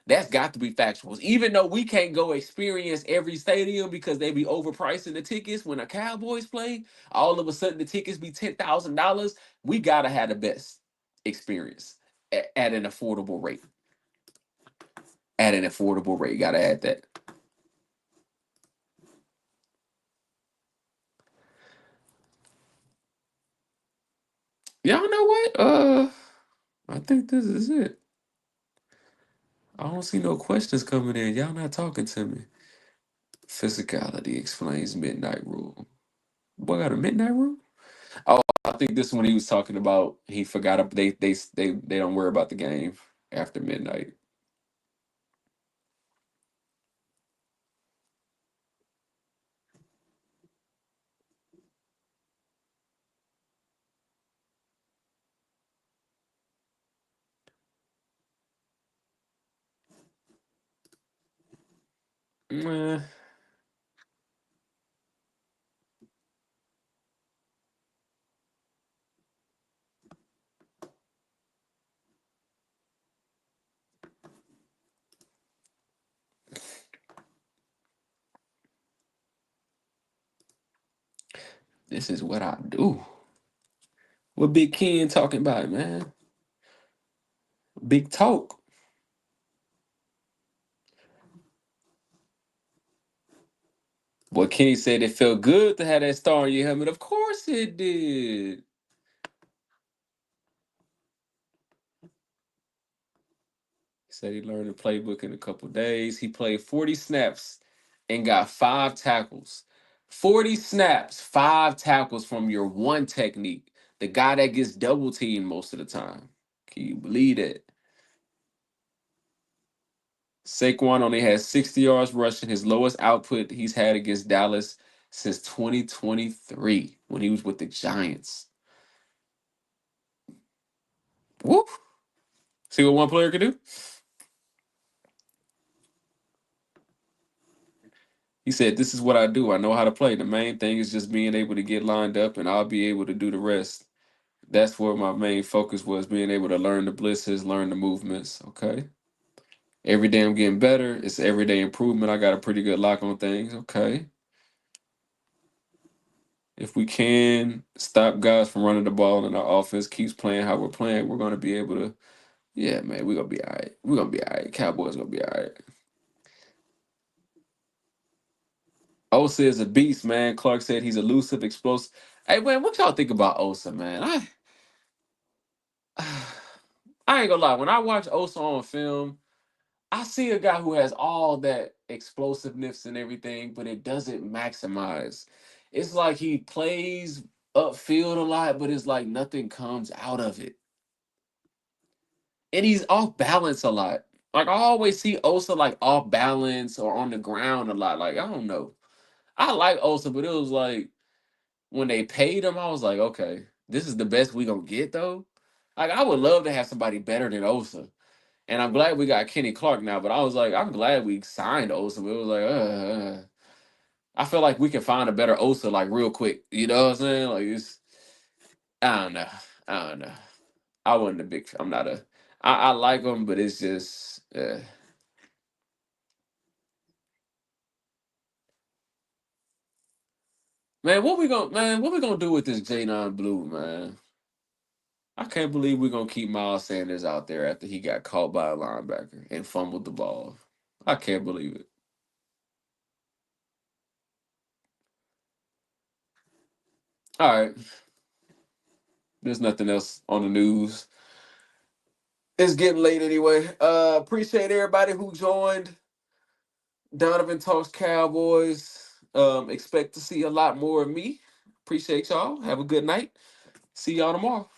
That's got to be factuals. Even though we can't go experience every stadium because they be overpricing the tickets when the Cowboys play, all of a sudden the tickets be $10,000. We gotta have the best experience at an affordable rate. At an affordable rate, gotta add that. Y'all know what? I think this is it. I don't see no questions coming in. Y'all not talking to me. Physicality explains midnight rule. Boy got a midnight rule? Oh, I think this one he was talking about. He forgot they don't worry about the game after midnight. Meh. This is what I do. What Big Ken talking about, man? Big talk. What Kenny said it felt good to have that star on your helmet. Of course it did. He said he learned the playbook in a couple days. He played 40 snaps and got 5 tackles. 40 snaps, 5 tackles from your one technique. The guy that gets double teamed most of the time. Can you believe that? Saquon only has 60 yards rushing, his lowest output he's had against Dallas since 2023 when he was with the Giants. Whoop. See what one player can do? He said, "This is what I do. I know how to play. The main thing is just being able to get lined up, and I'll be able to do the rest." That's where my main focus was being able to learn the blitzes, learn the movements. Okay. Every day I'm getting better. It's everyday improvement. I got a pretty good lock on things. Okay. If we can stop guys from running the ball and our offense keeps playing how we're playing, we're going to be able to, yeah, man, we're going to be all right. We're going to be all right. Cowboys going to be all right. Osa is a beast, man. Clark said he's elusive, explosive. Hey, man, what y'all think about Osa, man? I ain't gonna lie. When I watch Osa on film, I see a guy who has all that explosiveness and everything, but it doesn't maximize. It's like he plays upfield a lot, but it's like nothing comes out of it. And he's off balance a lot. Like I always see Osa like off balance or on the ground a lot. Like I don't know. I like Osa, but it was like when they paid him, I was like, okay, this is the best we gonna get though. Like I would love to have somebody better than Osa. And I'm glad we got Kenny Clark now, but I was like, I'm glad we signed Osa. But it was like, I feel like we can find a better Osa like real quick. You know what I'm saying? Like it's, I don't know. I don't know. I wasn't a big. I'm not a. I like him, but it's just. Man, what we gonna do with this J9 Blue, man? I can't believe we're gonna keep Miles Sanders out there after he got caught by a linebacker and fumbled the ball. I can't believe it. All right. There's nothing else on the news. It's getting late anyway. Appreciate everybody who joined. Donovan Talks Cowboys. Expect to see a lot more of me. Appreciate y'all. Have a good night. See y'all tomorrow.